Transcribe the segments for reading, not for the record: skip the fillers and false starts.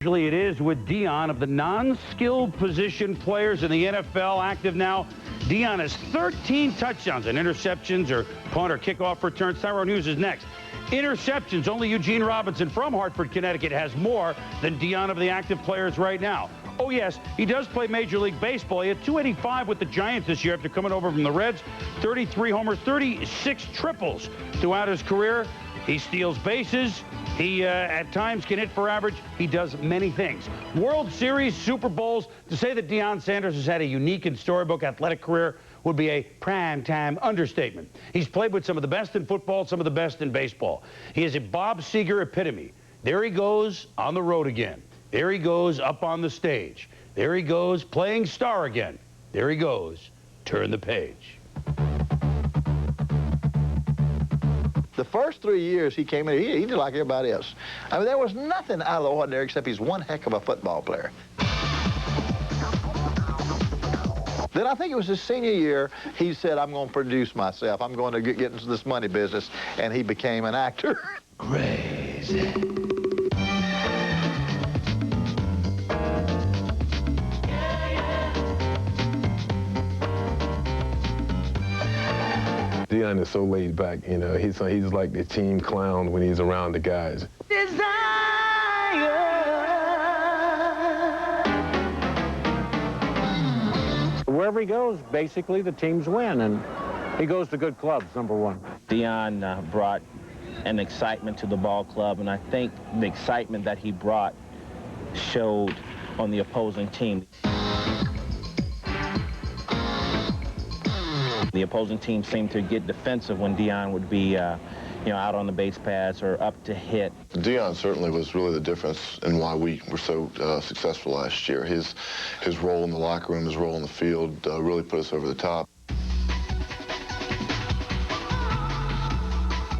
Usually it is with Deion. Of the non-skilled position players in the NFL active now, Deion has 13 touchdowns and interceptions or punt or kickoff returns. Tyrone Hughes is next. Interceptions, only Eugene Robinson from Hartford, Connecticut has more than Deion of the active players right now. Oh, yes, he does play Major League Baseball. He had 285 with the Giants this year after coming over from the Reds. 33 homers, 36 triples throughout his career. He steals bases. He, at times, can hit for average. He does many things. World Series, Super Bowls. To say that Deion Sanders has had a unique and storybook athletic career would be a prime-time understatement. He's played with some of the best in football, some of the best in baseball. He is a Bob Seger epitome. There he goes on the road again. There he goes up on the stage. There he goes playing star again. There he goes. Turn the page. The first 3 years he came in, he did like everybody else. I mean, there was nothing out of the ordinary except he's one heck of a football player. Then I think it was his senior year, he said, I'm going to produce myself. I'm going to get into this money business. And he became an actor. Crazy. Deion is so laid back, you know. He's like the team clown when he's around the guys. Wherever he goes, basically the teams win, and he goes to good clubs, number one. Deion brought an excitement to the ball club, and I think the excitement that he brought showed on the opposing team. The opposing team seemed to get defensive when Deion would be, out on the base paths or up to hit. Deion certainly was really the difference in why we were so successful last year. His role in the locker room, his role in the field really put us over the top.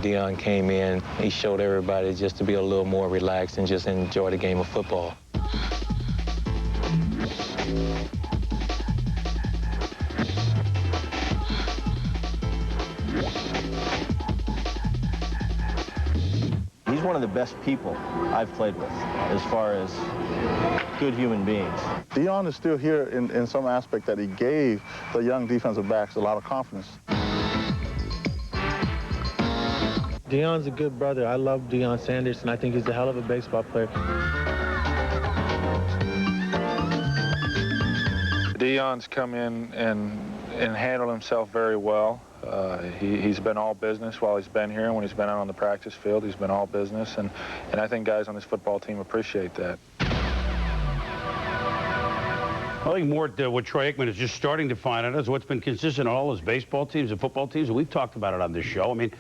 Deion came in, he showed everybody just to be a little more relaxed and just enjoy the game of football. He's one of the best people I've played with as far as good human beings. Deion is still here in some aspect that he gave the young defensive backs a lot of confidence. Deion's a good brother. I love Deion Sanders, and I think he's a hell of a baseball player. Deion's come in and handled himself very well. He's been all business while he's been here, and when he's been out on the practice field, he's been all business, and I think guys on this football team appreciate that. I think more what Troy Aikman is just starting to find out is what's been consistent on all his baseball teams and football teams, and we've talked about it on this show. I mean,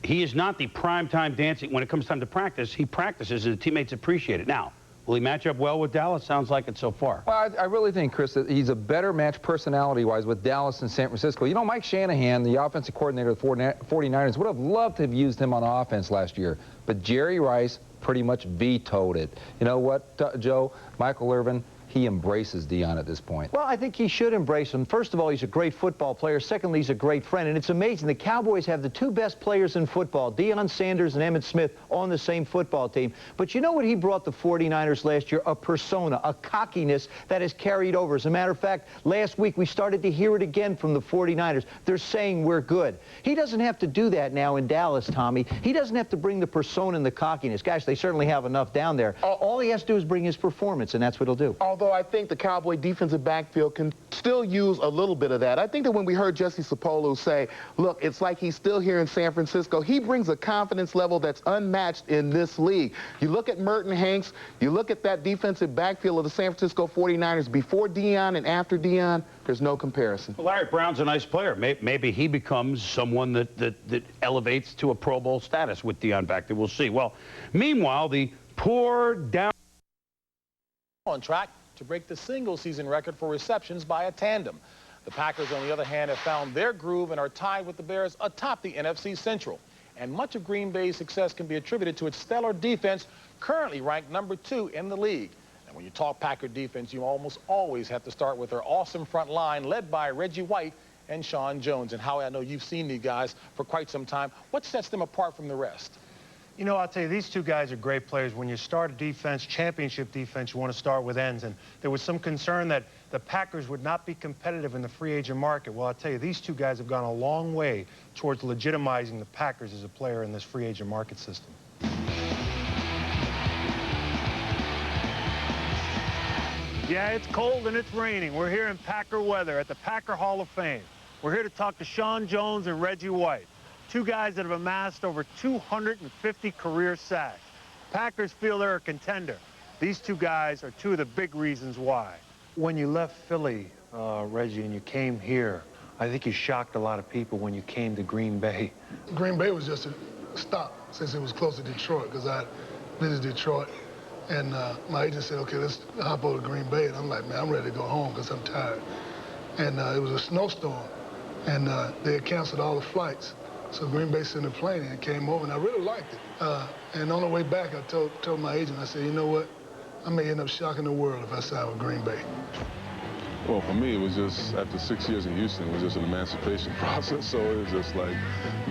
he is not the prime-time dancing. When it comes time to practice, he practices, and the teammates appreciate it. Now, will he match up well with Dallas? Sounds like it so far. Well, I really think, Chris, that he's a better match personality-wise with Dallas and San Francisco. You know, Mike Shanahan, the offensive coordinator of the 49ers, would have loved to have used him on offense last year, but Jerry Rice pretty much vetoed it. You know what, Joe? Michael Irvin, he embraces Deion at this point. Well, I think he should embrace him. First of all, he's a great football player. Secondly, he's a great friend. And it's amazing. The Cowboys have the two best players in football, Deion Sanders and Emmitt Smith, on the same football team. But you know what he brought the 49ers last year? A persona, a cockiness that has carried over. As a matter of fact, last week we started to hear it again from the 49ers. They're saying we're good. He doesn't have to do that now in Dallas, Tommy. He doesn't have to bring the persona and the cockiness. Gosh, they certainly have enough down there. All he has to do is bring his performance, and that's what he'll do. Although I think the Cowboy defensive backfield can still use a little bit of that. I think that when we heard Jesse Sapolu say, look, it's like he's still here in San Francisco, he brings a confidence level that's unmatched in this league. You look at Merton Hanks, you look at that defensive backfield of the San Francisco 49ers before Deion and after Deion, there's no comparison. Well, Larry Brown's a nice player. Maybe he becomes someone that elevates to a Pro Bowl status with Deion back there. We'll see. Well, meanwhile, the poor down... On track to break the single-season record for receptions by a tandem. The Packers, on the other hand, have found their groove and are tied with the Bears atop the NFC Central. And much of Green Bay's success can be attributed to its stellar defense, currently ranked #2 in the league. And when you talk Packer defense, you almost always have to start with their awesome front line, led by Reggie White and Sean Jones. And Howie, I know you've seen these guys for quite some time. What sets them apart from the rest? You know, I'll tell you, these two guys are great players. When you start a defense, championship defense, you want to start with ends. And there was some concern that the Packers would not be competitive in the free agent market. Well, I'll tell you, these two guys have gone a long way towards legitimizing the Packers as a player in this free agent market system. Yeah, it's cold and it's raining. We're here in Packer weather at the Packer Hall of Fame. We're here to talk to Sean Jones and Reggie White, two guys that have amassed over 250 career sacks. Packers feel they're a contender. These two guys are two of the big reasons why. When you left Philly, Reggie, and you came here, I think you shocked a lot of people when you came to Green Bay. Green Bay was just a stop since it was close to Detroit, because I visited Detroit. And my agent said, okay, let's hop over to Green Bay. And I'm like, man, I'm ready to go home because I'm tired. And it was a snowstorm, and they had canceled all the flights. So Green Bay sent a plane and came over, and I really liked it. And on the way back, I told my agent, I said, you know what? I may end up shocking the world if I sign with Green Bay. Well, for me, it was just, after 6 years in Houston, it was just an emancipation process. So it was just like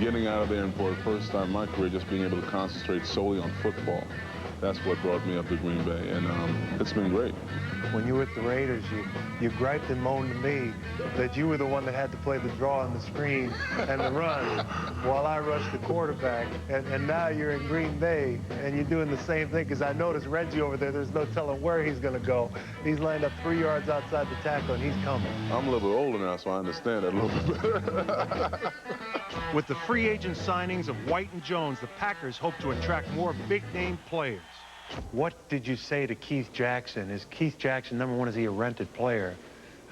getting out of there and for the first time in my career, just being able to concentrate solely on football. That's what brought me up to Green Bay, and it's been great. When you were with the Raiders, you griped and moaned to me that you were the one that had to play the draw on the screen and the run while I rushed the quarterback. And now you're in Green Bay, and you're doing the same thing, because I noticed Reggie over there, there's no telling where he's going to go. He's lined up 3 yards outside the tackle, and he's coming. I'm a little bit older now, so I understand that a little bit better. With the free agent signings of White and Jones, the Packers hope to attract more big-name players. What did you say to Keith Jackson? Is Keith Jackson, number one, is he a rented player?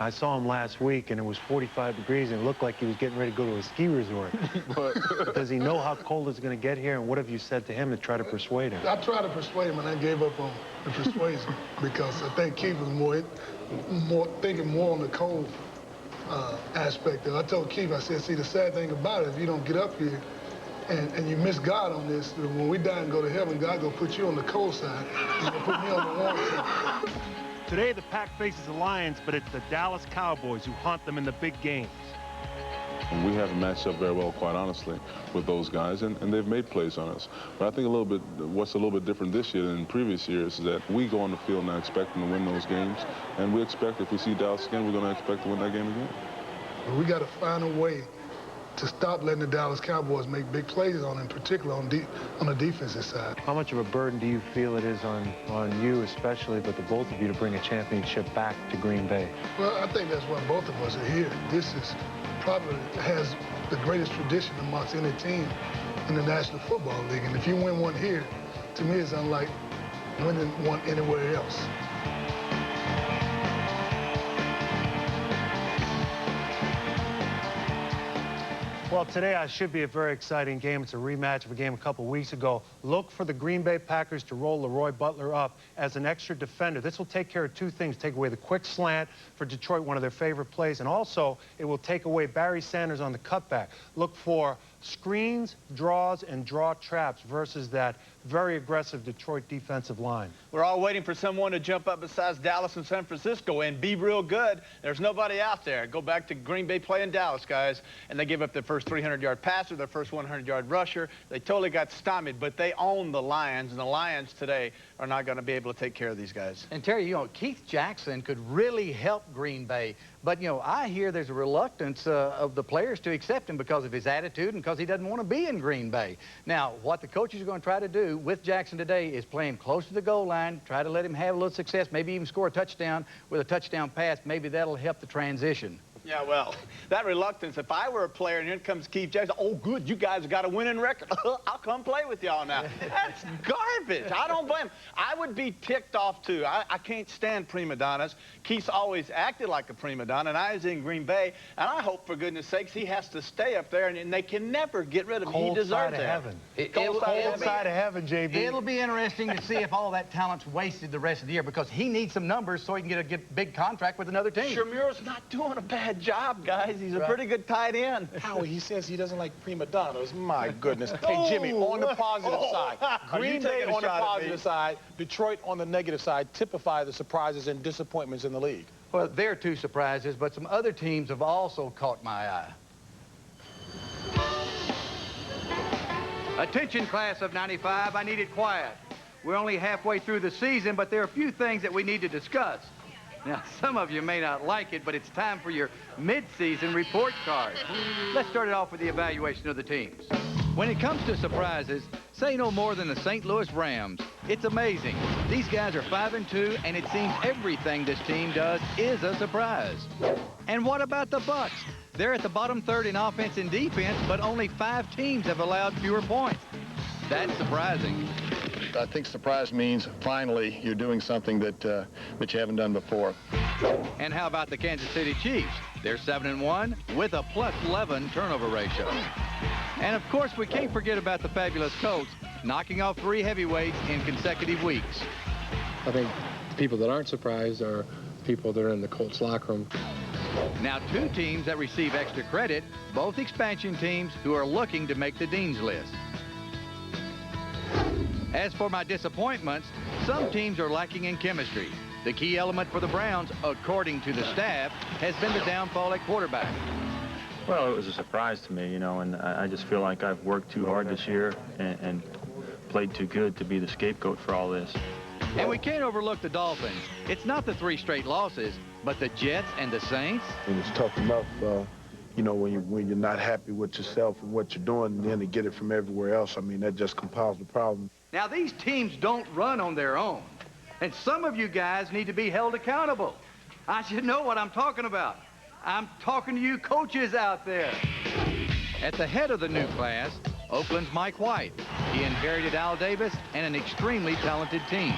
I saw him last week, and it was 45 degrees, and it looked like he was getting ready to go to a ski resort. Does he know how cold it's going to get here, and what have you said to him to try to persuade him? I tried to persuade him, and I gave up on the persuasion because I think Keith was thinking more on the cold aspect. I told Keith, I said, see, the sad thing about it, if you don't get up here and you miss God on this, when we die and go to heaven, God gonna put you on the cold side. He's gonna put me on the warm side. Today, the Pack faces the Lions, but it's the Dallas Cowboys who haunt them in the big games. And we haven't matched up very well, quite honestly, with those guys, and they've made plays on us. But I think what's a little bit different this year than previous years is that we go on the field now expecting to win those games, and we expect, if we see Dallas again, we're going to expect to win that game again. But we got to find a way to stop letting the Dallas Cowboys make big plays on, in particular on the defensive side. How much of a burden do you feel it is on you, especially, but the both of you, to bring a championship back to Green Bay? Well, I think that's why both of us are here. This is probably has the greatest tradition amongst any team in the National Football League. And if you win one here, to me, it's unlike winning one anywhere else. Well, today should be a very exciting game. It's a rematch of a game a couple weeks ago. Look for the Green Bay Packers to roll Leroy Butler up as an extra defender. This will take care of two things. Take away the quick slant for Detroit, one of their favorite plays, and also it will take away Barry Sanders on the cutback. Look for screens, draws, and draw traps versus that very aggressive Detroit defensive line. We're all waiting for someone to jump up besides Dallas and San Francisco and be real good. There's nobody out there. Go back to Green Bay playing Dallas, guys, and they give up their first 300-yard passer, their first 100-yard rusher. They totally got stymied, but they own the Lions, and the Lions today are not going to be able to take care of these guys. And Terry, you know, Keith Jackson could really help Green Bay. But, you know, I hear there's a reluctance of the players to accept him because of his attitude and because he doesn't want to be in Green Bay. Now, what the coaches are going to try to do with Jackson today is play him close to the goal line, try to let him have a little success, maybe even score a touchdown with a touchdown pass. Maybe that'll help the transition. Yeah, well, that reluctance, if I were a player and here comes Keith Jackson, oh, good, you guys got a winning record. I'll come play with y'all now. That's garbage. I don't blame him. I would be ticked off, too. I can't stand prima donnas. Keith's always acted like a prima donna, and I was in Green Bay, and I hope, for goodness sakes, he has to stay up there, and they can never get rid of him. He deserves it. Cold side of heaven, JB. It'll be interesting to see if all that talent's wasted the rest of the year because he needs some numbers so he can get a big contract with another team. Shamur's not doing a bad job, guys. He's a pretty good tight end. Howie, he says he doesn't like prima donnas. My goodness. Hey, Jimmy, on the positive side, Green Bay on the positive side, Detroit on the negative side, typify the surprises and disappointments in the league. Well, there are two surprises, but some other teams have also caught my eye. Attention, class of 95, I need it quiet. We're only halfway through the season, but there are a few things that we need to discuss. Now, some of you may not like it, but it's time for your mid-season report card. Let's start it off with the evaluation of the teams. When it comes to surprises, say no more than the St. Louis Rams. It's amazing. These guys are 5-2, and it seems everything this team does is a surprise. And what about the Bucs? They're at the bottom third in offense and defense, but only 5 teams have allowed fewer points. That's surprising. I think surprise means finally you're doing something that you haven't done before. And how about the Kansas City Chiefs? They're 7-1 with a +11 turnover ratio. And of course, we can't forget about the fabulous Colts, knocking off 3 heavyweights in consecutive weeks. I think the people that aren't surprised are people that are in the Colts locker room. Now, 2 teams that receive extra credit, both expansion teams who are looking to make the Dean's List. As for my disappointments, some teams are lacking in chemistry. The key element for the Browns, according to the staff, has been the downfall at quarterback. Well, it was a surprise to me, you know, and I just feel like I've worked too hard this year and played too good to be the scapegoat for all this. And we can't overlook the Dolphins. It's not the 3 straight losses, but the Jets and the Saints. And it's tough enough, you know, when you're not happy with yourself and what you're doing, and then to get it from everywhere else, I mean, that just compiles the problem. Now, these teams don't run on their own, and some of you guys need to be held accountable. I should know what I'm talking about. I'm talking to you coaches out there. At the head of the new class, Oakland's Mike White. He inherited Al Davis and an extremely talented team.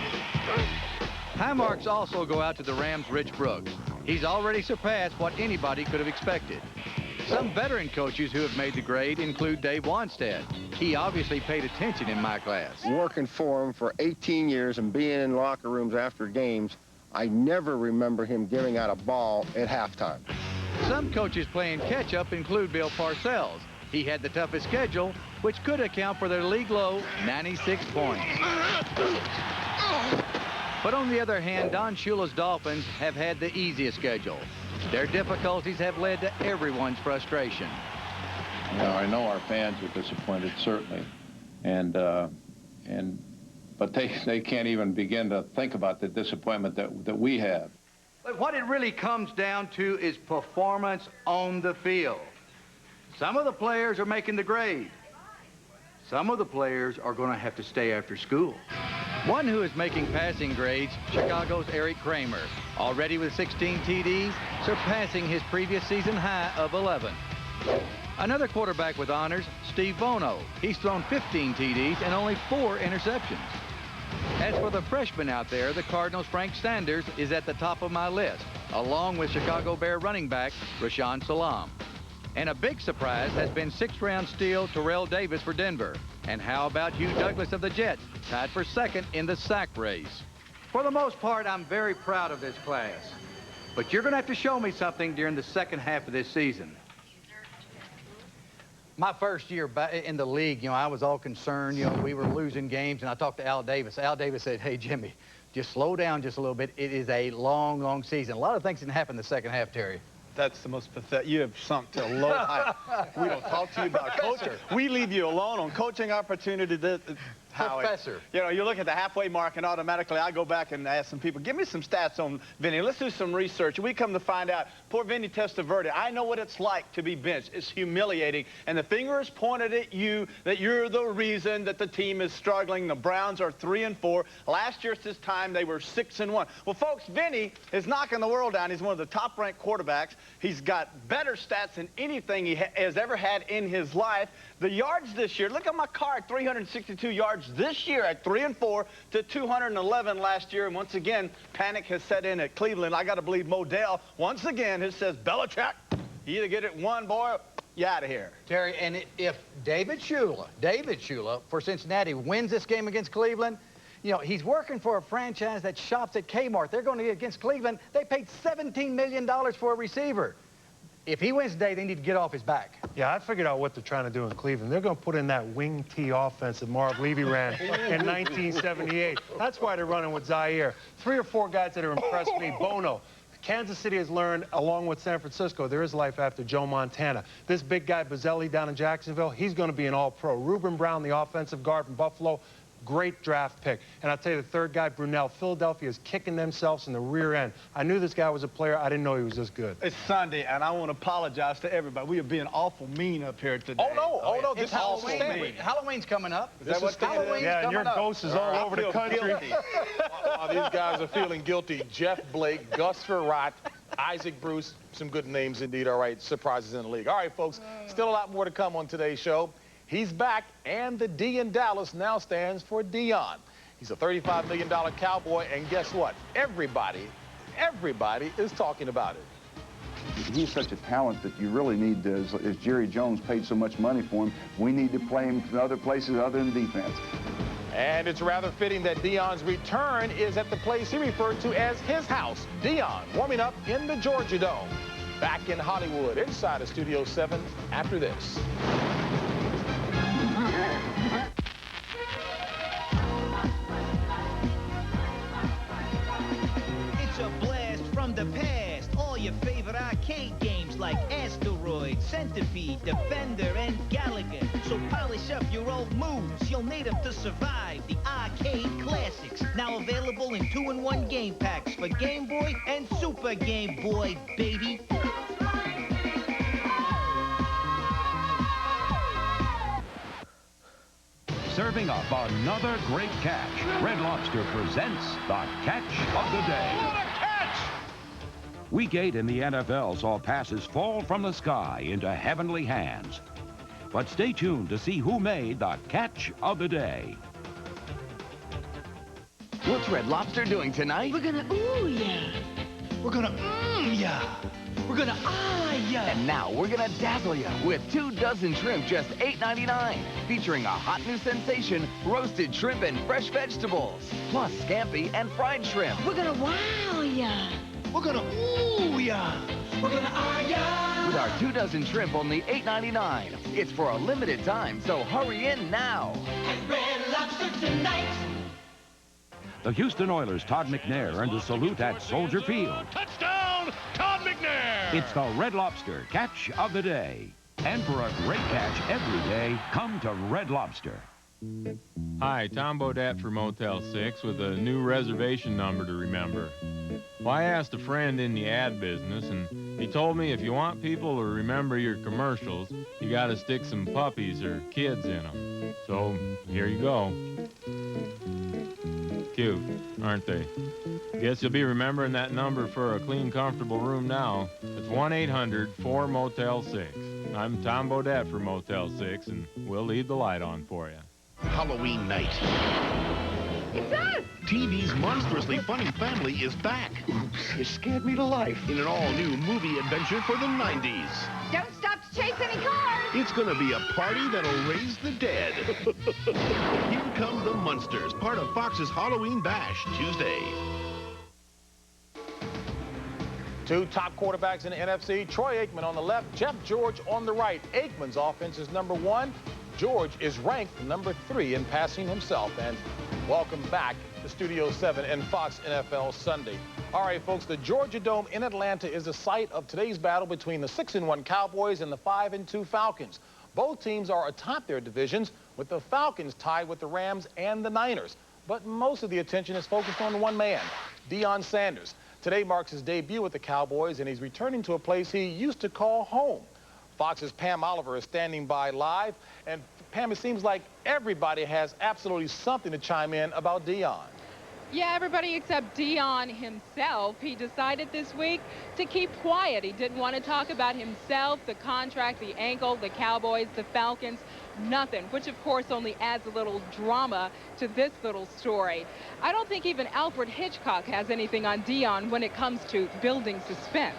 High marks also go out to the Rams' Rich Brooks. He's already surpassed what anybody could have expected. Some veteran coaches who have made the grade include Dave Wanstead. He obviously paid attention in my class. Working for him for 18 years and being in locker rooms after games, I never remember him giving out a ball at halftime. Some coaches playing catch-up include Bill Parcells. He had the toughest schedule, which could account for their league-low 96 points. But on the other hand, Don Shula's Dolphins have had the easiest schedule. Their difficulties have led to everyone's frustration. Now, I know our fans are disappointed, certainly, but they can't even begin to think about the disappointment that we have. But what it really comes down to is performance on the field. Some of the players are making the grade. Some of the players are going to have to stay after school. One who is making passing grades, Chicago's Eric Kramer, already with 16 TDs, surpassing his previous season high of 11. Another quarterback with honors, Steve Bono. He's thrown 15 TDs and only 4 interceptions. As for the freshmen out there, the Cardinals' Frank Sanders is at the top of my list, along with Chicago Bear running back Rashaan Salam. And a big surprise has been 6th-round steal Terrell Davis for Denver. And how about Hugh Douglas of the Jets, tied for 2nd in the sack race? For the most part, I'm very proud of this class. But you're going to have to show me something during the second half of this season. My first year in the league, you know, I was all concerned. You know, we were losing games, and I talked to Al Davis. Al Davis said, "Hey, Jimmy, just slow down just a little bit. It is a long, long season." A lot of things didn't happen in the second half, Terry. That's the most pathetic. You have sunk to a low height. We don't talk to you about coaching. We leave you alone on coaching opportunity. Professor. You know, you look at the halfway mark, and automatically I go back and ask some people, give me some stats on Vinny. Let's do some research. We come to find out, poor Vinny Testaverde, I know what it's like to be benched. It's humiliating. And the finger is pointed at you that you're the reason that the team is struggling. The Browns are 3-4. Last year at this time, they were 6-1. Well, folks, Vinny is knocking the world down. He's one of the top-ranked quarterbacks. He's got better stats than anything he has ever had in his life. The yards this year, look at my card, 362 yards this year at 3-4 to 211 last year. And once again, panic has set in at Cleveland. I got to believe Modell, once again, it says, Belichick, you either get it one, boy, you out of here. Terry, and if David Shula for Cincinnati wins this game against Cleveland, you know, he's working for a franchise that shops at Kmart. They're going to get against Cleveland. They paid $17 million for a receiver. If he wins today, they need to get off his back. Yeah, I figured out what they're trying to do in Cleveland. They're going to put in that wing T offense that Marv Levy ran in 1978. That's why they're running with Zaire. 3 or 4 guys that have impressed me. Bono, Kansas City has learned, along with San Francisco, there is life after Joe Montana. This big guy, Bazzelli, down in Jacksonville, he's going to be an all-pro. Ruben Brown, the offensive guard from Buffalo, great draft pick. And I'll tell you, the third guy, Brunell, Philadelphia is kicking themselves in the rear end. I knew this guy was a player. I didn't know he was this good. It's Sunday, and I want to apologize to everybody. We are being awful mean up here today. Oh, no, This is awful mean. Halloween's coming up. Is that what Halloween's yeah, and your coming up. ghost is all over the country. While these guys are feeling guilty, Jeff Blake, Gus Frerotte, Isaac Bruce, some good names indeed. All right, surprises in the league. All right, folks, still a lot more to come on today's show. He's back, and the D in Dallas now stands for Deion. He's a $35 million cowboy, and guess what? Everybody is talking about it. He's such a talent that you really need, as Jerry Jones paid so much money for him, we need to play him in other places other than defense. And it's rather fitting that Deion's return is at the place he referred to as his house. Deion warming up in the Georgia Dome. Back in Hollywood, inside of Studio 7, after this. It's a blast from the past. All your favorite arcade games like Asteroid, Centipede, Defender, and Gallagher. So polish up your old moves. You'll need them to survive the arcade classics. Now available in 2-in-1 game packs for Game Boy and Super Game Boy, baby. Serving up another great catch. Red Lobster presents the Catch of the Day. What a catch! Week 8 in the NFL saw passes fall from the sky into heavenly hands. But stay tuned to see who made the Catch of the Day. What's Red Lobster doing tonight? We're gonna ooh ya. We're gonna ya. We're gonna ah ya. And now we're gonna dazzle ya with 2 dozen shrimp, just $8.99, featuring a hot new sensation, roasted shrimp and fresh vegetables, plus scampi and fried shrimp. We're gonna wow ya. We're gonna ooh ya. We're gonna ah ya. With our 2 dozen shrimp, only $8.99. It's for a limited time, so hurry in now. At Red Lobster tonight. The Houston Oilers' Todd McNair earned a salute at Soldier Field. Touchdown, Todd McNair! It's the Red Lobster Catch of the Day. And for a great catch every day, come to Red Lobster. Hi, Tom Bodette for Motel 6 with a new reservation number to remember. Well, I asked a friend in the ad business, and he told me if you want people to remember your commercials, you got to stick some puppies or kids in them. So, here you go. Cute, aren't they? Guess you'll be remembering that number for a clean, comfortable room now. It's 1-800-4-MOTEL-6. I'm Tom Bodette for Motel 6, and we'll leave the light on for you. Halloween night. It's us! TV's monstrously funny family is back. You scared me to life. In an all-new movie adventure for the 90s. Don't stop to chase any cars! It's gonna be a party that'll raise the dead. Here come the Munsters, part of Fox's Halloween Bash, Tuesday. 2 top quarterbacks in the NFC, Troy Aikman on the left, Jeff George on the right. Aikman's offense is #1. George is ranked #3 in passing himself. And welcome back to Studio 7 and Fox NFL Sunday. All right, folks, the Georgia Dome in Atlanta is the site of today's battle between the 6-1 Cowboys and the 5-2 Falcons. Both teams are atop their divisions, with the Falcons tied with the Rams and the Niners. But most of the attention is focused on one man, Deion Sanders. Today marks his debut with the Cowboys, and he's returning to a place he used to call home. Fox's Pam Oliver is standing by live. And Pam, it seems like everybody has absolutely something to chime in about Deion. Yeah, everybody except Deion himself. He decided this week to keep quiet. He didn't want to talk about himself, the contract, the ankle, the Cowboys, the Falcons, nothing, which of course only adds a little drama to this little story. I don't think even Alfred Hitchcock has anything on Deion when it comes to building suspense.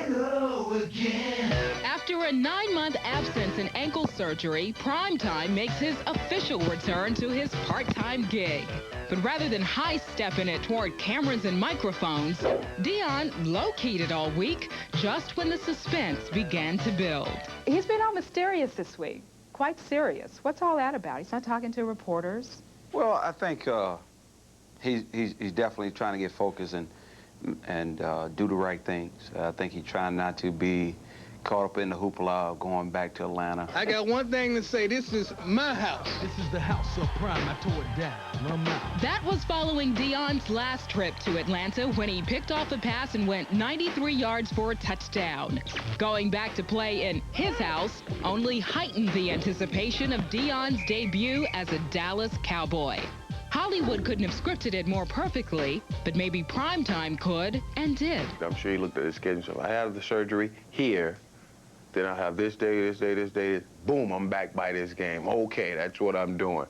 Hello again. After a 9-month absence in ankle surgery, Primetime makes his official return to his part-time gig. But rather than high-stepping it toward cameras and microphones, Deion low-keyed it all week, just when the suspense began to build. He's been all mysterious this week, quite serious. What's all that about? He's not talking to reporters. Well, I think He's definitely trying to get focused and do the right things. I think he's trying not to be caught up in the hoopla of going back to Atlanta. I got one thing to say. This is my house. This is the house of prime. I tore it down. I'm out. That was following Deion's last trip to Atlanta when he picked off a pass and went 93 yards for a touchdown. Going back to play in his house only heightened the anticipation of Deion's debut as a Dallas Cowboy. Hollywood couldn't have scripted it more perfectly, but maybe Primetime could and did. I'm sure he looked at his schedule. So I have the surgery here, then I have this day, this day, this day. Boom, I'm back by this game. Okay, that's what I'm doing.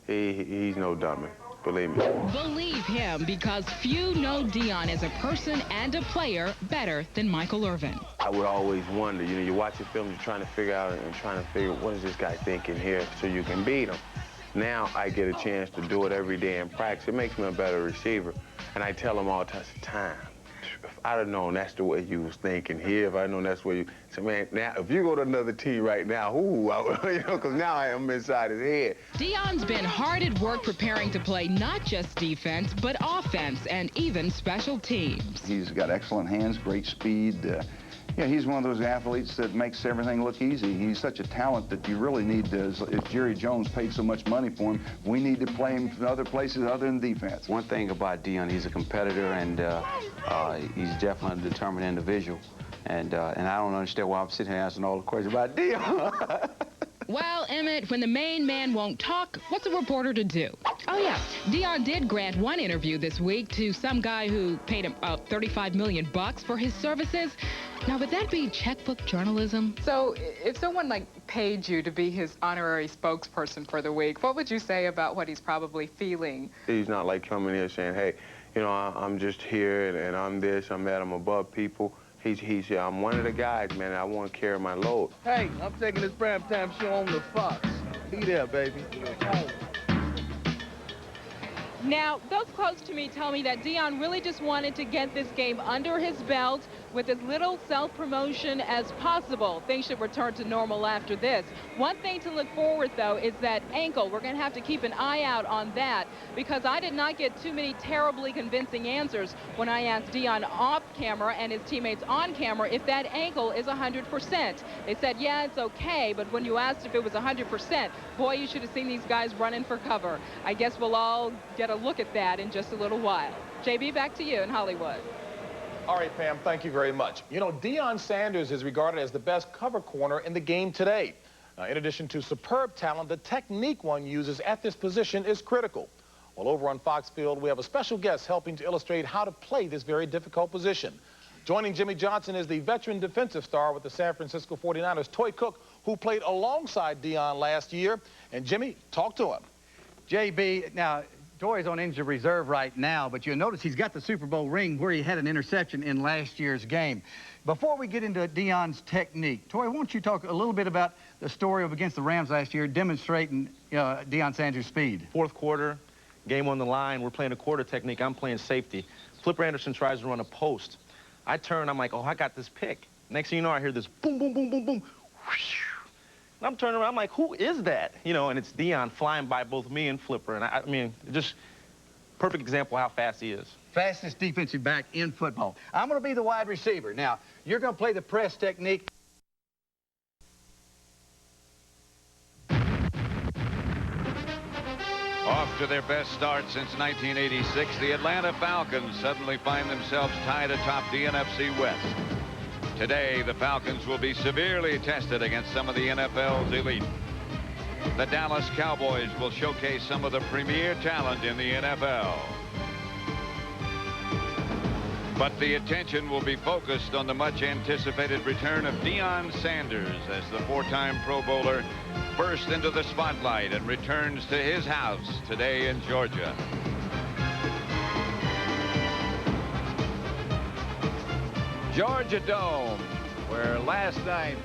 He's no dummy, believe me. Believe him, because few know Deion as a person and a player better than Michael Irvin. I would always wonder, you know, you're watching film, you're trying to figure out and trying to figure what is this guy thinking here so you can beat him. Now I get a chance to do it every day in practice. It makes me a better receiver. And I tell him all the time, if I'd have known that's the way you was thinking here, if I'd known that's where you, so man, now if you go to another team right now, ooh, you know, because now I am inside his head. Deion's been hard at work preparing to play not just defense, but offense and even special teams. He's got excellent hands, great speed. Yeah, he's one of those athletes that makes everything look easy. He's such a talent that you really need to, if Jerry Jones paid so much money for him, we need to play him in other places other than defense. One thing about Deion, he's a competitor, and he's definitely a determined individual. And I don't understand why I'm sitting here asking all the questions about Deion. Well, Emmitt, when the main man won't talk, what's a reporter to do? Oh, yeah, Deion did grant one interview this week to some guy who paid him $35 million for his services. Now, would that be checkbook journalism? So, if someone, like, paid you to be his honorary spokesperson for the week, what would you say about what he's probably feeling? He's not like coming here saying, hey, you know, I'm just here and I'm this, I'm that, I'm above people. He's I'm one of the guys, man, and I want to carry my load. Hey, I'm taking this primetime show on the Fox. Be there, baby. Now, those close to me tell me that Deion really just wanted to get this game under his belt with as little self-promotion as possible. Things should return to normal after this. One thing to look forward, though, is that ankle. We're going to have to keep an eye out on that, because I did not get too many terribly convincing answers when I asked Deion off camera and his teammates on camera if that ankle is 100%. They said, yeah, it's okay, but when you asked if it was 100%, boy, you should have seen these guys running for cover. I guess we'll all get a look at that in just a little while. JB, back to you in Hollywood. All right, Pam, thank you very much. You know, Deion Sanders is regarded as the best cover corner in the game today. In addition to superb talent, the technique one uses at this position is critical. Well, over on Fox Field, we have a special guest helping to illustrate how to play this very difficult position. Joining Jimmy Johnson is the veteran defensive star with the San Francisco 49ers, Toy Cook, who played alongside Deion last year. And Jimmy, talk to him. JB, now, Toy's on injured reserve right now, but you'll notice he's got the Super Bowl ring where he had an interception in last year's game. Before we get into Deion's technique, Toy, why don't you talk a little bit about the story of against the Rams last year, demonstrating Deion Sanders' speed? Fourth quarter, game on the line. We're playing a quarter technique. I'm playing safety. Flipper Anderson tries to run a post. I turn. I'm like, oh, I got this pick. Next thing you know, I hear this boom, boom, boom, boom, boom. And I'm turning around, I'm like, who is that? You know, and it's Deion flying by both me and Flipper. And I mean, just perfect example of how fast he is. Fastest defensive back in football. I'm going to be the wide receiver. Now, you're going to play the press technique. Off to their best start since 1986, the Atlanta Falcons suddenly find themselves tied atop the NFC West. Today, the Falcons will be severely tested against some of the NFL's elite. The Dallas Cowboys will showcase some of the premier talent in the NFL. But the attention will be focused on the much-anticipated return of Deion Sanders as the four-time Pro Bowler bursts into the spotlight and returns to his house today in Georgia. Georgia Dome, where last night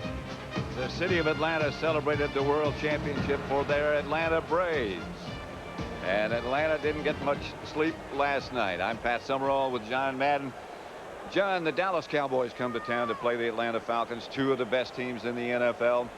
the city of Atlanta celebrated the World Championship for their Atlanta Braves. And Atlanta didn't get much sleep last night. I'm Pat Summerall with John Madden. John, the Dallas Cowboys come to town to play the Atlanta Falcons, two of the best teams in the NFL.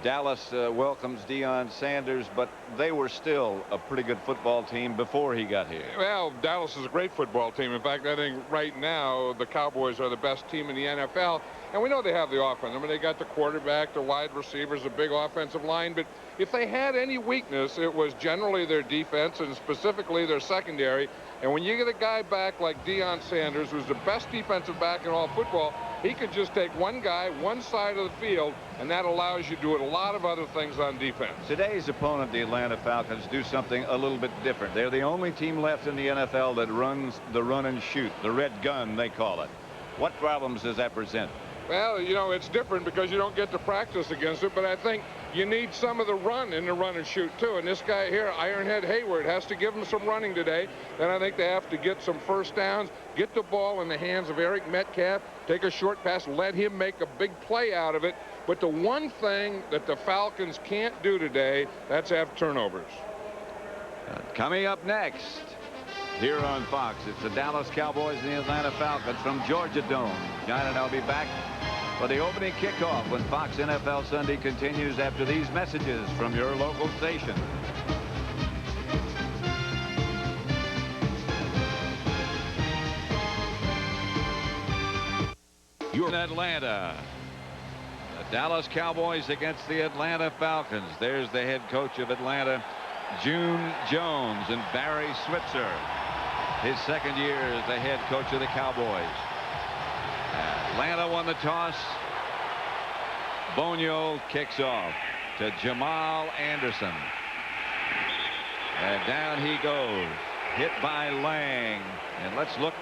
Dallas welcomes Deion Sanders, but they were still a pretty good football team before he got here. Well, Dallas is a great football team. In fact, I think right now the Cowboys are the best team in the NFL. And we know they have the offense. I mean, they got the quarterback, the wide receivers, a big offensive line. But if they had any weakness, it was generally their defense and specifically their secondary. And when you get a guy back like Deion Sanders, who's the best defensive back in all football, he could just take one guy, one side of the field, and that allows you to do a lot of other things on defense. Today's opponent, the Atlanta Falcons, do something a little bit different. They're the only team left in the NFL that runs the run and shoot, the red gun, they call it. What problems does that present? Well, you know, it's different because you don't get to practice against it, but I think you need some of the run in the run and shoot, too. And this guy here, Ironhead Hayward, has to give him some running today. Then I think they have to get some first downs, get the ball in the hands of Eric Metcalf, take a short pass, let him make a big play out of it. But the one thing that the Falcons can't do today, that's have turnovers. Coming up next, here on Fox, it's the Dallas Cowboys and the Atlanta Falcons from Georgia Dome. John and I'll be back for the opening kickoff when Fox NFL Sunday continues after these messages from your local station. You're in Atlanta. The Dallas Cowboys against the Atlanta Falcons. There's the head coach of Atlanta, June Jones, and Barry Switzer, his second year as the head coach of the Cowboys. Atlanta won the toss. Bonio kicks off to Jamal Anderson. And down he goes, hit by Lang. And let's look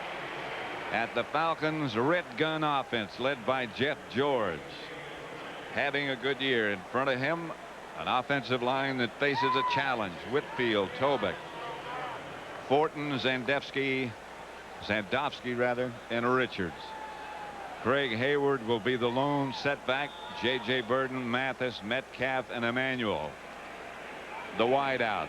at the Falcons' red gun offense led by Jeff George. Having a good year. In front of him, an offensive line that faces a challenge. Whitfield, Tobick, Fortin, Sandowski, and Richards. Craig Hayward will be the lone setback. J.J. Burden, Mathis, Metcalf, and Emmanuel, the wideouts.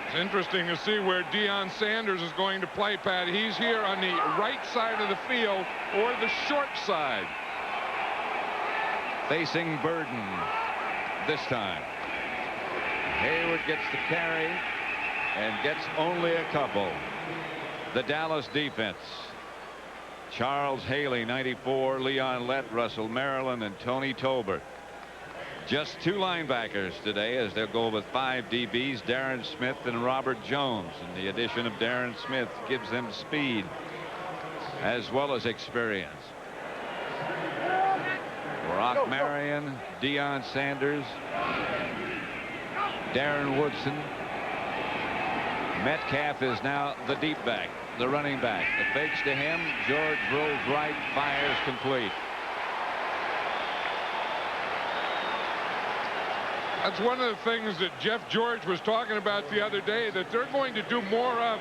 It's interesting to see where Deion Sanders is going to play, Pat. He's here on the right side of the field or the short side. Facing Burden this time. Hayward gets the carry and gets only a couple. The Dallas defense. Charles Haley, 94, Leon Lett, Russell Maryland, and Tony Tolbert. Just two linebackers today as they'll go with 5 DBs, Darren Smith and Robert Jones. And the addition of Darren Smith gives them speed as well as experience. Brock Marion, Deion Sanders, Darren Woodson. Metcalf is now the deep back, the running back. The fakes to him. George rolls right, fires complete. That's one of the things that Jeff George was talking about the other day, that they're going to do more of.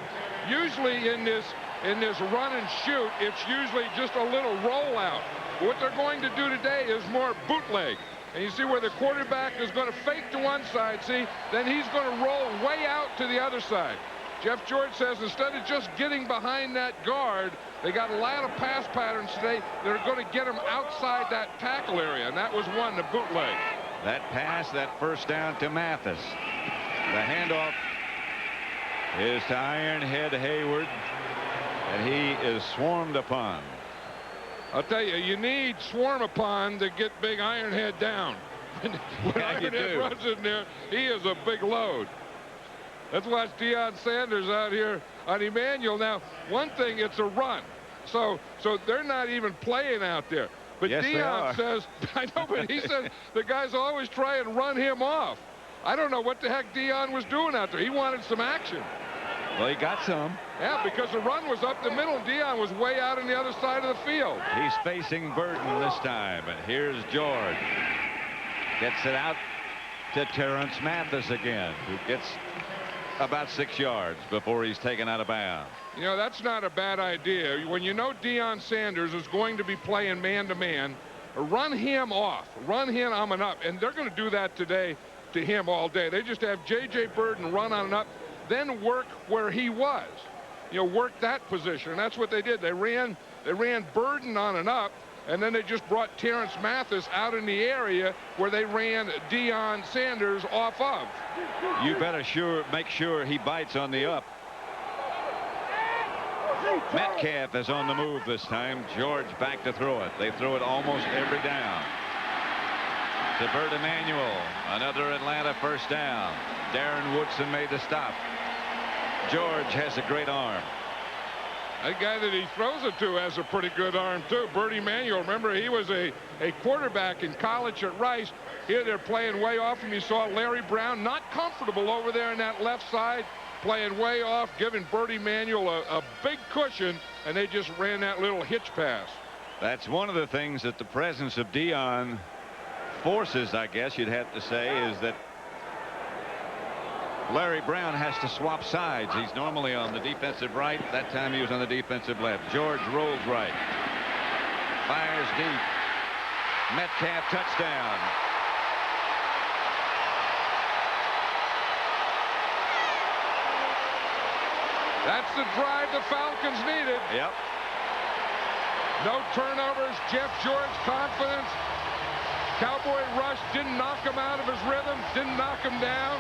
Usually in this run and shoot, it's usually just a little rollout. What they're going to do today is more bootleg. And you see where the quarterback is going to fake to one side, see, then he's going to roll way out to the other side. Jeff George says instead of just getting behind that guard, they got a lot of pass patterns today that are going to get them outside that tackle area, and that was one, the bootleg. That pass, that first down to Mathis. The handoff is to Ironhead Hayward, and he is swarmed upon. I'll tell you, you need swarm upon to get big Ironhead down. When Ironhead runs in there, he is a big load. Let's watch Deion Sanders out here on Emmanuel. Now, one thing, it's a run. So they're not even playing out there. But yes, Deion says, I know, but he says the guys always try and run him off. I don't know what the heck Deion was doing out there. He wanted some action. Well, he got some. Yeah, because the run was up the middle, and Deion was way out on the other side of the field. He's facing Burton this time, and here's George. Gets it out to Terrence Mathis again, who gets about 6 yards before he's taken out of bounds. You know, that's not a bad idea. When you know Deion Sanders is going to be playing man-to-man, run him off. Run him on and up. And they're going to do that today to him all day. They just have J.J. Burton run on and up, then work where he was. You know, work that position. And that's what they did. They ran Burton on and up, and then they just brought Terrence Mathis out in the area where they ran Deion Sanders off of. You better make sure he bites on the up. Metcalf is on the move this time. George back to throw it. They throw it almost every down. To Bert Emanuel, another Atlanta first down. Darren Woodson made the stop. George has a great arm. That guy that he throws it to has a pretty good arm, too. Bert Emanuel, remember, he was a quarterback in college at Rice. Here they're playing way off him. You saw Larry Brown not comfortable over there in that left side, playing way off, giving Bert Emanuel a big cushion, and they just ran that little hitch pass. That's one of the things that the presence of Deion forces, I guess you'd have to say, is that Larry Brown has to swap sides. He's normally on the defensive right. That time he was on the defensive left. George rolls right. Fires deep. Metcalf touchdown. That's the drive the Falcons needed. Yep. No turnovers. Jeff George confidence. Cowboy rush didn't knock him out of his rhythm, didn't knock him down.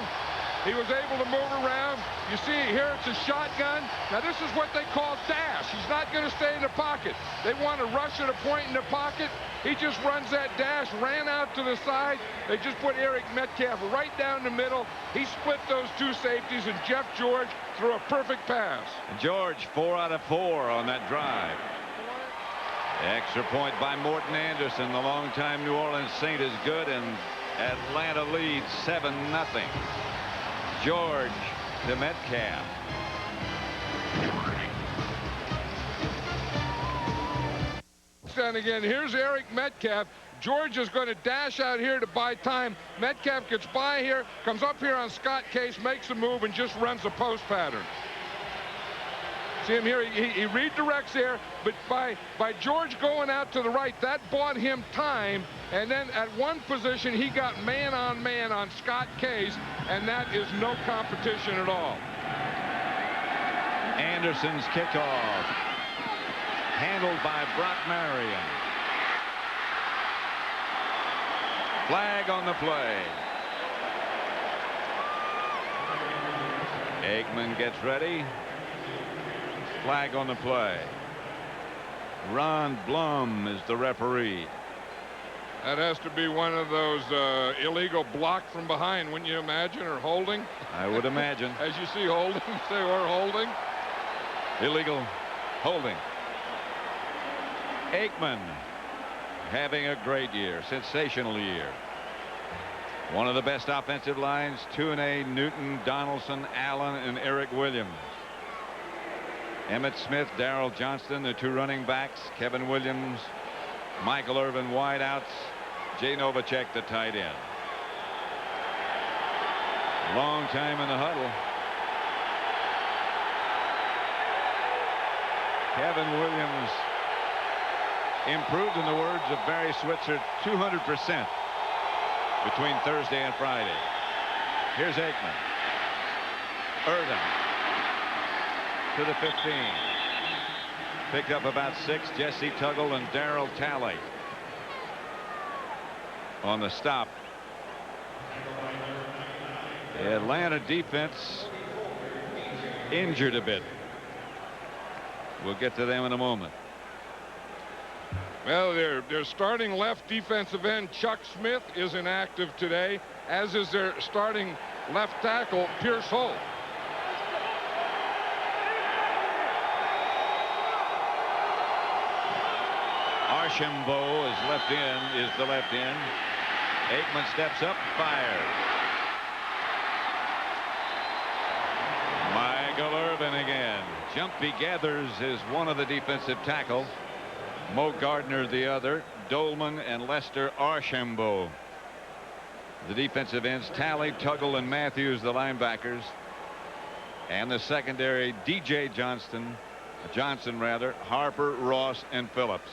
He was able to move around. You see here it's a shotgun. Now this is what they call dash. He's not going to stay in the pocket. They want to rush at a point in the pocket. He just runs that dash, ran out to the side. They just put Eric Metcalf right down the middle. He split those two safeties, and Jeff George threw a perfect pass. And George 4 out of 4 on that drive. Extra point by Morton Anderson. The longtime New Orleans Saint is good, and Atlanta leads 7-0. George to Metcalf. And again, here's Eric Metcalf. George is going to dash out here to buy time. Metcalf gets by here, comes up here on Scott Case, makes a move, and just runs a post pattern. See him here, he redirects there, but by George going out to the right, that bought him time, and then at one position he got man on Scott Case, and that is no competition at all. Anderson's kickoff, handled by Brock Marion. Flag on the play. Aikman gets ready. Flag on the play. Ron Blum is the referee. That has to be one of those illegal block from behind, wouldn't you imagine, or holding? I would imagine. As you see holding, say or holding. Illegal holding. Aikman having a great year, sensational year. One of the best offensive lines, Tuanay, Newton, Donaldson, Allen, and Eric Williams. Emmitt Smith, Darrell Johnston, the two running backs, Kevin Williams, Michael Irvin wideouts, Jay Novacek the tight end. Long time in the huddle. Kevin Williams improved, in the words of Barry Switzer, 200% between Thursday and Friday. Here's Aikman. Irvin to the 15. Picked up about 6. Jesse Tuggle and Darryl Talley on the stop. The Atlanta defense injured a bit. We'll get to them in a moment. Well, their starting left defensive end, Chuck Smith, is inactive today, as is their starting left tackle, Pierce Holt. Archambault is the left end. Aikman steps up, fires. Michael Irvin again. Jumpy Gathers is one of the defensive tackle. Mo Gardner the other. Dolman and Lester Archambault the defensive ends. Talley, Tuggle, and Matthews the linebackers. And the secondary, DJ Johnson, Harper, Ross, and Phillips.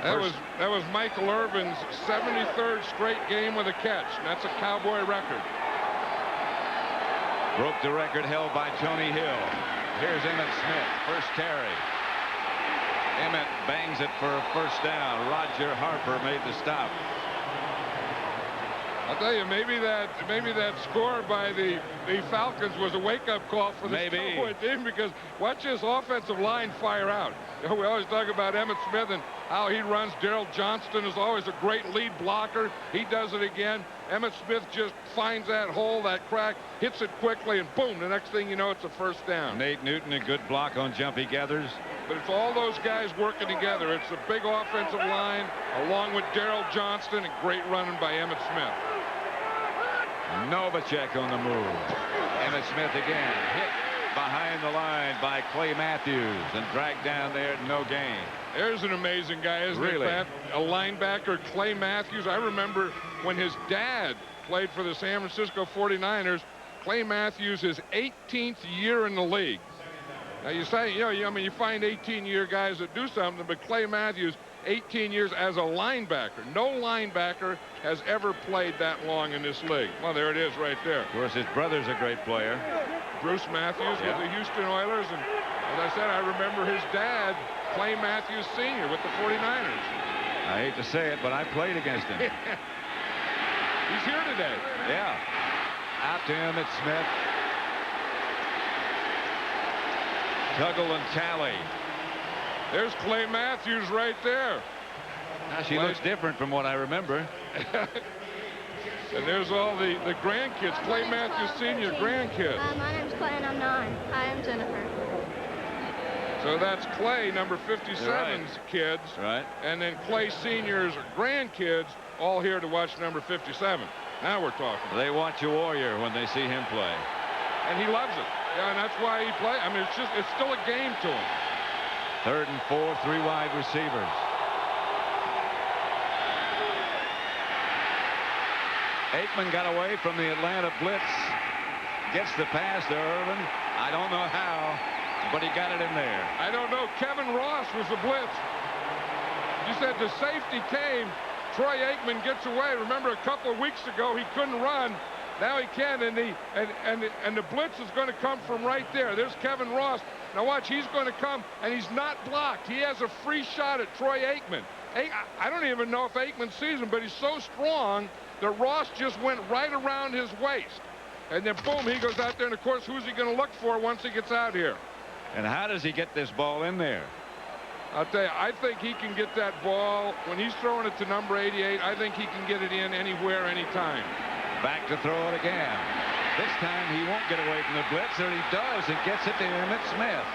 That was Michael Irvin's 73rd straight game with a catch. That's a Cowboy record. Broke the record held by Tony Hill. Here's Emmitt Smith, first carry. Emmitt bangs it for a first down. Roger Harper made the stop. I'll tell you, maybe that score by the Falcons was a wake-up call for the Cowboy team, because watch this offensive line fire out. You know, we always talk about Emmitt Smith and how he runs. Daryl Johnston is always a great lead blocker. He does it again. Emmitt Smith just finds that hole, that crack, hits it quickly, and boom, the next thing you know, it's a first down. Nate Newton, a good block on jumpy gathers. But it's all those guys working together. It's the big offensive line, along with Daryl Johnston, and great running by Emmitt Smith. Novacek on the move. Emmitt Smith again, hit behind the line by Clay Matthews and dragged down there, no gain. There's an amazing guy, isn't Really? it, Pat? A linebacker, Clay Matthews. I remember when his dad played for the San Francisco 49ers. Clay Matthews, his 18th year in the league. Now you say, you know, I mean, you find 18-year guys that do something, but Clay Matthews, 18 years as a linebacker. No linebacker has ever played that long in this league. Well, there it is right there. Of course, his brother's a great player. Bruce Matthews with the Houston Oilers. And as I said, I remember his dad, Clay Matthews Sr. with the 49ers. I hate to say it, but I played against him. He's here today. Yeah. Out to Emmitt Smith. Tuggle and Talley. There's Clay Matthews right there. Now she looks different from what I remember. And there's all the grandkids. Clay Matthews Sr. grandkids. My name's Clay and I'm 9. Hi, I'm Jennifer. So that's Clay, number 57's kids. Right. And then Clay Sr.'s grandkids, all here to watch number 57. Now we're talking. They watch a warrior when they see him play. And he loves it. Yeah, and that's why he plays. I mean, it's still a game to him. 3rd and 4, 3 wide receivers. Aikman got away from the Atlanta blitz. Gets the pass to Irvin. I don't know how, but he got it in there. I don't know. Kevin Ross was the blitz. You said the safety came. Troy Aikman gets away. Remember, a couple of weeks ago he couldn't run. Now he can, and the blitz is going to come from right there. There's Kevin Ross. Now watch, he's going to come, and he's not blocked. He has a free shot at Troy Aikman. I don't even know if Aikman sees him, but he's so strong that Ross just went right around his waist. And then, boom, he goes out there, and, of course, who's he going to look for once he gets out here? And how does he get this ball in there? I'll tell you, I think he can get that ball. When he's throwing it to number 88, I think he can get it in anywhere, anytime. Back to throw it again. This time he won't get away from the blitz, and he does. It gets it to Emmitt Smith.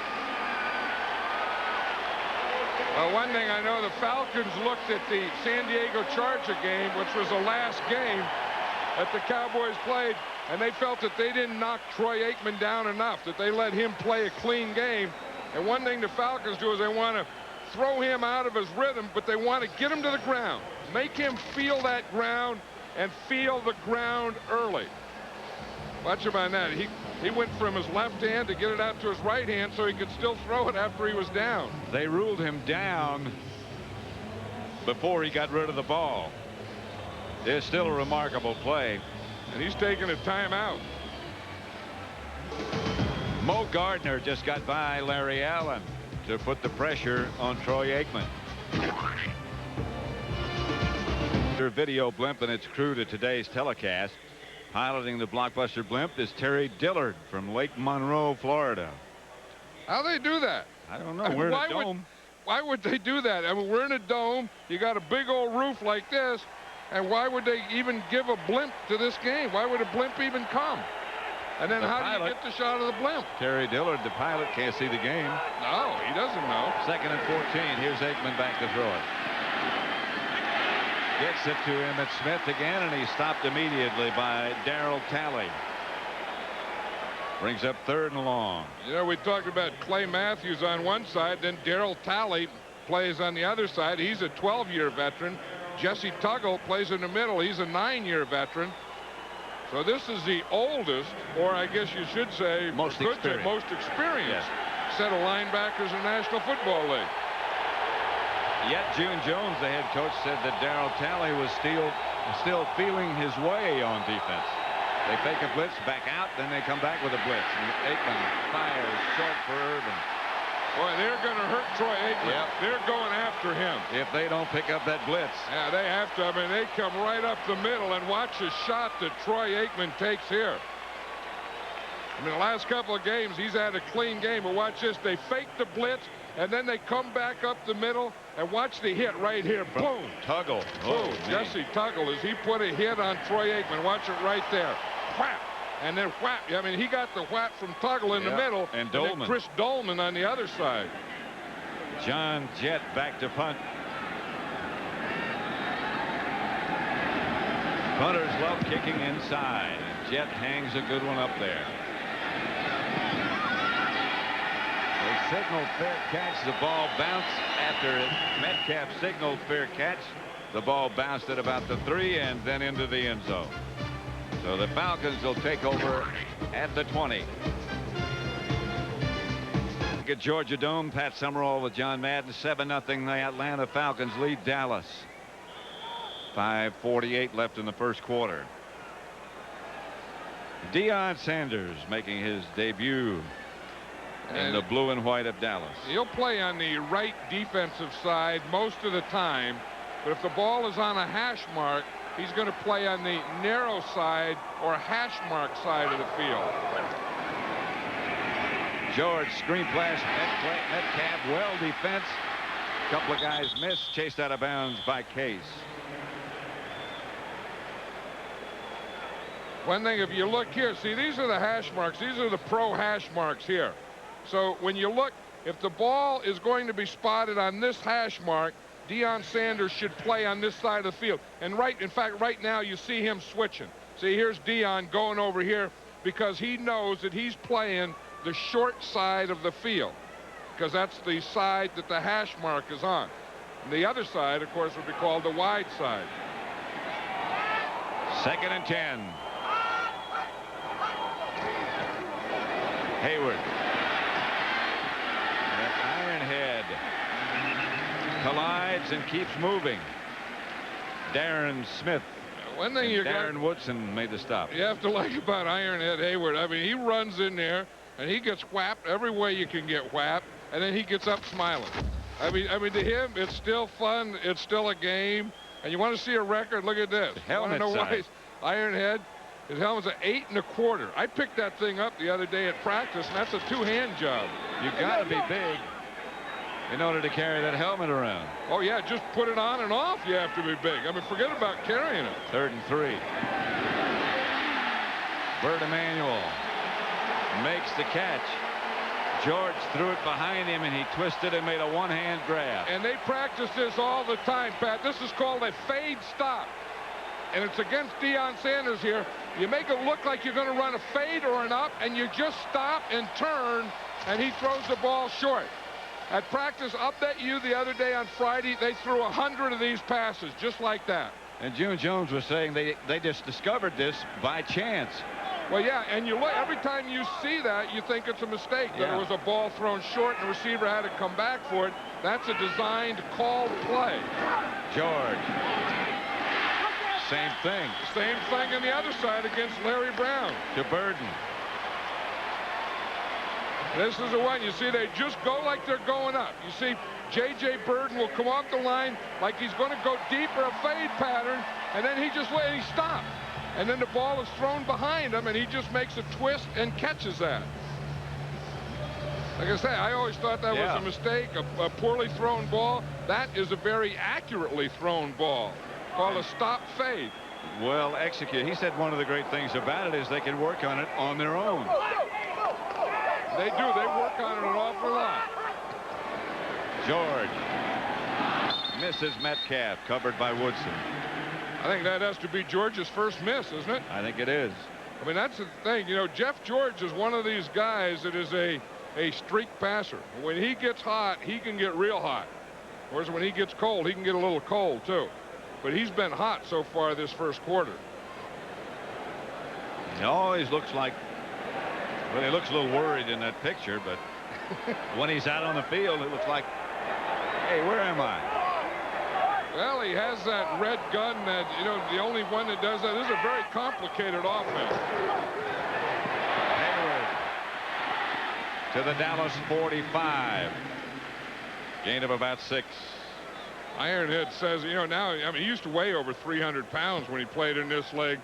Well, one thing I know, the Falcons looked at the San Diego Charger game, which was the last game that the Cowboys played, and they felt that they didn't knock Troy Aikman down enough, that they let him play a clean game. And one thing the Falcons do is they want to throw him out of his rhythm, but they want to get him to the ground, make him feel that ground, and feel the ground early. Watch him on that. He went from his left hand to get it out to his right hand so he could still throw it after he was down. They ruled him down before he got rid of the ball. It's still a remarkable play. And he's taking a timeout. Mo Gardner just got by Larry Allen to put the pressure on Troy Aikman. Video blimp and its crew to today's telecast. Piloting the blockbuster blimp is Terry Dillard from Lake Monroe, Florida. How they do that? I don't know. We're in a dome. Why would they do that? I mean, we're in a dome. You got a big old roof like this. And why would they even give a blimp to this game? Why would a blimp even come? And then how do you get the shot of the blimp? Terry Dillard, the pilot, can't see the game. No, he doesn't know. 2nd and 14. Here's Aikman back to throw it. Gets it to Emmitt Smith again, and he's stopped immediately by Darryl Talley. Brings up 3rd and long. You know, we talked about Clay Matthews on one side, then Darryl Talley plays on the other side. He's a 12-year veteran. Jesse Tuggle plays in the middle. He's a 9-year veteran. So this is the oldest, or I guess you should say most experienced set of linebackers in the National Football League. Yet June Jones, the head coach, said that Darryl Talley was still feeling his way on defense. They fake a blitz, back out, then they come back with a blitz. And Aikman fires short for Irvin. Boy, they're going to hurt Troy Aikman. Yep. They're going after him. If they don't pick up that blitz. Yeah, they have to. I mean, they come right up the middle, and watch the shot that Troy Aikman takes here. I mean, the last couple of games, he's had a clean game, but watch this. They fake the blitz, and then they come back up the middle, and watch the hit right here. Boom. Tuggle. Boom. Jesse Tuggle, as he put a hit on Troy Aikman. Watch it right there. Whap. And then whap. I mean, he got the whap from Tuggle in the middle. And then Dolman. Chris Dolman on the other side. John Jett back to punt. Punters love kicking inside. And Jett hangs a good one up there. They signaled fair catch. The ball bounced after Metcalf signaled fair catch. The ball bounced at about the 3 and then into the end zone. So the Falcons will take over at the 20. At Georgia Dome, Pat Summerall with John Madden. 7-0. The Atlanta Falcons lead Dallas. 5:48 left in the first quarter. Deion Sanders making his debut in the blue and white of Dallas. He'll play on the right defensive side most of the time, but if the ball is on a hash mark, he's going to play on the narrow side or hash mark side of the field. George screen flash. Metcalf well defense. A couple of guys missed. Chased out of bounds by Case. One thing, if you look here, see, these are the hash marks. These are the pro hash marks here. So when you look, if the ball is going to be spotted on this hash mark, Deion Sanders should play on this side of the field. And in fact, right now you see him switching. See, here's Deion going over here because he knows that he's playing the short side of the field because that's the side that the hash mark is on. And the other side, of course, would be called the wide side. 2nd and 10. Hayward. That Ironhead collides and keeps moving. Darren Smith. One thing you Darren Woodson made the stop. You have to like about Ironhead Hayward. I mean, he runs in there and he gets whapped every way you can get whapped, and then he gets up smiling. I mean, to him, it's still fun. It's still a game. And you want to see a record? Look at this. Helmet know size. why Ironhead? His helmet's an 8 1/4. I picked that thing up the other day at practice, and that's a 2-hand job. You got to be big in order to carry that helmet around. Oh, yeah, just put it on and off. You have to be big. I mean, forget about carrying it. 3rd and 3. Bert Emanuel makes the catch. George threw it behind him, and he twisted and made a one-hand grab. And they practice this all the time, Pat. This is called a fade stop. And it's against Deion Sanders here. You make it look like you're going to run a fade or an up, and you just stop and turn, and he throws the ball short. At practice, I'll bet you the other day on Friday, they threw 100 of these passes just like that. And June Jones was saying they just discovered this by chance. Well, yeah, and you look, every time you see that, you think it's a mistake, that it was a ball thrown short and the receiver had to come back for it. That's a designed, called play. George. Same thing. Same thing on the other side against Larry Brown. To Burden. This is the one. You see, they just go like they're going up. You see, J.J. Burden will come off the line like he's going to go deep or a fade pattern, and then he stops. And then the ball is thrown behind him, and he just makes a twist and catches that. Like I say, I always thought that was a mistake, a poorly thrown ball. That is a very accurately thrown ball, called a stop fade. Well executed. He said one of the great things about it is they can work on it on their own. They do. They work on it an awful lot. George misses Metcalf, covered by Woodson. I think that has to be George's first miss, isn't it? I think it is. I mean, that's the thing. You know, Jeff George is one of these guys that is a streak passer. When he gets hot, he can get real hot. Whereas when he gets cold, he can get a little cold, too. But he's been hot so far this first quarter. He always looks like, well, he looks a little worried in that picture, but when he's out on the field, it looks like, hey, where am I? Well, he has that red gun that, you know, the only one that does that. This is a very complicated offense. Hayward to the Dallas 45. Gain of about 6. Ironhead says, you know, now, I mean, he used to weigh over 300 pounds when he played in this league.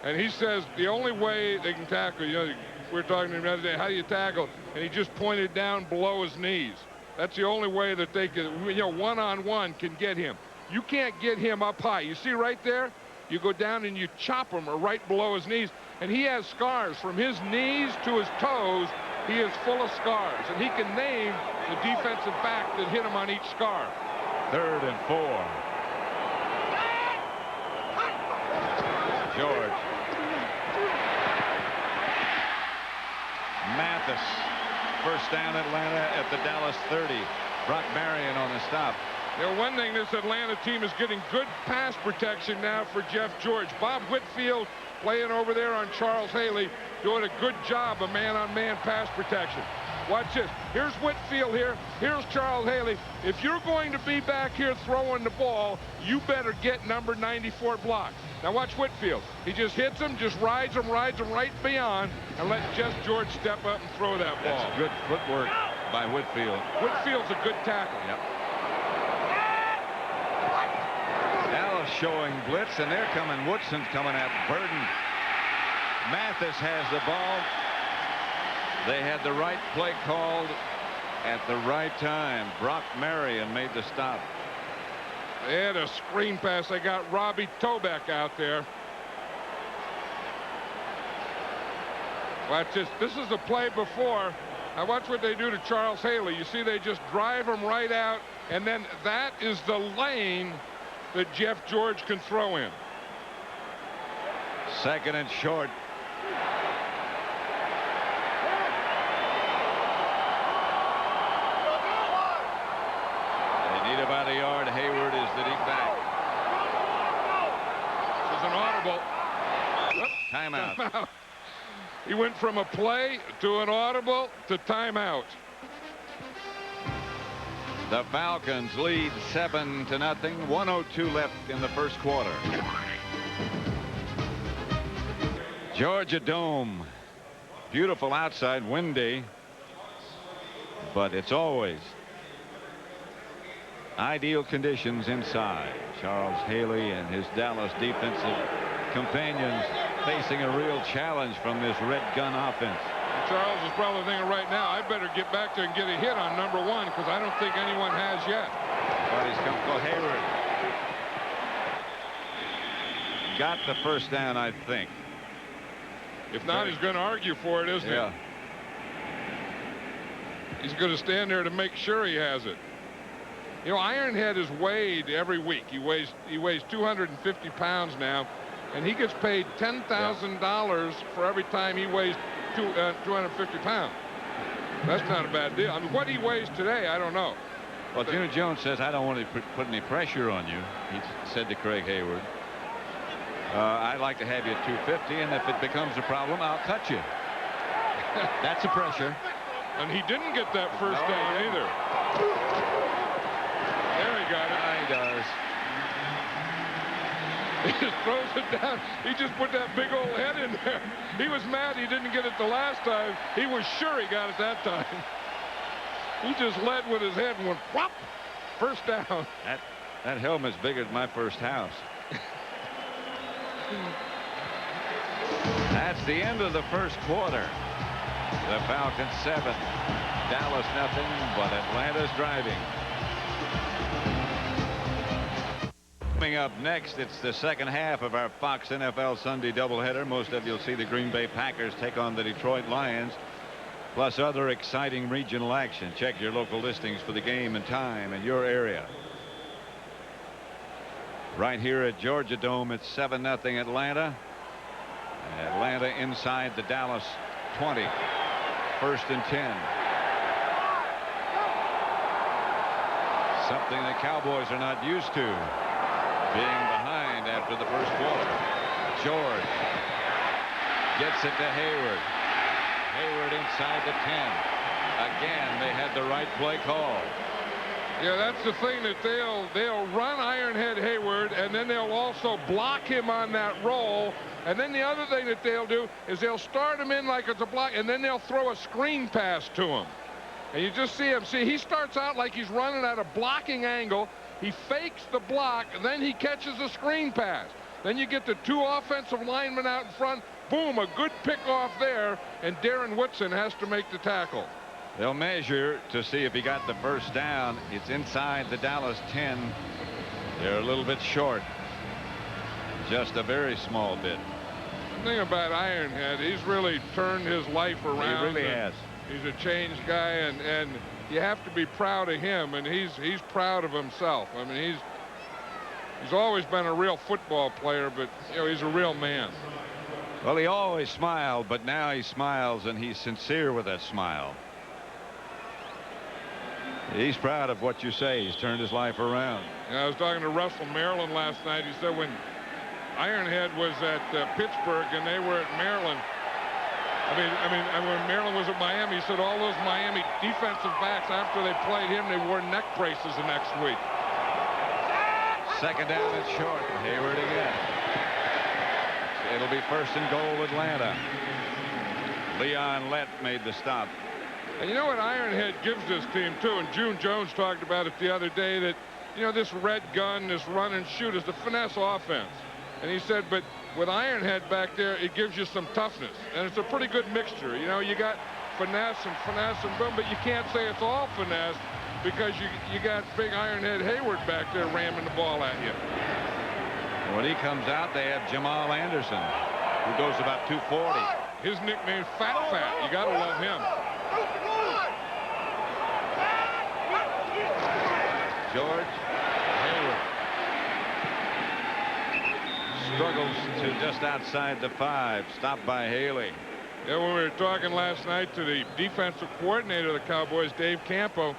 And he says the only way they can tackle, you know, we were talking to him the other day, how do you tackle? And he just pointed down below his knees. That's the only way that they can, you know, one-on-one can get him. You can't get him up high. You see right there? You go down and you chop him right below his knees. And he has scars from his knees to his toes. He is full of scars. And he can name the defensive back that hit him on each scar. 3rd and 4. George. Mathis. First down Atlanta at the Dallas 30. Brock Marion on the stop. You know, one thing, this Atlanta team is getting good pass protection now for Jeff George. Bob Whitfield playing over there on Charles Haley, doing a good job of man-on-man pass protection. Watch this. Here's Whitfield here. Here's Charles Haley. If you're going to be back here throwing the ball, you better get number 94 blocked. Now watch Whitfield. He just hits him, just rides him right beyond, and let Jeff George step up and throw that ball. That's good footwork by Whitfield. Whitfield's a good tackle. Yep. Dallas showing blitz, and they're coming. Woodson's coming at Burden. Mathis has the ball. They had the right play called at the right time. Brock Marion made the stop. They had a screen pass. They got Robbie Tobeck out there. Watch this. This is the play before. Now watch what they do to Charles Haley. You see, they just drive him right out, and then that is the lane that Jeff George can throw in. 2nd and short. They need about a yard. Hayward is the deep back. This is an audible. Timeout. Timeout. He went from a play to an audible to timeout. The Falcons lead 7-0. 1:02 left in the first quarter. Georgia Dome. Beautiful outside, windy, but it's always ideal conditions inside. Charles Haley and his Dallas defensive companions facing a real challenge from this red gun offense. Charles is probably thinking right now, I better get back there and get a hit on number 1, because I don't think anyone has yet. But he's come for Hayward. Got the first down, I think. If not, he's going to argue for it, isn't he? Yeah. He's going to stand there to make sure he has it. You know, Ironhead is weighed every week. He weighs 250 pounds now, and he gets paid $10,000 for every time he weighs 250 pounds. That's not a bad deal. I mean, what he weighs today, I don't know. Well, Junior Jones says, I don't want to put any pressure on you, he said to Craig Hayward. I'd like to have you at 250, and if it becomes a problem, I'll cut you. That's a pressure. And he didn't get that first down either. There he got it. He does. He just throws it down. He just put that big old head in there. He was mad he didn't get it the last time. He was sure he got it that time. He just led with his head and went whop. First down. That helmet's bigger than my first house. That's the end of the first quarter. The Falcons 7, Dallas nothing, but Atlanta's driving. Coming up next, it's the second half of our Fox NFL Sunday doubleheader. Most of you'll see the Green Bay Packers take on the Detroit Lions, plus other exciting regional action. Check your local listings for the game and time in your area. Right here at Georgia Dome, it's 7-0 Atlanta. Atlanta inside the Dallas 20. 1st and 10. Something the Cowboys are not used to, being behind after the first quarter. George gets it to Hayward. Hayward inside the 10. Again, they had the right play call. Yeah, that's the thing, that they'll run Ironhead Hayward, and then they'll also block him on that roll. And then the other thing that they'll do is they'll start him in like it's a block, and then they'll throw a screen pass to him. And you just see him. See, he starts out like he's running at a blocking angle. He fakes the block, and then he catches a screen pass. Then you get the two offensive linemen out in front. Boom, a good pick off there, and Darren Woodson has to make the tackle. They'll measure to see if he got the first down. It's inside the Dallas 10. They're a little bit short. Just a very small bit. The thing about Ironhead, he's really turned his life around. He really has. He's a changed guy, and you have to be proud of him, and he's proud of himself. I mean, he's always been a real football player, but you know, he's a real man. Well, he always smiled, but now he smiles, and he's sincere with that smile. He's proud of what you say. He's turned his life around. Yeah, I was talking to Russell Maryland last night. He said when Ironhead was at Pittsburgh and they were at Maryland, and when Maryland was at Miami, he said all those Miami defensive backs, after they played him, they wore neck braces the next week. Second down and short. Hayward again. It'll be first and goal, Atlanta. Leon Lett made the stop. And you know what Ironhead gives this team, too, and June Jones talked about it the other day, that, you know, this red gun, this run and shoot is the finesse offense. And he said, but with Ironhead back there, it gives you some toughness. And it's a pretty good mixture. You know, you got finesse and boom, but you can't say it's all finesse because you got big Ironhead Hayward back there ramming the ball at you. When he comes out, they have Jamal Anderson, who goes about 240. His nickname's Fat Fat. You got to love him. George Hayward struggles to just outside the 5. Stopped by Haley. Yeah, when we were talking last night to the defensive coordinator of the Cowboys, Dave Campo,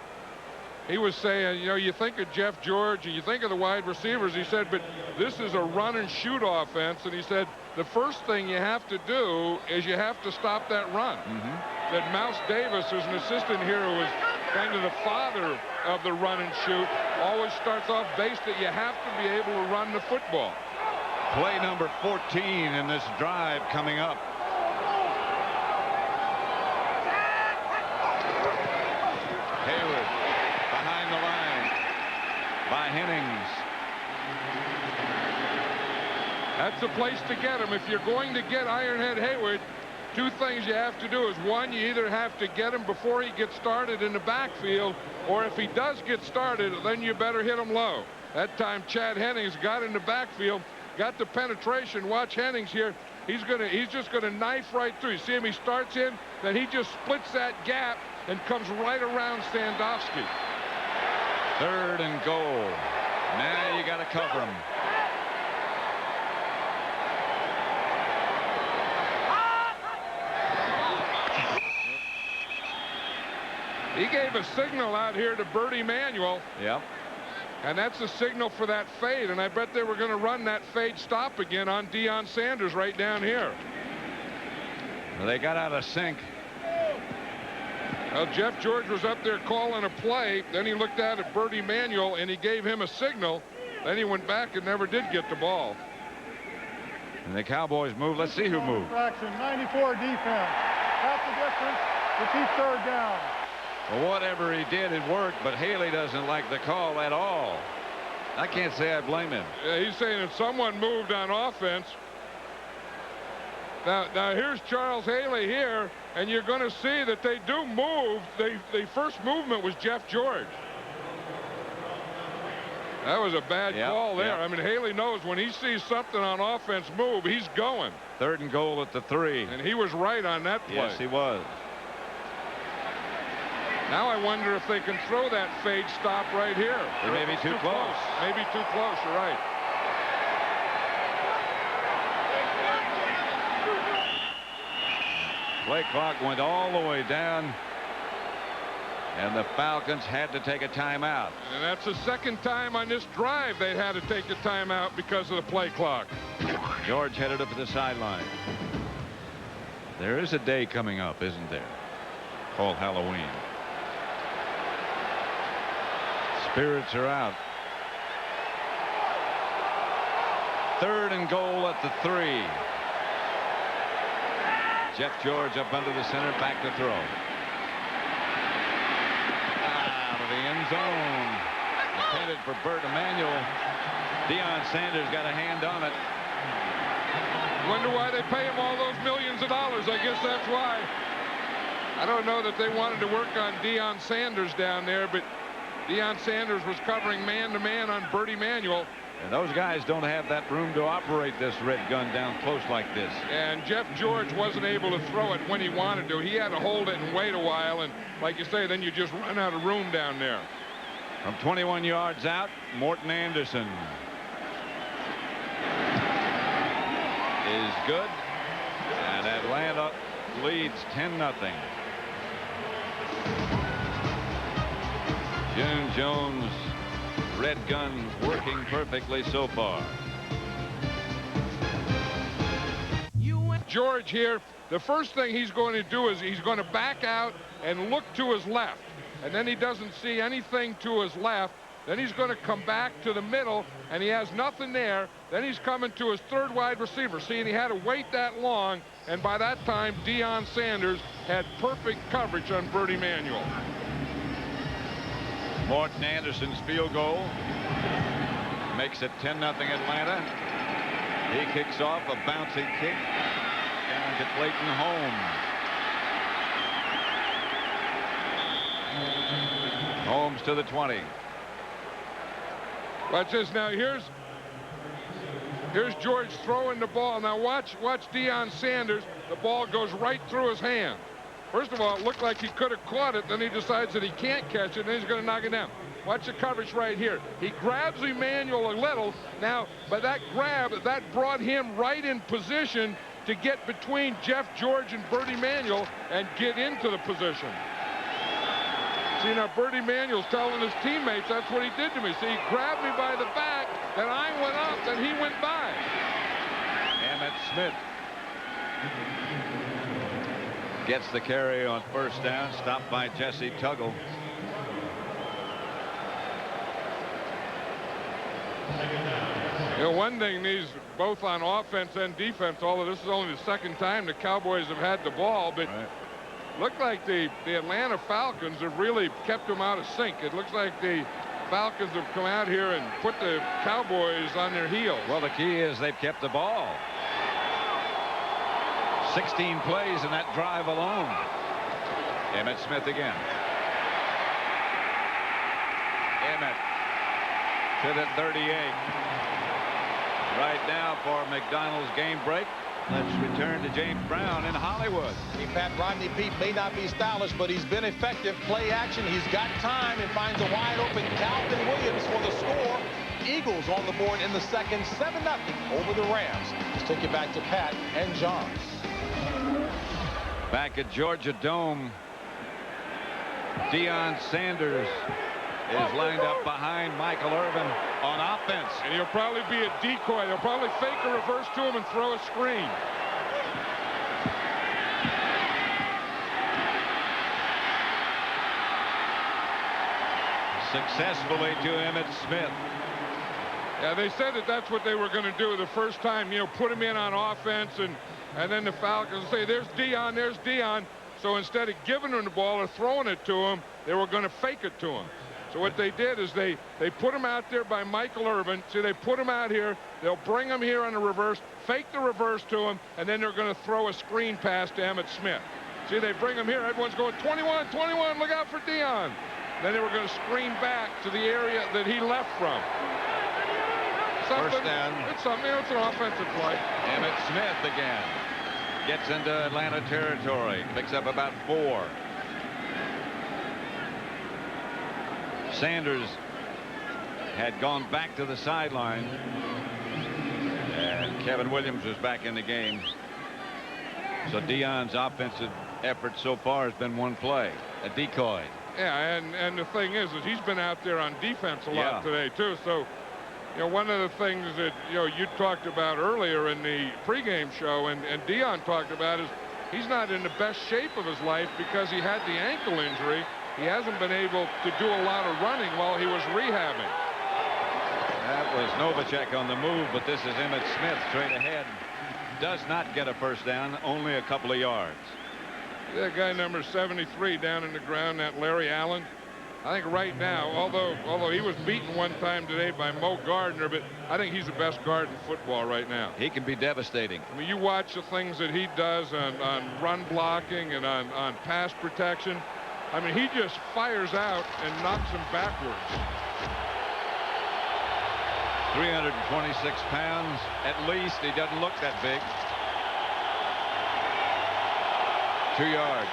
he was saying, you know, you think of Jeff George and you think of the wide receivers. He said, but this is a run and shoot offense. And he said, the first thing you have to do is you have to stop that run. That Mouse Davis, who's an assistant here, who was kind of the father of the run and shoot, always starts off base that you have to be able to run the football. Play number 14 in this drive coming up. Hayward behind the line by Hennings. That's the place to get him. If you're going to get Ironhead Hayward, two things you have to do is, one, you either have to get him before he gets started in the backfield, or if he does get started, then you better hit him low. That time Chad Hennings got in the backfield, got the penetration. Watch Hennings here. He's just gonna knife right through. You see him, he starts in, then he just splits that gap and comes right around Sandowski. Third and goal. Now you got to cover him. He gave a signal out here to Bert Emanuel. Yep. And that's a signal for that fade. And I bet they were going to run that fade stop again on Deion Sanders right down here. Well, they got out of sync. Well, Jeff George was up there calling a play. Then he looked out at Bert Emanuel and he gave him a signal. Then he went back and never did get the ball. And the Cowboys move. Let's see who moved. Fraction, 94 defense. Half the distance. Repeat third down. Well, whatever he did, it worked, but Haley doesn't like the call at all. I can't say I blame him. Yeah, he's saying if someone moved on offense. Now here's Charles Haley here, and you're going to see that they do move. The first movement was Jeff George. That was a bad call there. I mean, Haley knows when he sees something on offense move, he's going. Third and goal at the 3. And he was right on that play. Yes, he was. Now I wonder if they can throw that fade stop right here. They may be too close. Maybe too close, you're right. Play clock went all the way down, and the Falcons had to take a timeout. And that's the second time on this drive they had to take a timeout because of the play clock. George headed up to the sideline. There is a day coming up, isn't there? Called Halloween. Spirits are out. 3rd and goal at the 3. Jeff George up under the center, back to throw. Out of the end zone. Intended for Bert Emanuel. Deion Sanders got a hand on it. Wonder why they pay him all those millions of dollars. I guess that's why. I don't know that they wanted to work on Deion Sanders down there, but Deion Sanders was covering man-to-man on Bert Emanuel. And those guys don't have that room to operate this red gun down close like this. And Jeff George wasn't able to throw it when he wanted to. He had to hold it and wait a while, and like you say, then you just run out of room down there. From 21 yards out, Morton Anderson is good, and Atlanta leads 10-0. June Jones red gun working perfectly so far. George here, the first thing he's going to do is he's going to back out and look to his left, and then he doesn't see anything to his left. Then he's going to come back to the middle, and he has nothing there. Then he's coming to his 3rd wide receiver. See, and he had to wait that long, and by that time Deion Sanders had perfect coverage on Bert Emanuel. Morton Anderson's field goal makes it 10-0 Atlanta. He kicks off a bouncy kick down to Clayton Holmes. Holmes to the 20. Watch this now. Here's George throwing the ball. Now watch Deion Sanders. The ball goes right through his hand. First of all, it looked like he could have caught it. Then he decides that he can't catch it, and then he's going to knock it down. Watch the coverage right here. He grabs Emanuel a little. Now, by that grab, that brought him right in position to get between Jeff George and Bert Emanuel and get into the position. See, now Bert Emanuel's telling his teammates that's what he did to me. See, he grabbed me by the back, then I went up, then he went by. Emmitt Smith gets the carry on 1st down, stopped by Jesse Tuggle. You know, one thing, these both on offense and defense, although this is only the 2nd time the Cowboys have had the ball, but looked like the Atlanta Falcons have really kept them out of sync. It looks like the Falcons have come out here and put the Cowboys on their heels. Well, the key is they've kept the ball. 16 plays in that drive alone. Emmitt Smith again. Emmitt to the 38. Right now for McDonald's game break. Let's return to James Brown in Hollywood. Hey, Pat, Rodney Peete may not be stylish, but he's been effective. Play action. He's got time and finds a wide open Calvin Williams for the score. Eagles on the board in the 2nd, 7-0 over the Rams. Let's take you back to Pat and John. Back at Georgia Dome, Deion Sanders is lined up behind Michael Irvin on offense. And he'll probably be a decoy. They'll probably fake a reverse to him and throw a screen. Successfully to Emmitt Smith. Yeah, they said that that's what they were going to do the first time, you know, put him in on offense, and then the Falcons say, there's Deion, there's Deion. So instead of giving him the ball or throwing it to him, they were going to fake it to him. So what they did is they put him out there by Michael Irvin. See, they put him out here. They'll bring him here on the reverse, fake the reverse to him, and then they're going to throw a screen pass to Emmitt Smith. See, they bring him here. Everyone's going, 21, 21, look out for Deion. Then they were going to screen back to the area that he left from. First down. It's something, you know, it's an offensive play. Emmitt Smith again. Gets into Atlanta territory. Picks up about 4. Sanders had gone back to the sideline, and Kevin Williams was back in the game. So Deion's offensive effort so far has been one play, a decoy. Yeah, and the thing is he's been out there on defense a lot today too. So, you know, one of the things that, you know, you talked about earlier in the pregame show, and Deion talked about, is he's not in the best shape of his life because he had the ankle injury. he hasn't been able to do a lot of running while he was rehabbing. That was Novacek on the move, but this is Emmitt Smith straight ahead. Does not get a first down, only a couple of yards. That guy number 73 down in the ground, that Larry Allen. I think right now, although he was beaten one time today by Mo Gardner, but I think he's the best guard in football right now. He can be devastating. I mean, you watch the things that he does on run blocking and on pass protection. I mean, he just fires out and knocks him backwards. 326 pounds at least. He doesn't look that big. 2 yards.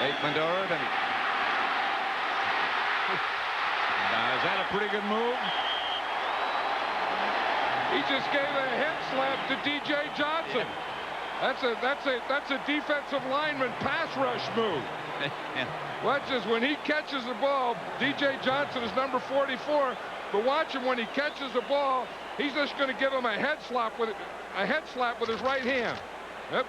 Aikman to Irvin. Now, is that a pretty good move? He just gave a head slap to D.J. Johnson. That's a defensive lineman pass rush move. Watch this. When he catches the ball, D.J. Johnson is number 44. But watch him when he catches the ball. He's just going to give him a head slap with his right hand. Yep.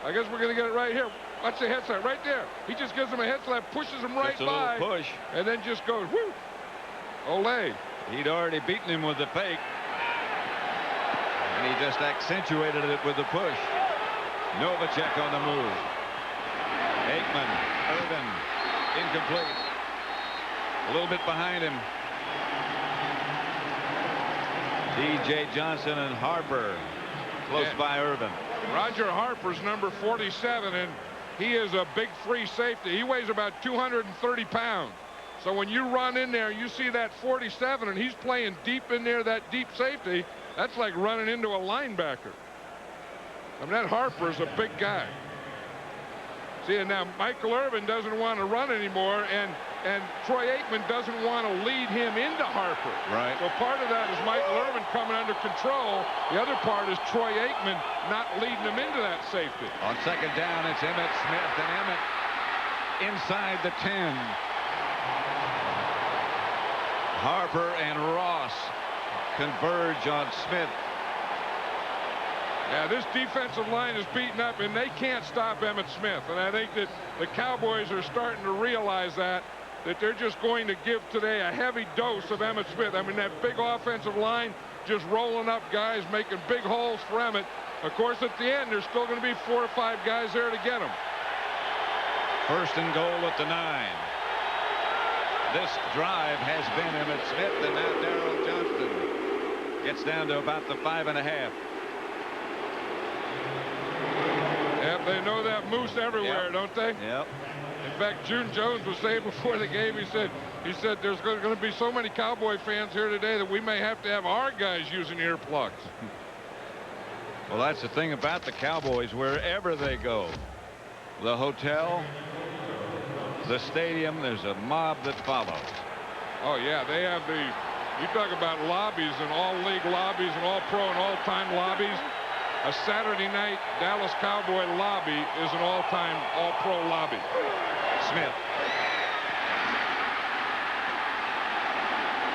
I guess we're going to get it right here. Watch the head slap right there. He just gives him a head slap, pushes him right by, push, and then just goes whoo. Olay. He'd already beaten him with the fake, and he just accentuated it with the push. Novacek on the move. Aikman, Irvin, incomplete. A little bit behind him. D.J. Johnson and Harper close by Irvin. Roger Harper's number 47, and he is a big free safety. He weighs about 230 pounds. So when you run in there, you see that 47, and he's playing deep in there, that deep safety. That's like running into a linebacker. I mean, that Harper is a big guy. See, and now Michael Irvin doesn't want to run anymore, and Troy Aikman doesn't want to lead him into Harper. Right. So part of that is Michael Irvin coming under control. The other part is Troy Aikman not leading him into that safety. On second down, it's Emmitt Smith, and Emmitt inside the 10. Harper and Ross converge on Smith. Yeah, this defensive line is beaten up, and they can't stop Emmitt Smith. And I think that the Cowboys are starting to realize that they're just going to give today a heavy dose of Emmitt Smith. I mean, that big offensive line just rolling up guys, making big holes for Emmitt. Of course, at the end, there's still going to be 4 or 5 guys there to get him. First and goal at the 9. This drive has been Emmitt Smith, and now Daryl Johnston gets down to about the 5.5. Yep, they know that moose everywhere, don't they? Yep. In fact, June Jones was saying before the game, he said there's going to be so many Cowboy fans here today that we may have to have our guys using earplugs. Well, that's the thing about the Cowboys. Wherever they go, the hotel, the stadium, there's a mob that follows. Oh, yeah, they have you talk about lobbies and all-league lobbies and all-pro and all-time lobbies. A Saturday night Dallas Cowboy lobby is an all-time all-pro lobby. Smith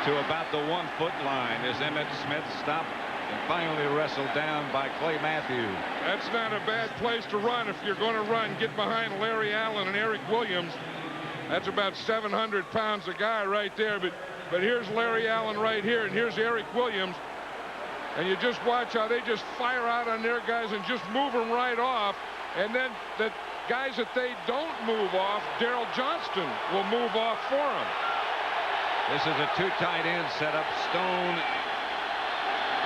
to about the 1-foot line as Emmitt Smith stopped and finally wrestled down by Clay Matthews. That's not a bad place to run. If you're going to run, get behind Larry Allen and Eric Williams. That's about 700 pounds a guy right there. But here's Larry Allen right here, and here's Eric Williams. And you just watch how they just fire out on their guys and just move them right off. And then the guys that they don't move off, Daryl Johnston will move off for them. This is a 2 tight end setup. Stone.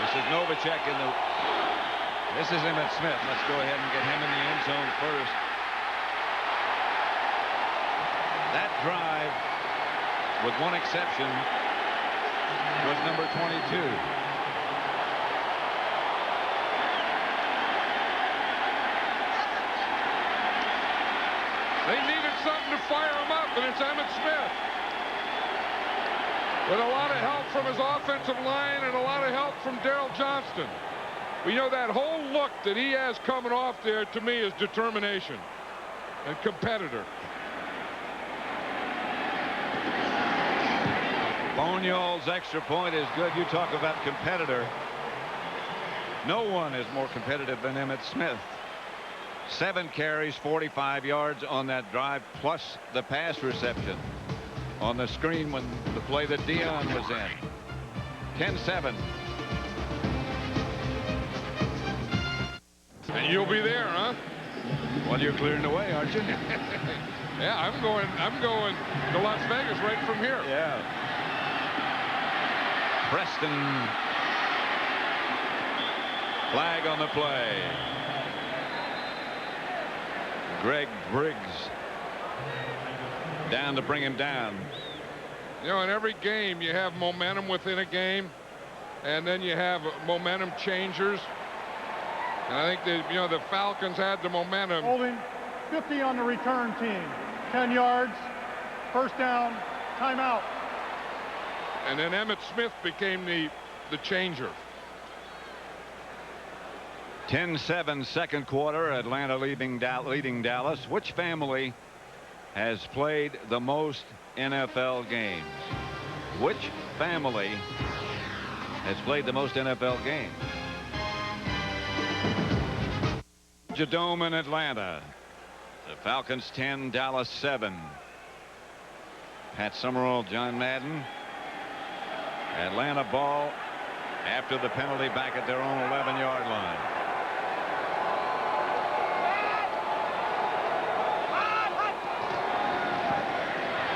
This is Novacek in the. This is Emmitt Smith. Let's go ahead and get him in the end zone first. That drive, with one exception, was number 22. They needed something to fire him up, and it's Emmitt Smith. With a lot of help from his offensive line and a lot of help from Daryl Johnston. We know that whole look that he has coming off there, to me, is determination and competitor. Boniol's extra point is good. You talk about competitor. No one is more competitive than Emmitt Smith. 7 carries, 45 yards on that drive, plus the pass reception on the screen when the play that Deion was in. 10-7. And you'll be there, huh? Well, you're clearing the way, aren't you? Yeah, I'm going to Las Vegas right from here. Yeah. Preston. Flag on the play. Greg Briggs down to bring him down. You know, in every game you have momentum within a game, and then you have momentum changers. And I think that, you know, the Falcons had the momentum. Holding 50 on the return team. 10 yards, first down, timeout. And then Emmitt Smith became the changer. 10-7 second quarter. Atlanta leading Dallas. Which family has played the most NFL games? Which family has played the most NFL games? Dome in Atlanta. The Falcons 10, Dallas 7. Pat Summerall, John Madden. Atlanta ball after the penalty back at their own 11-yard line.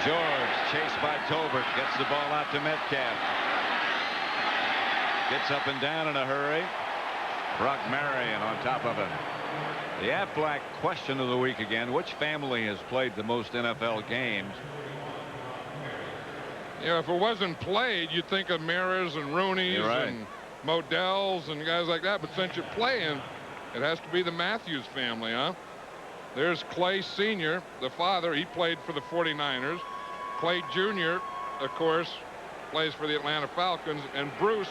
George chased by Tolbert, gets the ball out to Metcalf. Gets up and down in a hurry. Brock Marion on top of him. The Aflac question of the week again. Which family has played the most NFL games? You know, if it wasn't played, you'd think of Maras and Rooney's and Modell's and guys like that. But since you're playing, it has to be the Matthews family, huh? There's Clay Sr., the father. He played for the 49ers. Clay Jr., of course, plays for the Atlanta Falcons. And Bruce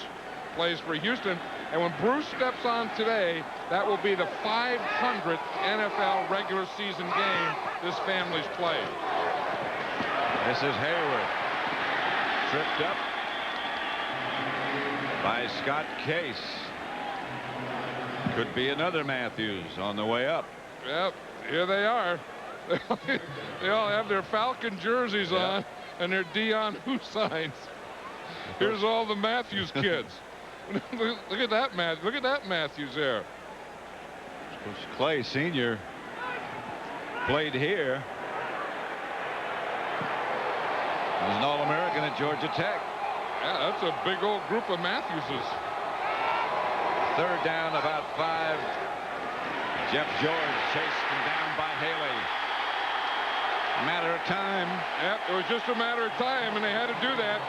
plays for Houston. And when Bruce steps on today, that will be the 500th NFL regular season game this family's played. This is Hayward. Tripped up by Scott Case. Could be another Matthews on the way up. Yep, here they are. They all have their Falcon jerseys on and their Deion Who signs. Here's all the Matthews kids. Look at that, Look at that Matthews there. Clay Sr. played here. He was an All-American at Georgia Tech. Yeah, that's a big old group of Matthewses. Third down, about 5. Jeff George chased him down by Haley. Matter of time. Yep, it was just a matter of time, and they had to do that.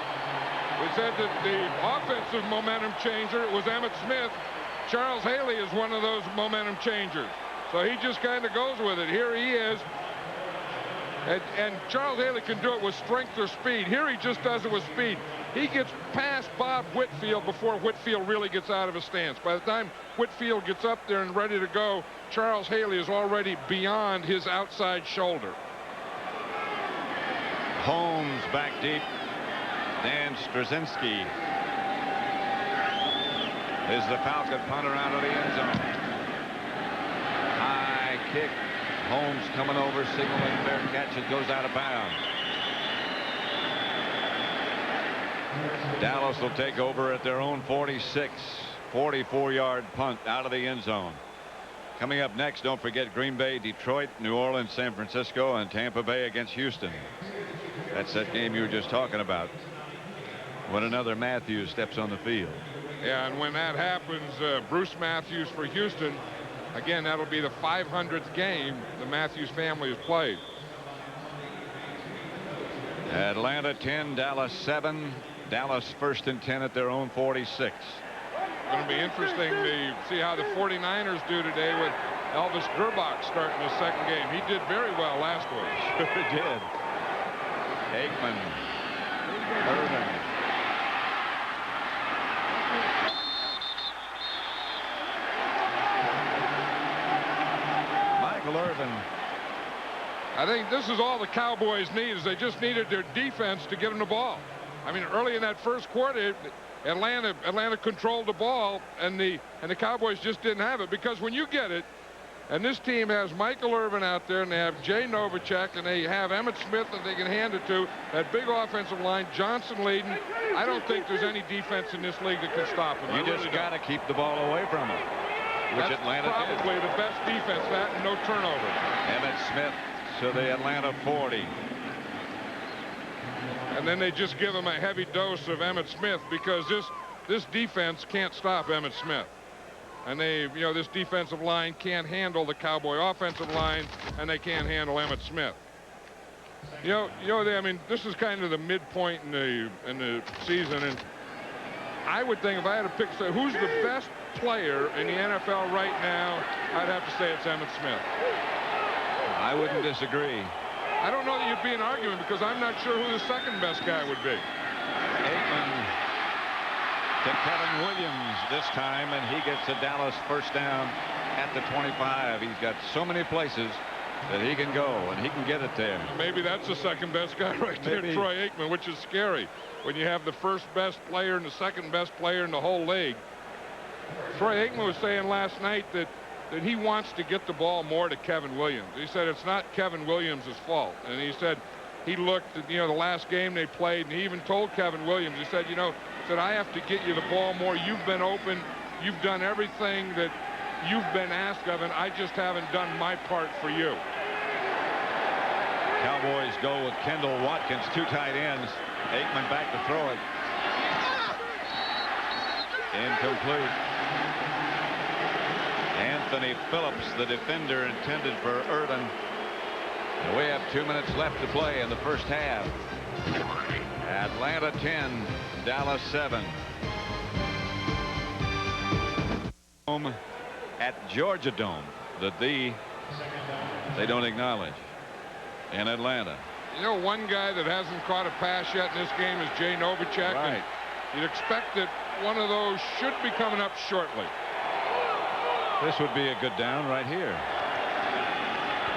We said that the offensive momentum changer was Emmitt Smith. Charles Haley is one of those momentum changers. So he just kind of goes with it. Here he is. And Charles Haley can do it with strength or speed. Here he just does it with speed. He gets past Bob Whitfield before Whitfield really gets out of his stance. By the time Whitfield gets up there and ready to go, Charles Haley is already beyond his outside shoulder. Holmes back deep. Dan Straczynski is the Falcon punter out of the end zone. High kick. Holmes coming over, signaling fair catch. It goes out of bounds. Dallas will take over at their own 46. 44-yard punt out of the end zone. Coming up next, don't forget Green Bay, Detroit, New Orleans, San Francisco, and Tampa Bay against Houston. That's that game you were just talking about. When another Matthews steps on the field. Yeah, and when that happens, Bruce Matthews for Houston, again, that'll be the 500th game the Matthews family has played. Atlanta 10, Dallas 7. Dallas first and 10 at their own 46. It's going to be interesting to see how the 49ers do today with Elvis Gerbach starting the second game. He did very well last week. Sure did. Aikman. Irvin. Irvin. I think this is all the Cowboys need, is they just needed their defense to get them the ball. I mean, early in that first quarter, Atlanta controlled the ball, and the Cowboys just didn't have it, because when you get it, And this team has Michael Irvin out there, and they have Jay Novacek, and they have Emmitt Smith that they can hand it to. That big offensive line, Johnson leading. I don't think there's any defense in this league that can stop him. You just got to keep the ball away from him, which That's Atlanta did. probably the best defense, that and no turnovers. Emmitt Smith to the Atlanta 40. And then they just give him a heavy dose of Emmitt Smith because this defense can't stop Emmitt Smith. And this defensive line can't handle the Cowboy offensive line, and they can't handle Emmitt Smith. I mean, this is kind of the midpoint in the season, and I would think if I had to pick, say, who's the best player in the NFL right now, I'd have to say it's Emmitt Smith. I wouldn't disagree. I don't know that you'd be an argument because I'm not sure who the second best guy would be. Aikman to Kevin Williams this time, and he gets a Dallas first down at the 25. He's got so many places that he can go, and he can get it there. Maybe that's the second best guy right there, Maybe. Troy Aikman, which is scary when you have the first best player and the second best player in the whole league. Troy Aikman was saying last night that he wants to get the ball more to Kevin Williams. He said it's not Kevin Williams' fault, and he said he looked at the last game they played, and he even told Kevin Williams, he said, I have to get you the ball more. You've been open. You've done everything that you've been asked of, and I just haven't done my part for you. Cowboys go with Kendall Watkins, two tight ends. Aikman back to throw it. Incomplete. Anthony Phillips, the defender intended for Irvin. And we have 2 minutes left to play in the first half. Atlanta 10, Dallas 7. Home at Georgia Dome that they don't acknowledge in Atlanta. One guy that hasn't caught a pass yet in this game is Jay Novacek. Right. And you'd expect that one of those should be coming up shortly. This would be a good down right here.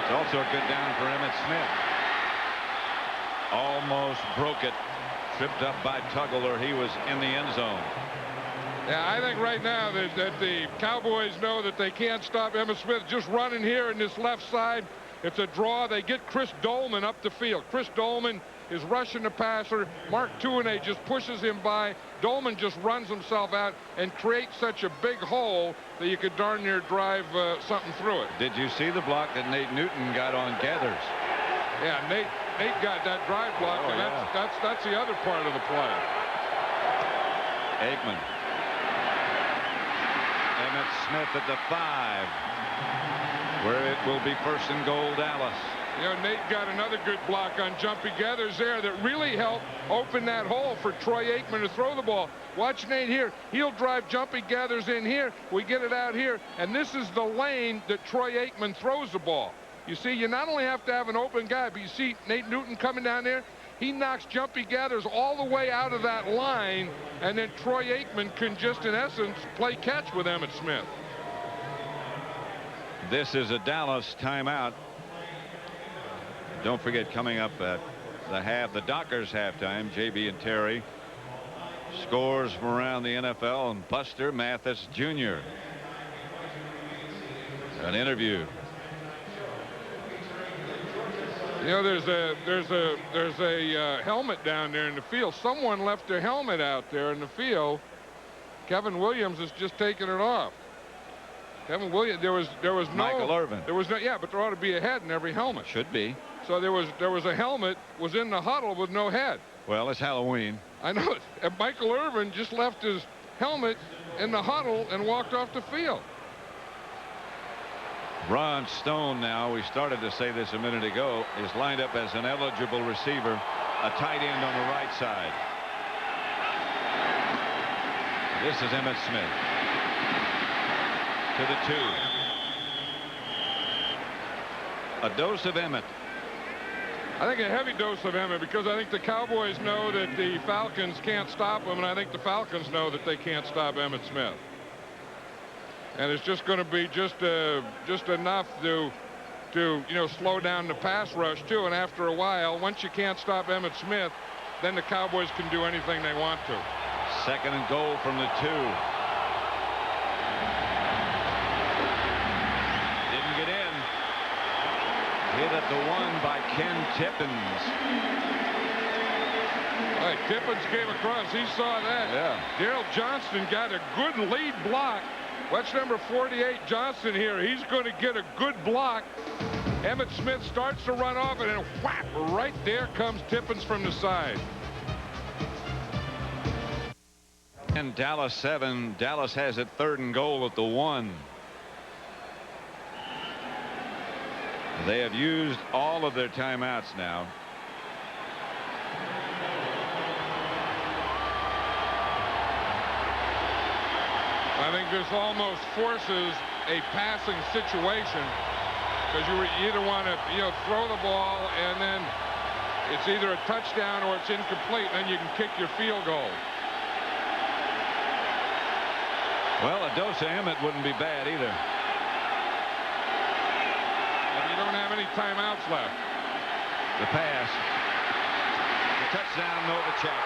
It's also a good down for Emmitt Smith. Almost broke it. Tripped up by Tuggle, he was in the end zone. Yeah, I think right now that the Cowboys know that they can't stop Emmitt Smith just running here in this left side. It's a draw. They get Chris Dolman up the field. Chris Dolman is rushing the passer. Mark Tuinei just pushes him by. Dolman just runs himself out and creates such a big hole that you could darn near drive something through it. Did you see the block that Nate Newton got on Gathers? Yeah, Nate got that drive block, and that's the other part of the play. Aikman. Emmitt Smith at the 5, where it will be first and goal, Dallas. Nate got another good block on Jumpy Gathers there that really helped open that hole for Troy Aikman to throw the ball. Watch Nate here. He'll drive Jumpy Gathers in here. We get it out here, and this is the lane that Troy Aikman throws the ball. You see, you not only have to have an open guy, but you see Nate Newton coming down there. He knocks Jumpy Gathers all the way out of that line, and then Troy Aikman can just, in essence, play catch with Emmitt Smith. This is a Dallas timeout. Don't forget, coming up at the Dockers halftime, JB and Terry. Scores from around the NFL and Buster Mathis Jr. An interview. There's a helmet down there in the field. Someone left their helmet out there in the field. Kevin Williams is just taking it off. Kevin Williams, there was no Michael Irvin. There was no, yeah, but there ought to be a head in every helmet. Should be. So there was a helmet was in the huddle with no head. Well, it's Halloween. I know it. And Michael Irvin just left his helmet in the huddle and walked off the field. Ron Stone now, we started to say this a minute ago, is lined up as an eligible receiver, a tight end on the right side. This is Emmitt Smith to the 2. A dose of Emmitt. I think a heavy dose of Emmitt because I think the Cowboys know that the Falcons can't stop him, and I think the Falcons know that they can't stop Emmitt Smith. And it's just going to be just enough to slow down the pass rush too. And after a while, once you can't stop Emmitt Smith, then the Cowboys can do anything they want to. Second and goal from the 2. Didn't get Hit at the 1 by Ken Tippins. Right, Tippins came across. He saw that. Yeah. Daryl Johnston got a good lead block. Watch number 48 Johnson here. He's going to get a good block. Emmitt Smith starts to run off, and then whap, right there comes Tippins from the side. And Dallas 7. Dallas has it 3rd and goal at the 1. They have used all of their timeouts now. I think this almost forces a passing situation, because you either want to, throw the ball and then it's either a touchdown or it's incomplete, and then you can kick your field goal. Well, a dose of Emmitt wouldn't be bad either. And you don't have any timeouts left. The pass. The touchdown, Novacek.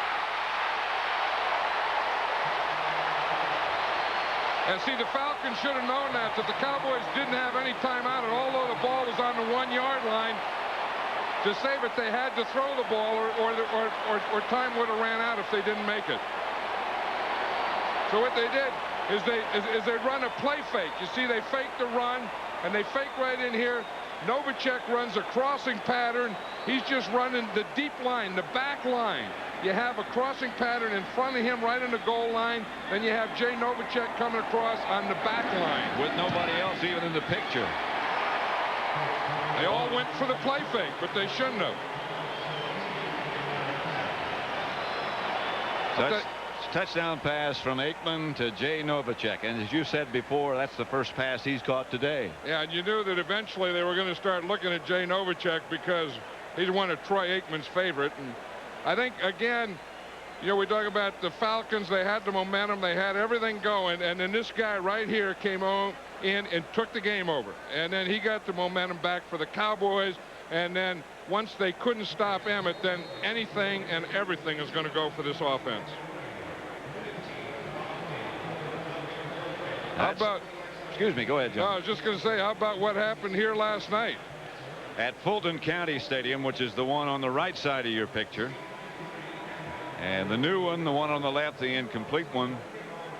And see, the Falcons should have known that the Cowboys didn't have any timeout, and although the ball was on the 1-yard line, to save it, they had to throw the ball, or time would have ran out if they didn't make it. So what they did is they run a play fake. You see, they fake the run, and they fake right in here. Novacek runs a crossing pattern. He's just running the deep line, the back line. You have a crossing pattern in front of him right in the goal line. Then you have Jay Novacek coming across on the back line. With nobody else even in the picture. They all went for the play fake, but they shouldn't have. Touchdown pass from Aikman to Jay Novacek. And as you said before, that's the first pass he's caught today. Yeah, and you knew that eventually they were going to start looking at Jay Novacek, because he's one of Troy Aikman's favorite. And I think, again, we talk about the Falcons. They had the momentum. They had everything going. And then this guy right here came in and took the game over. And then he got the momentum back for the Cowboys. And then once they couldn't stop Emmitt, then anything and everything is going to go for this offense. How about... Excuse me, go ahead, John. I was just going to say, how about what happened here last night? At Fulton County Stadium, which is the one on the right side of your picture. And the new one, the one on the left, the incomplete one,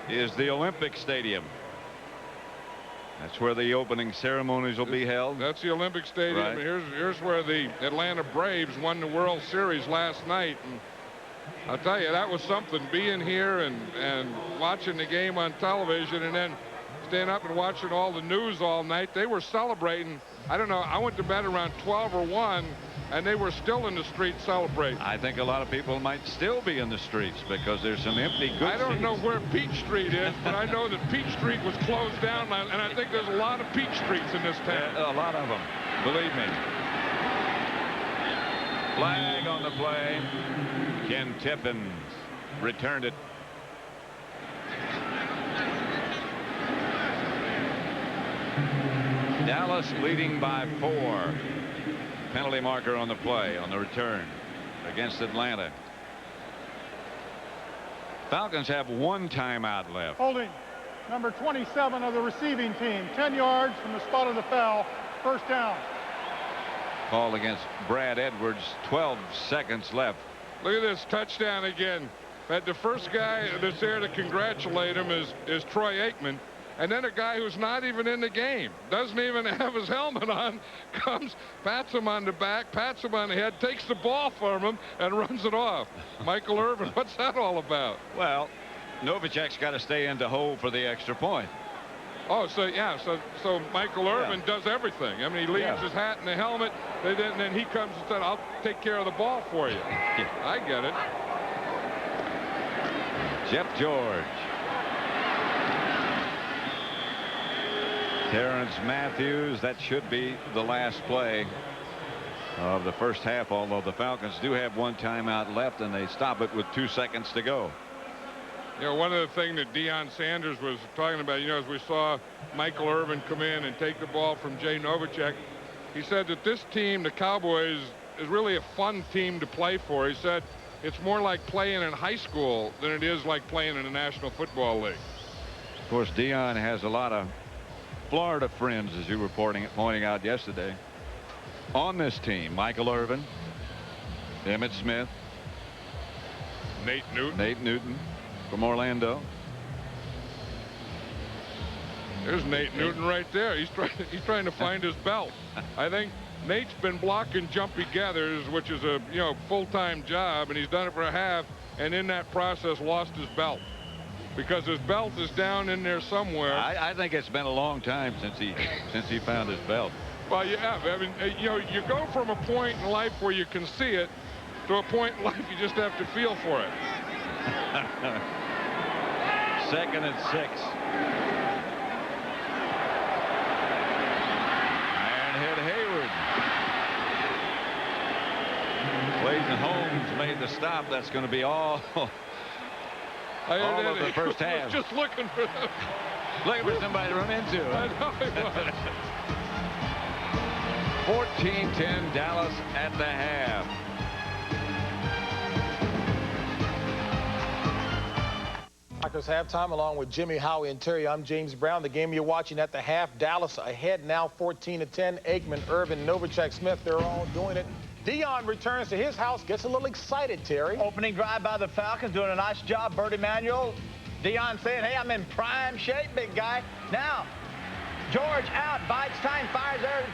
is the Olympic Stadium. That's where the opening ceremonies will be held. That's the Olympic Stadium. Right. Here's where the Atlanta Braves won the World Series last night. And I'll tell you, that was something, being here and watching the game on television, and then staying up and watching all the news all night. They were celebrating. I don't know, I went to bed around 12 or 1, and they were still in the street celebrating. I think a lot of people might still be in the streets because there's some empty goods. I don't know where Peach Street is, but I know that Peach Street was closed down, and I think there's a lot of Peach Streets in this town. A lot of them, believe me. Flag on the play. Ken Tippins returned it. Dallas leading by 4. Penalty marker on the play on the return against Atlanta. Falcons have 1 timeout left. Holding number 27 of the receiving team, 10 yards from the spot of the foul, first down. Call against Brad Edwards, 12 seconds left. Look at this touchdown again. But the first guy that's there to congratulate him is Troy Aikman. And then a guy who's not even in the game, doesn't even have his helmet on, comes, pats him on the back, pats him on the head, takes the ball from him, and runs it off. Michael Irvin, what's that all about? Well, Novacek's got to stay in to hold for the extra point. Oh, so yeah, so Michael Irvin does everything. I mean, he leaves his hat and the helmet, and then he comes and said, "I'll take care of the ball for you." I get it. Jeff George. Terrence Matthews, that should be the last play of the first half, although the Falcons do have 1 timeout left, and they stop it with 2 seconds to go. You know, one of the things that Deion Sanders was talking about, as we saw Michael Irvin come in and take the ball from Jay Novacek, he said that this team, the Cowboys, is really a fun team to play for. He said it's more like playing in high school than it is like playing in the National Football League. Of course, Deion has a lot of Florida friends, as you were pointing out yesterday. On this team, Michael Irvin, Emmitt Smith, Nate Newton from Orlando. There's Nate Newton right there. He's trying to find his belt. I think Nate's been blocking jumpy gathers, which is a full-time job, and he's done it for a half, and in that process lost his belt because his belt is down in there somewhere. I think it's been a long time since he found his belt. Well, yeah, I mean, you go from a point in life where you can see it to a point in life you just have to feel for it. 2nd and 6. Hayward. Clayton Holmes made the stop. That's going to be all of the first half. Just looking for them. Looking for somebody to run into. I know he was. 14-10 Dallas at the half. Packers halftime along with Jimmy, Howie, and Terry. I'm James Brown. The game you're watching at the half. Dallas ahead now 14-10. Aikman, Irvin, Novacek, Smith, they're all doing it. Deion returns to his house, gets a little excited, Terry. Opening drive by the Falcons, doing a nice job. Bert Emanuel. Deion saying, hey, I'm in prime shape, big guy. Now, George out, bites time, fires there.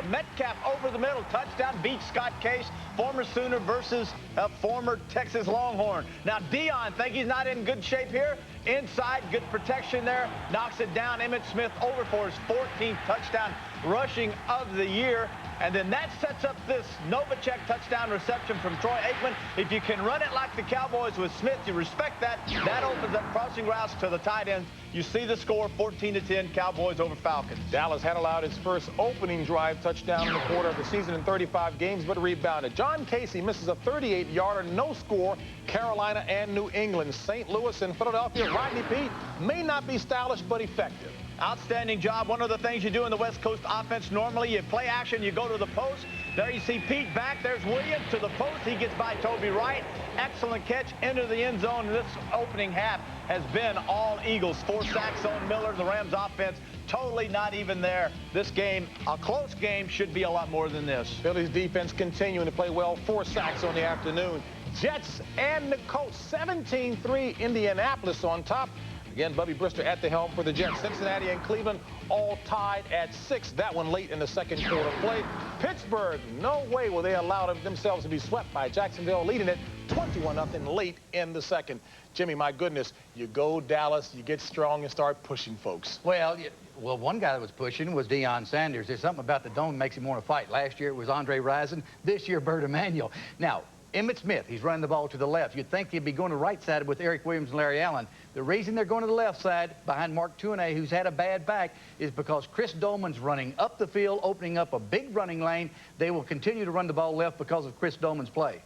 Metcalf over the middle, touchdown, beats Scott Case, former Sooner versus a former Texas Longhorn. Now, Deion think he's not in good shape here. Inside, good protection there, knocks it down. Emmitt Smith over for his 14th touchdown rushing of the year. And then that sets up this Novacek touchdown reception from Troy Aikman. If you can run it like the Cowboys with Smith, you respect that. That opens up crossing routes to the tight ends. You see the score, 14-10, Cowboys over Falcons. Dallas had allowed his first opening drive touchdown in the quarter of the season in 35 games, but rebounded. John Casey misses a 38-yarder, no score. Carolina and New England. St. Louis and Philadelphia. Rodney Peete may not be stylish, but effective. Outstanding job. One of the things you do in the West Coast offense, normally you play action, you go to the post. There you see Pete back. There's Williams to the post. He gets by Toby Wright. Excellent catch into the end zone. This opening half has been all Eagles. 4 sacks on Miller. The Rams offense totally not even there. This game, a close game, should be a lot more than this. Philly's defense continuing to play well. 4 sacks on the afternoon. Jets and the Colts, 17-3, Indianapolis on top. Again, Bubby Brister at the helm for the Jets. Cincinnati and Cleveland all tied at 6. That one late in the second quarter play. Pittsburgh, no way will they allow themselves to be swept by Jacksonville, leading it 21-0 late in the second. Jimmy, my goodness, you go Dallas, you get strong and start pushing folks. Well, one guy that was pushing was Deion Sanders. There's something about the dome that makes him want to fight. Last year it was Andre Rison. This year, Bert Emanuel. Now, Emmitt Smith, he's running the ball to the left. You'd think he'd be going to the right side with Eric Williams and Larry Allen. The reason they're going to the left side behind Mark Tuinei, who's had a bad back, is because Chris Doman's running up the field, opening up a big running lane. They will continue to run the ball left because of Chris Doman's play.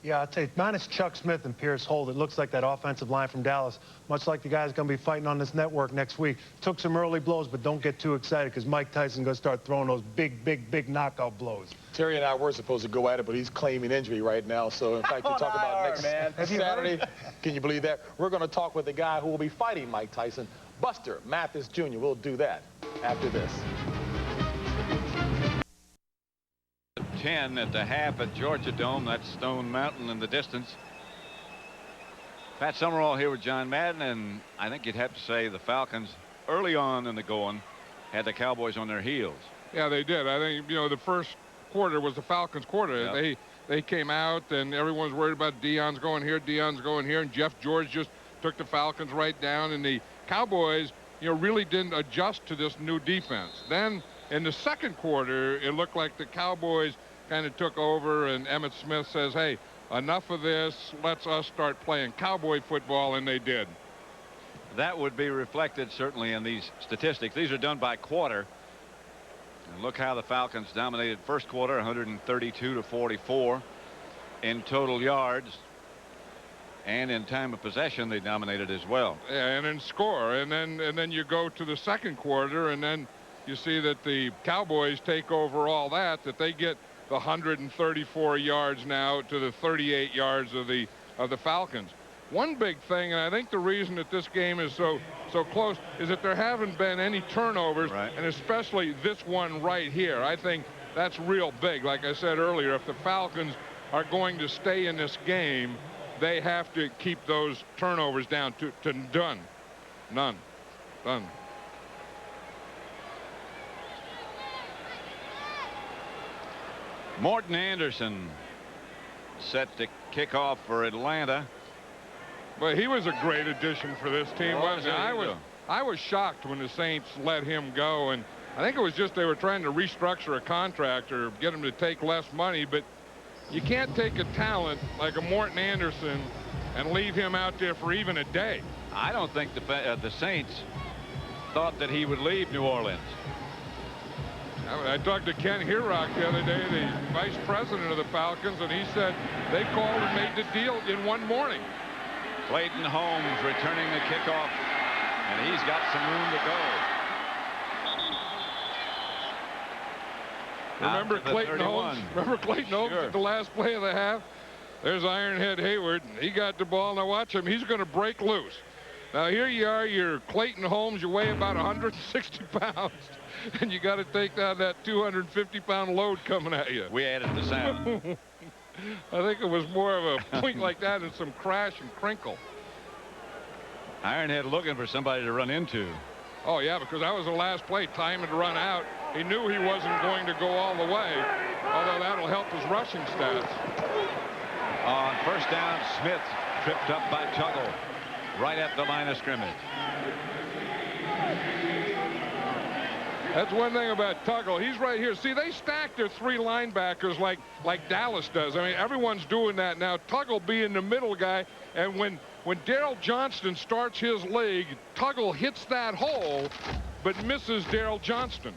Yeah, I'll tell you, minus Chuck Smith and Pierce Holt, it looks like that offensive line from Dallas, much like the guys going to be fighting on this network next week, took some early blows, but don't get too excited because Mike Tyson's going to start throwing those big knockout blows. Terry and I were supposed to go at it, but he's claiming injury right now. So, in fact, you talk about next Saturday. Can you believe that? We're going to talk with the guy who will be fighting Mike Tyson, Buster Mathis Jr. We'll do that after this. 10 at the half at Georgia Dome. That's Stone Mountain in the distance. Pat Summerall here with John Madden, and I think you'd have to say the Falcons early on in the going had the Cowboys on their heels. Yeah, they did. I think, the first quarter was the Falcons' quarter. Yep. They came out, and everyone's worried about Deion's going here, and Jeff George just took the Falcons right down, and the Cowboys, really didn't adjust to this new defense. Then in the second quarter, it looked like the Cowboys kind of took over, and Emmitt Smith says, hey, enough of this. Let's us start playing Cowboy football, and they did. That would be reflected certainly in these statistics. These are done by quarter. And look how the Falcons dominated first quarter, 132-44 in total yards. And in time of possession, they dominated as well. Yeah, and in score. And then you go to the second quarter, and then you see that the Cowboys take over all that they get the 134 yards now to the 38 yards of the Falcons. One big thing, and I think the reason that this game is so close, is that there haven't been any turnovers, and especially this one right here. I think that's real big. Like I said earlier, if the Falcons are going to stay in this game, they have to keep those turnovers down to none. Done. Morton Anderson set to kick off for Atlanta. But he was a great addition for this team, wasn't he? I was shocked when the Saints let him go, and I think it was just they were trying to restructure a contract or get him to take less money. But you can't take a talent like a Morton Anderson and leave him out there for even a day. I don't think the Saints thought that he would leave New Orleans. I talked to Ken Herock the other day, the vice president of the Falcons, and he said they called and made the deal in one morning. Clayton Holmes returning the kickoff, and he's got some room to go. Remember Clayton Holmes? Remember Clayton Holmes at the last play of the half? There's Ironhead Hayward. He got the ball. Now watch him. He's going to break loose. Now here you are. You're Clayton Holmes. You weigh about 160 pounds. And you got to take down that 250-pound load coming at you. We added the sound. I think it was more of a point like that and some crash and crinkle. Ironhead looking for somebody to run into. Oh, yeah, because that was the last play. Time had run out. He knew he wasn't going to go all the way, although that'll help his rushing stats. On first down, Smith tripped up by Tuggle right at the line of scrimmage. That's one thing about Tuggle. He's right here. See, they stack their three linebackers like Dallas does. I mean, everyone's doing that now. Tuggle being the middle guy, and when Daryl Johnston starts his league, Tuggle hits that hole, but misses Daryl Johnston.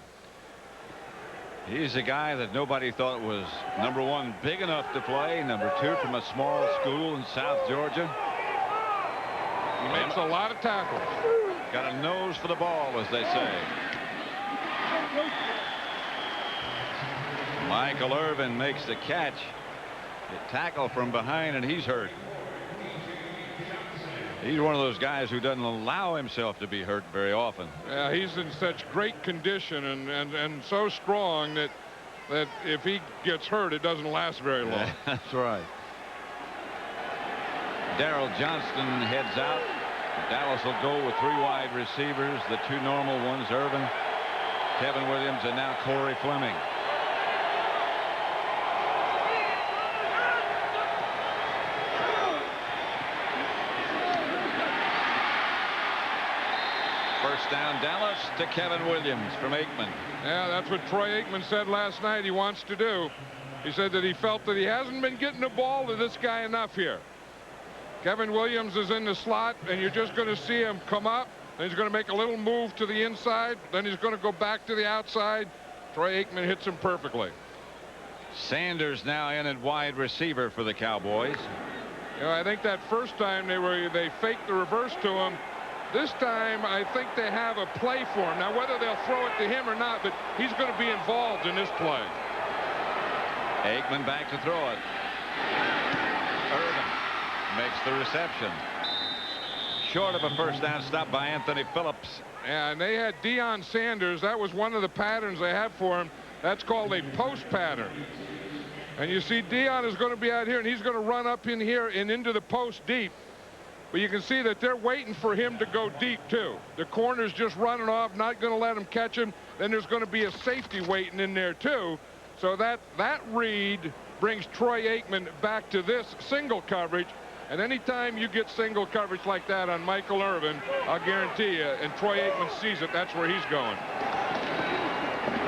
He's a guy that nobody thought was, number one, big enough to play, number two, from a small school in South Georgia. He makes a lot of tackles. Got a nose for the ball, as they say. Michael Irvin makes the catch. The tackle from behind, and he's hurt. He's one of those guys who doesn't allow himself to be hurt very often. Yeah, he's in such great condition and so strong that if he gets hurt, it doesn't last very long. Yeah, that's right. Daryl Johnston heads out. Dallas will go with three wide receivers, the two normal ones, Irvin, Kevin Williams, and now Corey Fleming. First down, Dallas to Kevin Williams from Aikman. Yeah, that's what Troy Aikman said last night he wants to do. He said that he felt that he hasn't been getting the ball to this guy enough here. Kevin Williams is in the slot, and you're just going to see him come up. Then he's going to make a little move to the inside. Then he's going to go back to the outside. Troy Aikman hits him perfectly. Sanders now in at wide receiver for the Cowboys. You know, I think that first time they faked the reverse to him. This time, I think they have a play for him. Now, whether they'll throw it to him or not, but he's going to be involved in this play. Aikman back to throw it. Irvin makes the reception. Short of a first down stop by Anthony Phillips. Yeah, and they had Deion Sanders. That was one of the patterns they had for him. That's called a post pattern. And you see Deion is going to be out here, and he's going to run up in here and into the post deep. But you can see that they're waiting for him to go deep, too. The corner's just running off, not going to let him catch him. Then there's going to be a safety waiting in there, too. So that read brings Troy Aikman back to this single coverage. And anytime you get single coverage like that on Michael Irvin, I'll guarantee you, and Troy Aikman sees it, that's where he's going.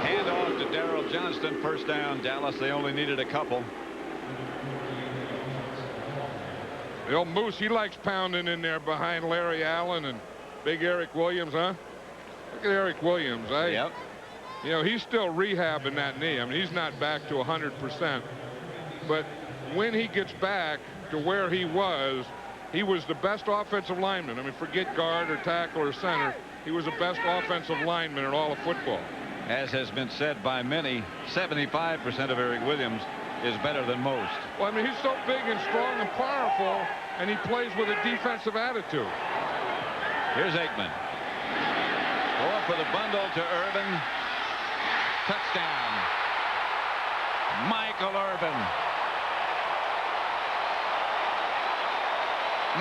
Hand off to Daryl Johnston. First down, Dallas. They only needed a couple. The old Moose, he likes pounding in there behind Larry Allen and big Eric Williams, huh? Look at Eric Williams. Yep. You know, he's still rehabbing that knee. I mean, he's not back to 100%. But when he gets back to where he was the best offensive lineman. I mean, forget guard or tackle or center. He was the best offensive lineman in all of football. As has been said by many, 75% of Eric Williams is better than most. Well, I mean, he's so big and strong and powerful, and he plays with a defensive attitude. Here's Aikman. Going for the bundle to Irvin. Touchdown. Michael Irvin.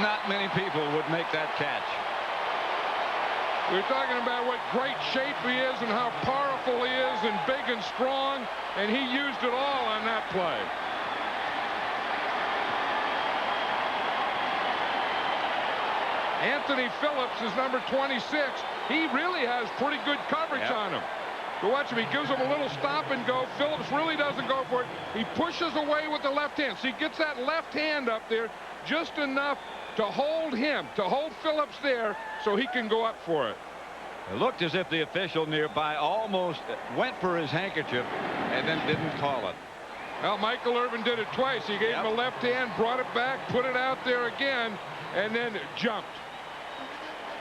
Not many people would make that catch. We're talking about what great shape he is and how powerful he is and big and strong, and he used it all on that play. Anthony Phillips is number 26. He really has pretty good coverage on him. But watch him. He gives him a little stop and go. Phillips really doesn't go for it. He pushes away with the left hand. So he gets that left hand up there just enough to hold him, to hold Phillips there so he can go up for it. It looked as if the official nearby almost went for his handkerchief and then didn't call it. Well, Michael Irvin did it twice. He gave him a left hand, brought it back, put it out there again, and then jumped.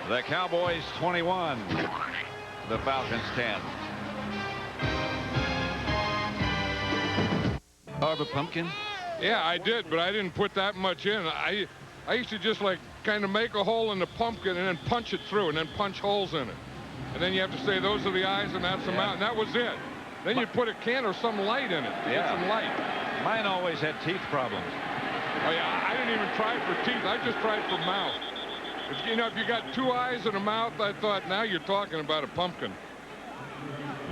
The Cowboys 21, the Falcons 10. Carve a pumpkin? Yeah, I did, but I didn't put that much in. I used to just like kind of make a hole in the pumpkin and then punch it through and then punch holes in it. And then you have to say those are the eyes and that's the mouth. And that was it. Then you'd put a can or some light in it to get some light. Mine always had teeth problems. Oh, yeah, I didn't even try for teeth. I just tried for mouth. If, you know, if you got 2 eyes and a mouth, I thought, now you're talking about a pumpkin.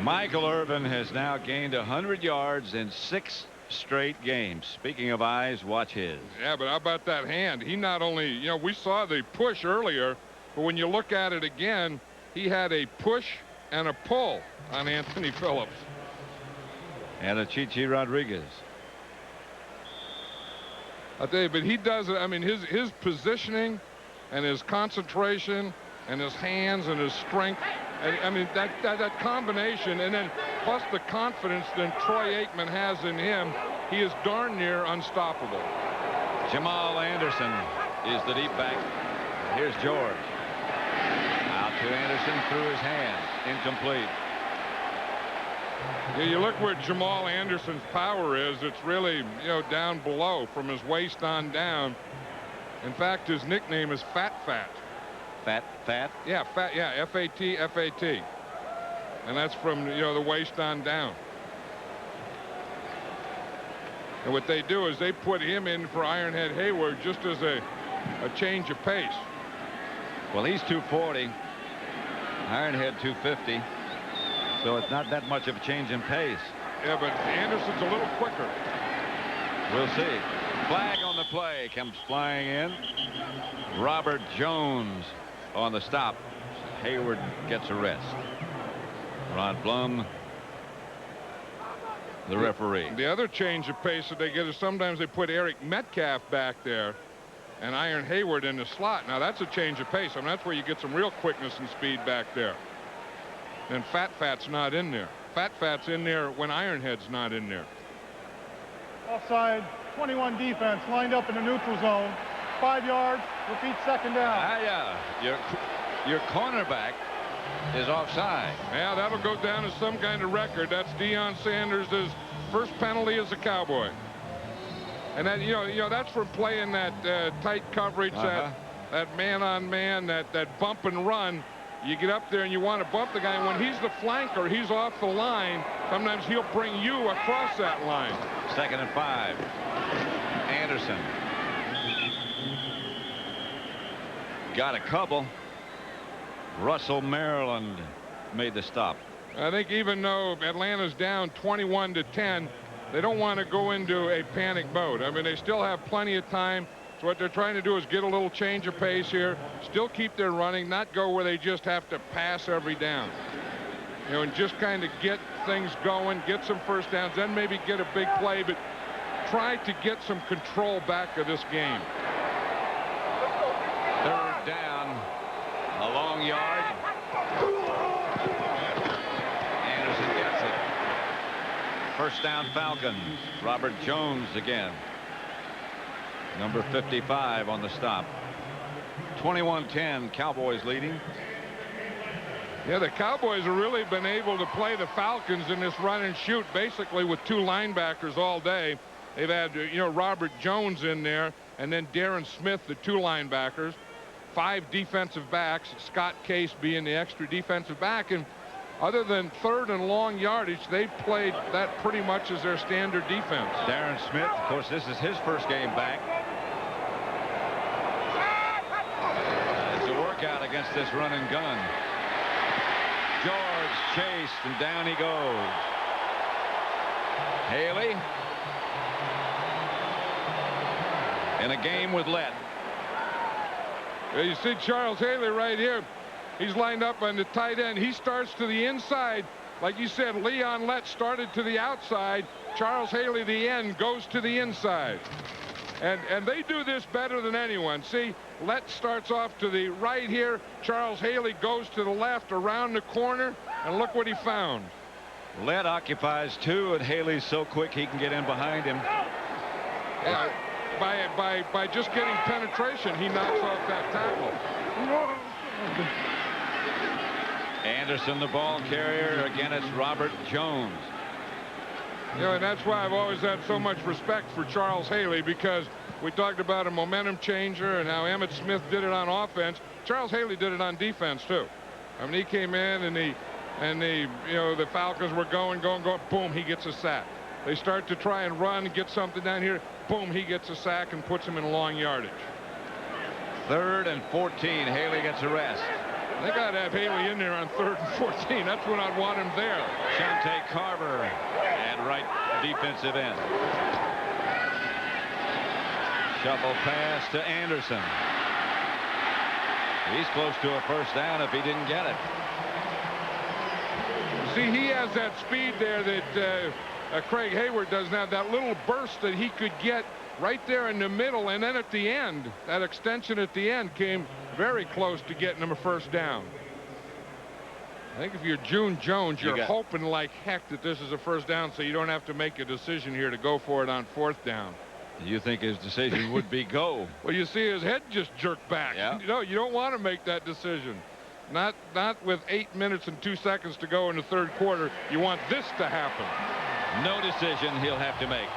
Michael Irvin has now gained 100 yards in 6 straight games. Speaking of eyes, watch his. Yeah, but how about that hand? He not only, you know, we saw the push earlier, but when you look at it again, he had a push and a pull on Anthony Phillips. And a Chichi Rodriguez. I'll tell you, but he does it. I mean, his positioning and his concentration and his hands and his strength. And, I mean, that combination, and then plus the confidence that Troy Aikman has in him, he is darn near unstoppable. Jamal Anderson is the deep back. Here's George. Out to Anderson through his hands. Incomplete. Yeah, you look where Jamal Anderson's power is. It's really, you know, down below from his waist on down. In fact, his nickname is Fat Fat. Fat? Yeah, Fat. Yeah, F-A-T, F-A-T. And that's from, you know, the waist on down. And what they do is they put him in for Ironhead Hayward just as a change of pace. Well, he's 240. Ironhead 250. So it's not that much of a change in pace. Yeah, but Anderson's a little quicker. We'll see. Flag on the play comes flying in. Robert Jones on the stop. Hayward gets a rest. Ron Blum, the referee. The other change of pace that they get is sometimes they put Eric Metcalf back there and Iron Hayward in the slot. Now that's a change of pace. I mean, that's where you get some real quickness and speed back there. And Fat Fat's not in there. Fat Fat's in there when Ironhead's not in there. Offside, 21 defense lined up in the neutral zone. 5 yards, repeat second down. Your cornerback is offside. Yeah, that'll go down as some kind of record. That's Deion Sanders' first penalty as a Cowboy. And that, you know, that's from playing that tight coverage, that man-on-man, that bump and run. You get up there and you want to bump the guy, and when he's the flanker, he's off the line. Sometimes he'll bring you across that line. 2nd and 5. Anderson. Got a couple. Russell, Maryland made the stop. I think even though Atlanta's down 21-10, they don't want to go into a panic mode. I mean, they still have plenty of time. So what they're trying to do is get a little change of pace here, still keep their running, not go where they just have to pass every down. You know, and just kind of get things going, get some first downs, then maybe get a big play, but try to get some control back of this game. 3rd down, a long yard. Anderson gets it. 1st down Falcons. Robert Jones again. Number 55 on the stop. 21-10, Cowboys leading. Yeah, the Cowboys have really been able to play the Falcons in this run and shoot basically with 2 linebackers all day. They've had, you know, Robert Jones in there and then Darren Smith, the 2 linebackers. 5 defensive backs, Scott Case being the extra defensive back. And Other than third and long yardage, they've played that pretty much as their standard defense. Darren Smith, of course, this is his first game back. It's a workout against this run and gun. George chased, and down he goes. Haley in a game with Lett. You see Charles Haley right here. He's lined up on the tight end. He starts to the inside. Like you said, Leon Lett started to the outside. Charles Haley, the end, goes to the inside. And they do this better than anyone. See, Lett starts off to the right here. Charles Haley goes to the left around the corner. And look what he found. Lett occupies 2, and Haley's so quick he can get in behind him. Yeah, by just getting penetration, he knocks off that tackle. Anderson, the ball carrier. Again, it's Robert Jones. You know, and that's why I've always had so much respect for Charles Haley, because we talked about a momentum changer and how Emmitt Smith did it on offense. Charles Haley did it on defense too. I mean, he came in and the Falcons were going. Boom, he gets a sack. They start to try and run and get something down here. Boom, he gets a sack and puts him in long yardage. 3rd and 14. Haley gets a rest. They got to have Haley in there on 3rd and 14. That's when I'd want him there. Shante Carver and right defensive end. Shuffle pass to Anderson. He's close to a first down if he didn't get it. See, he has that speed there that Craig Hayward doesn't have. That little burst that he could get right there in the middle, and then at the end, that extension at the end came very close to getting him a first down. I think if you're June Jones, you're hoping like heck that this is a first down so you don't have to make a decision here to go for it on 4th down. You think his decision would be go? Well, you see his head just jerk back. Yeah. You know, you don't want to make that decision. Not with 8 minutes and 2 seconds to go in the 3rd quarter. You want this to happen. No decision he'll have to make.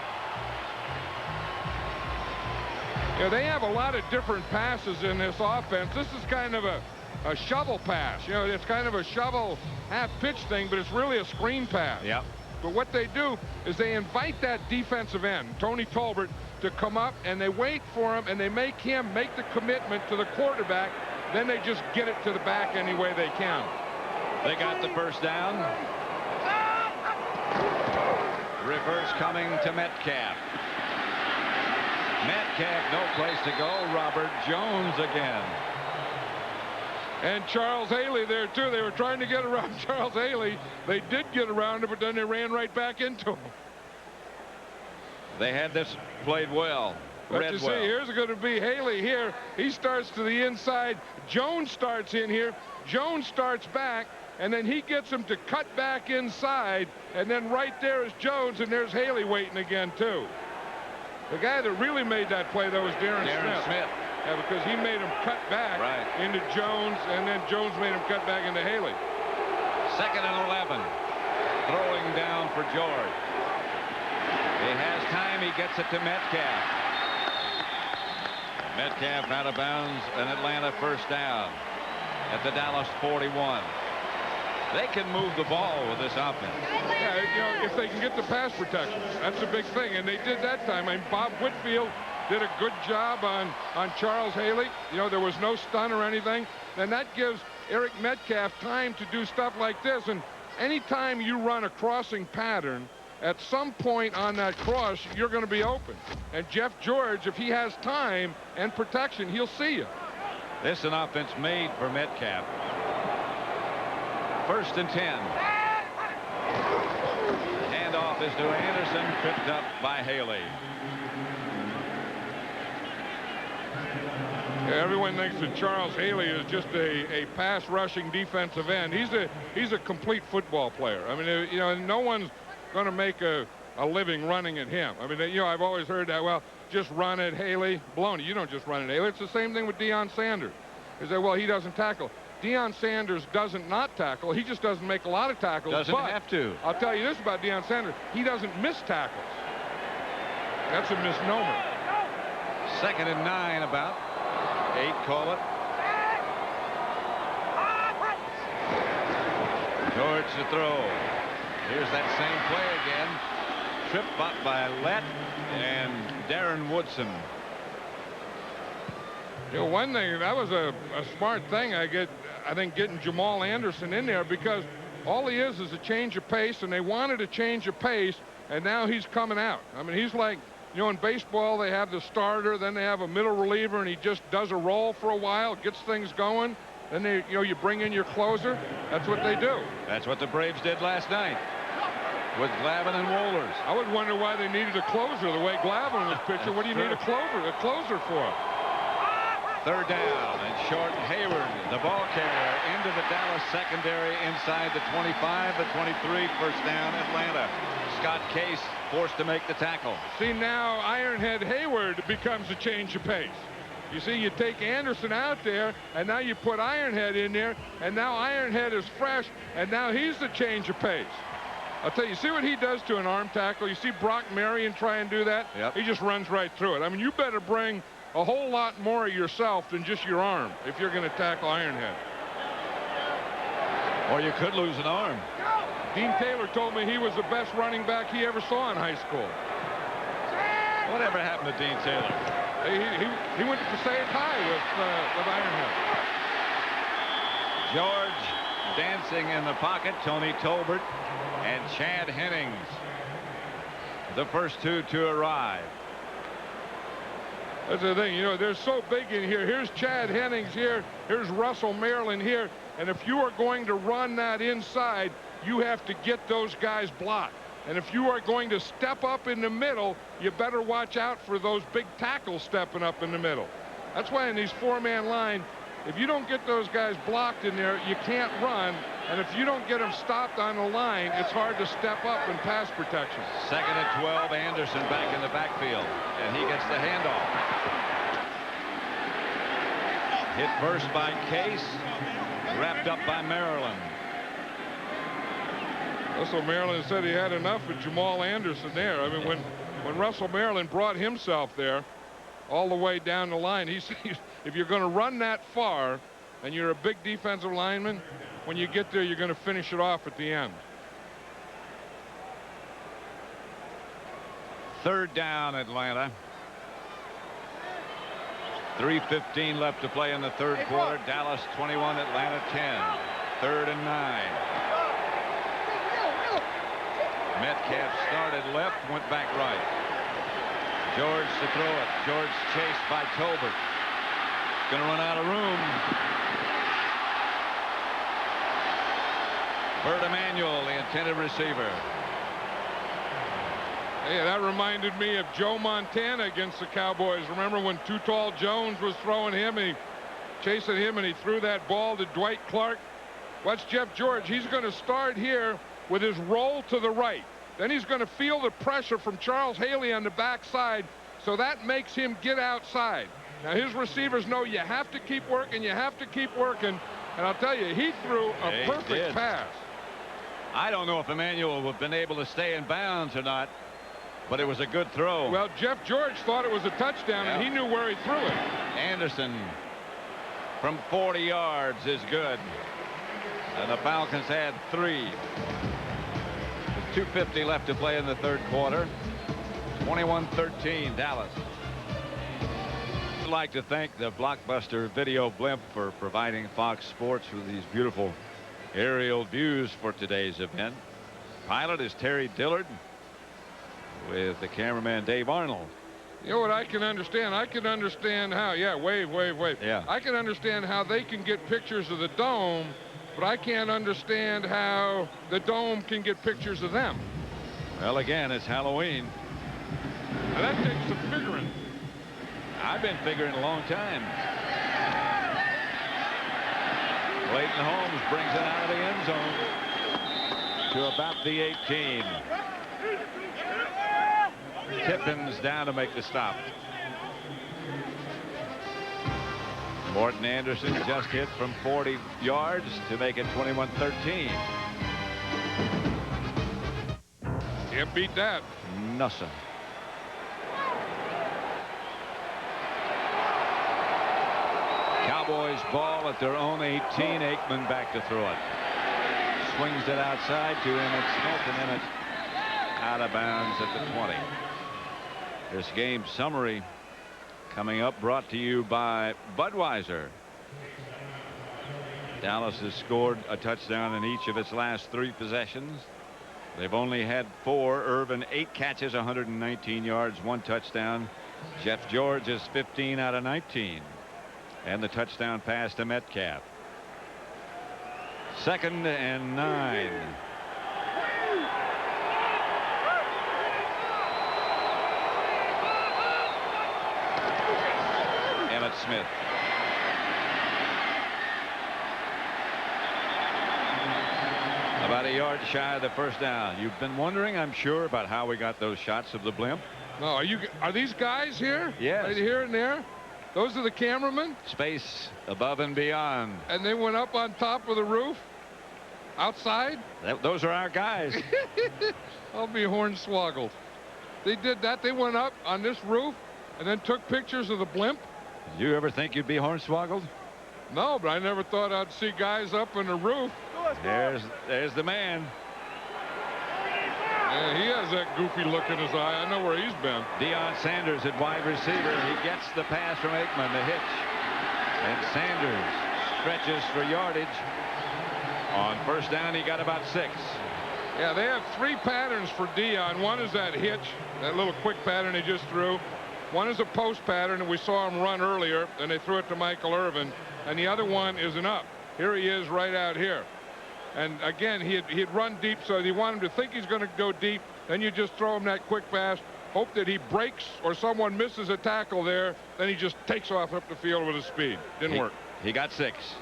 Yeah, they have a lot of different passes in this offense. This is kind of a shovel pass. You know, it's kind of a shovel half-pitch thing, but it's really a screen pass. Yep. But what they do is they invite that defensive end, Tony Tolbert, to come up, and they wait for him, and they make him make the commitment to the quarterback. Then they just get it to the back any way they can. They got the first down. Reverse coming to Metcalf. Metcalf, no place to go. Robert Jones again. And Charles Haley there, too. They were trying to get around Charles Haley. They did get around him, but then they ran right back into him. They had this played well. But you see, here's going to be Haley here. He starts to the inside. Jones starts in here. Jones starts back, and then he gets him to cut back inside. And then right there is Jones, and there's Haley waiting again, too. The guy that really made that play, though, was Darren Smith. Yeah, because he made him cut back into Jones, and then Jones made him cut back into Haley. 2nd and 11. Throwing down for George. He has time. He gets it to Metcalf. Metcalf out of bounds. An Atlanta first down at the Dallas 41. They can move the ball with this offense. Yeah, you know, if they can get the pass protection, that's a big thing, and they did that time. I mean, Bob Whitfield did a good job on Charles Haley. You know, there was no stun or anything. And that gives Eric Metcalf time to do stuff like this. And anytime you run a crossing pattern, at some point on that cross, you're going to be open. And Jeff George, if he has time and protection, he'll see you. This is an offense made for Metcalf. 1st and 10. The handoff is to Anderson, picked up by Haley. Yeah, everyone thinks that Charles Haley is just a pass rushing defensive end. He's a complete football player. I mean, you know, no one's going to make a living running at him. I mean, you know, I've always heard that, well, just run at Haley. Baloney. You don't just run at Haley. It's the same thing with Deion Sanders. Is that, well, he doesn't tackle. Deion Sanders doesn't not tackle. He just doesn't make a lot of tackles. Doesn't have to. I'll tell you this about Deion Sanders. He doesn't miss tackles. That's a misnomer. 2nd and 9 about. 8, call it. George to throw. Here's that same play again. Trip up by Lett and Darren Woodson. You know, one thing, that was a smart thing, I think, getting Jamal Anderson in there, because all he is a change of pace, and they wanted a change of pace, and now he's coming out. I mean, he's like, you know, in baseball, they have the starter, then they have a middle reliever, and he just does a roll for a while, gets things going. Then they, you know, you bring in your closer. That's what they do. That's what the Braves did last night with Glavine and Wohlers. I would wonder why they needed a closer the way Glavine was pitching. What do you need a closer for? Third down and short. Hayward, the ball carrier, into the Dallas secondary inside the 25, the 23. First down, Atlanta. Scott Case forced to make the tackle. See, now Ironhead Hayward becomes a change of pace. You see, you take Anderson out there, and now you put Ironhead in there, and now Ironhead is fresh, and now he's the change of pace. I'll tell you, see what he does to an arm tackle? You see Brock Marion try and do that? Yep. He just runs right through it. I mean, you better bring a whole lot more of yourself than just your arm if you're going to tackle Ironhead. Or you could lose an arm. Dean Taylor told me he was the best running back he ever saw in high school. Whatever happened to Dean Taylor? He went to Passaic High with Ironhead. George dancing in the pocket. Tony Tolbert and Chad Hennings, the first two to arrive. That's the thing, you know, they're so big in here. Here's Chad Hennings here. Here's Russell Maryland here. And if you are going to run that inside, you have to get those guys blocked. And if you are going to step up in the middle, you better watch out for those big tackles stepping up in the middle. That's why in these four-man line, if you don't get those guys blocked in there, you can't run. And if you don't get them stopped on the line, it's hard to step up in pass protection. Second and 12, Anderson back in the backfield, and he gets the handoff. Hit first by Case, wrapped up by Maryland. Russell Maryland said he had enough with Jamal Anderson there. I mean, when Russell Maryland brought himself there all the way down the line, he said, if you're going to run that far and you're a big defensive lineman, when you get there, you're going to finish it off at the end. Third down, Atlanta. 3:15 left to play in the third quarter. Dallas 21, Atlanta 10. Third and 9. Metcalf started left, went back right. George to throw it. George chased by Tolbert. Going to run out of room. Bert Emanuel, the intended receiver. Hey, that reminded me of Joe Montana against the Cowboys. Remember when Too Tall Jones was throwing him, and chasing him, and he threw that ball to Dwight Clark? Watch Jeff George. He's going to start here with his roll to the right. Then he's going to feel the pressure from Charles Haley on the backside, so that makes him get outside. Now his receivers know you have to keep working, you have to keep working, and I'll tell you, he threw a perfect pass. I don't know if Emanuel would have been able to stay in bounds or not, but it was a good throw. Well, Jeff George thought it was a touchdown, and he knew where he threw it. Anderson from 40 yards is good. And the Falcons had 3. With 2:50 left to play in the third quarter. 21-13 Dallas. I'd like to thank the Blockbuster Video Blimp for providing Fox Sports with these beautiful aerial views for today's event. Pilot is Terry Dillard with the cameraman Dave Arnold. You know what I can understand? I can understand how, wave. Yeah. I can understand how they can get pictures of the dome, but I can't understand how the dome can get pictures of them. Well, again, it's Halloween. Now that takes some figuring. I've been figuring a long time. Clayton Holmes brings it out of the end zone to about the 18. Tippins down to make the stop. Morton Anderson just hit from 40 yards to make it 21-13. Can't beat that. Nothing. Cowboys ball at their own 18. Aikman back to throw it. swings it outside to Emmitt Smith, and Emmitt out of bounds at the 20. This game summary coming up, brought to you by Budweiser. Dallas has scored a touchdown in each of its last 3 possessions. They've only had 4. Irvin 8 catches, 119 yards, 1 touchdown. Jeff George is 15 out of 19, and the touchdown pass to Metcalf. 2nd and 9. Emmitt Smith. About a yard shy of the first down. You've been wondering, I'm sure, about how we got those shots of the blimp. No, are these guys here? Yes. Right here and there? Those are the cameramen? Space above and beyond. And they went up on top of the roof? Outside? Those are our guys. I'll be hornswoggled. They did that. They went up on this roof and then took pictures of the blimp. Did you ever think you'd be hornswoggled? No, but I never thought I'd see guys up on the roof. There's the man. Yeah, he has that goofy look in his eye. I know where he's been. Deion Sanders at wide receiver. He gets the pass from Aikman, the hitch. And Sanders stretches for yardage. On first down, he got about 6. Yeah, they have 3 patterns for Deion. One is that hitch, that little quick pattern he just threw. One is a post pattern, and we saw him run earlier, and they threw it to Michael Irvin. And the other one is an up. Here he is right out here. And again, he'd run deep, so you want him to think he's going to go deep. Then you just throw him that quick pass, hope that he breaks or someone misses a tackle there. Then he just takes off up the field with his speed. Didn't work. He got 6.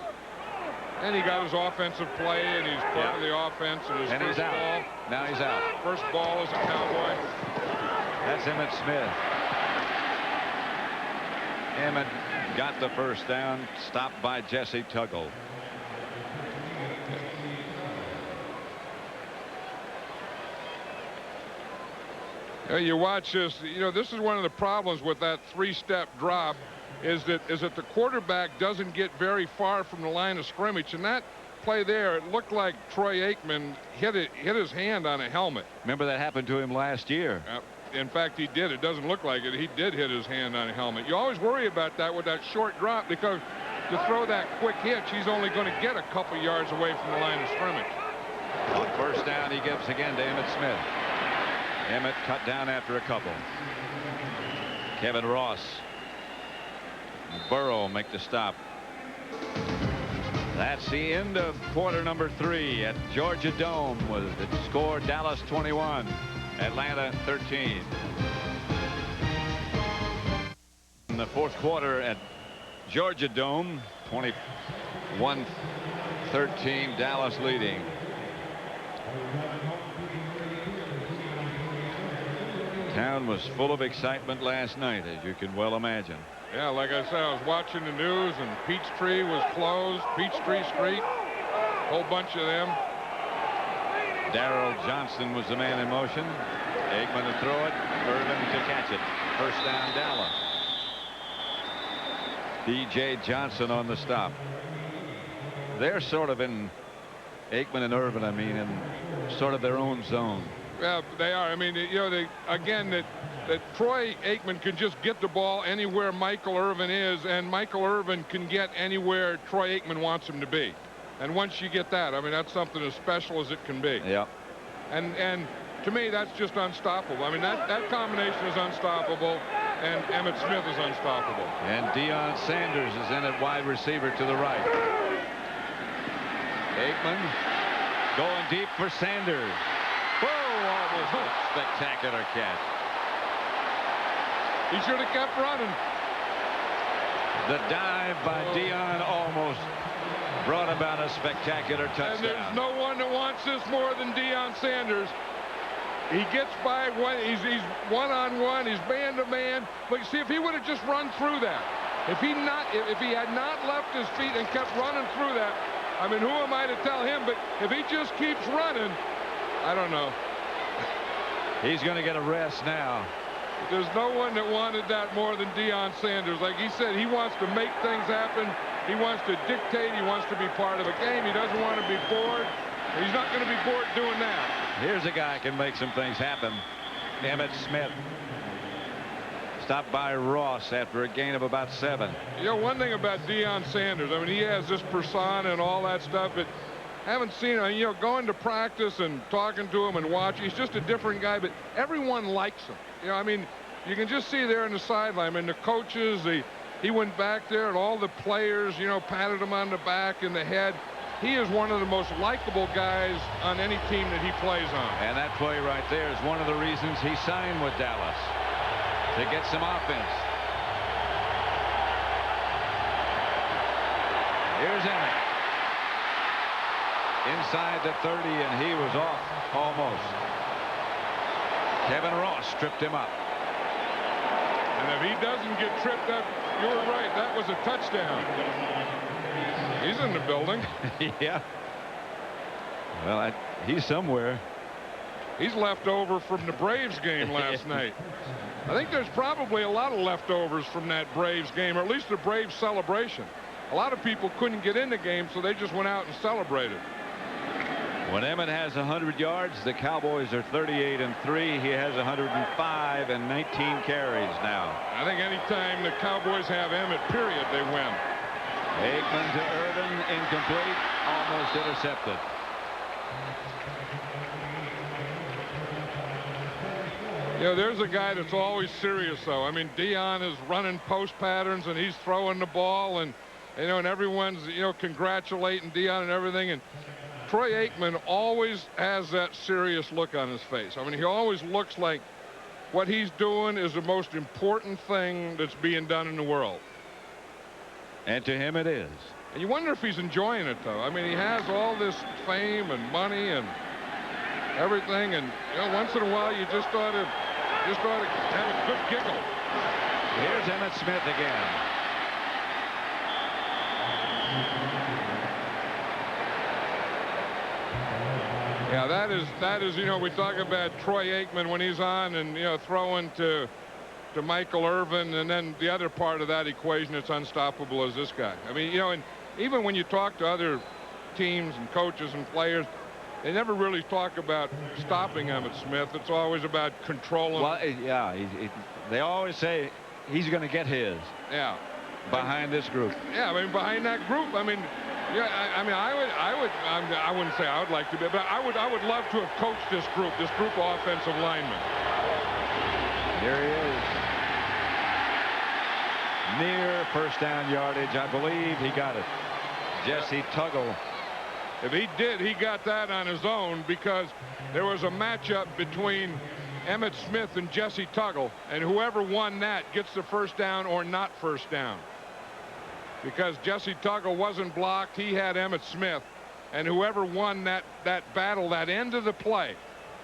And he got his offensive play, and he's part of the offense. And he's out. Ball. Now he's out. First ball as a Cowboy. That's Emmitt Smith. Emmitt got the first down, stopped by Jesse Tuggle. You watch this. You know, this is one of the problems with that 3-step drop, is that the quarterback doesn't get very far from the line of scrimmage. And that play there, it looked like Troy Aikman hit his hand on a helmet. Remember that happened to him last year. In fact, he did. It doesn't look like it. He did hit his hand on a helmet. You always worry about that with that short drop, because to throw that quick hitch, he's only going to get a couple yards away from the line of scrimmage. On first down, he gives again to Emmitt Smith. Emmitt cut down after a couple. Kevin Ross. Burrow make the stop. That's the end of quarter number 3 at Georgia Dome, with it scored Dallas 21, Atlanta 13. In the fourth quarter at Georgia Dome, 21-13, Dallas leading. Town was full of excitement last night, as you can well imagine. Yeah, like I said, I was watching the news, and Peachtree was closed. Peachtree Street, a whole bunch of them. Darrell Johnson was the man in motion. Aikman to throw it, Irvin to catch it. First down, Dallas. D.J. Johnson on the stop. They're sort of in, Aikman and Irvin, I mean, in sort of their own zone. Yeah, they are. I mean, you know, that Troy Aikman can just get the ball anywhere Michael Irvin is, and Michael Irvin can get anywhere Troy Aikman wants him to be. And once you get that, I mean, that's something as special as it can be. Yeah. And to me, that's just unstoppable. I mean, that combination is unstoppable, and Emmitt Smith is unstoppable. And Deion Sanders is in at wide receiver to the right. Aikman going deep for Sanders. Whoa, almost a spectacular catch. He should have kept running. The dive by Deion almost brought about a spectacular touchdown. And there's no one that wants this more than Deion Sanders. He gets by, he's one-on-one, he's man-to-man. But see, if he would have just run through that, if he had not left his feet and kept running through that, I mean, who am I to tell him? But if he just keeps running, I don't know. He's going to get a rest now. There's no one that wanted that more than Deion Sanders. Like he said, he wants to make things happen. He wants to dictate. He wants to be part of a game. He doesn't want to be bored. He's not going to be bored doing that. Here's a guy who can make some things happen. Emmitt Smith. Stopped by Ross after a gain of about 7. You know, one thing about Deion Sanders, I mean, he has this persona and all that stuff, but haven't seen him, you know, going to practice and talking to him and watching. He's just a different guy, but everyone likes him. You know, I mean, you can just see there in the sideline. I mean, the coaches, he went back there and all the players, you know, patted him on the back and the head. He is one of the most likable guys on any team that he plays on. And that play right there is one of the reasons he signed with Dallas, to get some offense. Here's Emmitt. Inside the 30, and he was off almost. Kevin Ross tripped him up. And if he doesn't get tripped up, you were right. That was a touchdown. He's in the building. Yeah. Well, he's somewhere. He's left over from the Braves game last night. I think there's probably a lot of leftovers from that Braves game, or at least the Braves celebration. A lot of people couldn't get in the game, so they just went out and celebrated. When Emmitt has 100 yards, the Cowboys are 38-3. He has 105 and 19 carries now. I think anytime the Cowboys have Emmitt, period, they win. Aikman to Irvin, incomplete, almost intercepted. You know, there's a guy that's always serious, though. I mean, Deion is running post patterns, and he's throwing the ball, and, you know, and everyone's, you know, congratulating Deion and everything. And Troy Aikman always has that serious look on his face. I mean, he always looks like what he's doing is the most important thing that's being done in the world. And to him it is. And you wonder if he's enjoying it, though. I mean, he has all this fame and money and everything, and, you know, once in a while you just ought to have a good giggle. Here's Emmitt Smith again. Yeah, that is, you know, we talk about Troy Aikman when he's on and, you know, throwing to Michael Irvin, and then the other part of that equation that's unstoppable is this guy. I mean, you know, and even when you talk to other teams and coaches and players, they never really talk about stopping Emmitt Smith. It's always about controlling. Well, yeah, they always say he's going to get his. Yeah. Behind this group. Yeah, I mean, behind that group. I mean, yeah, I wouldn't say I would like to be, but I would love to have coached this group of offensive linemen. Here he is. Near first down yardage. I believe he got it. Jesse Tuggle. If he did, he got that on his own, because there was a matchup between Emmitt Smith and Jesse Tuggle, and whoever won that gets the first down or not first down. Because Jesse Tuggle wasn't blocked, he had Emmitt Smith, and whoever won that battle, that end of the play,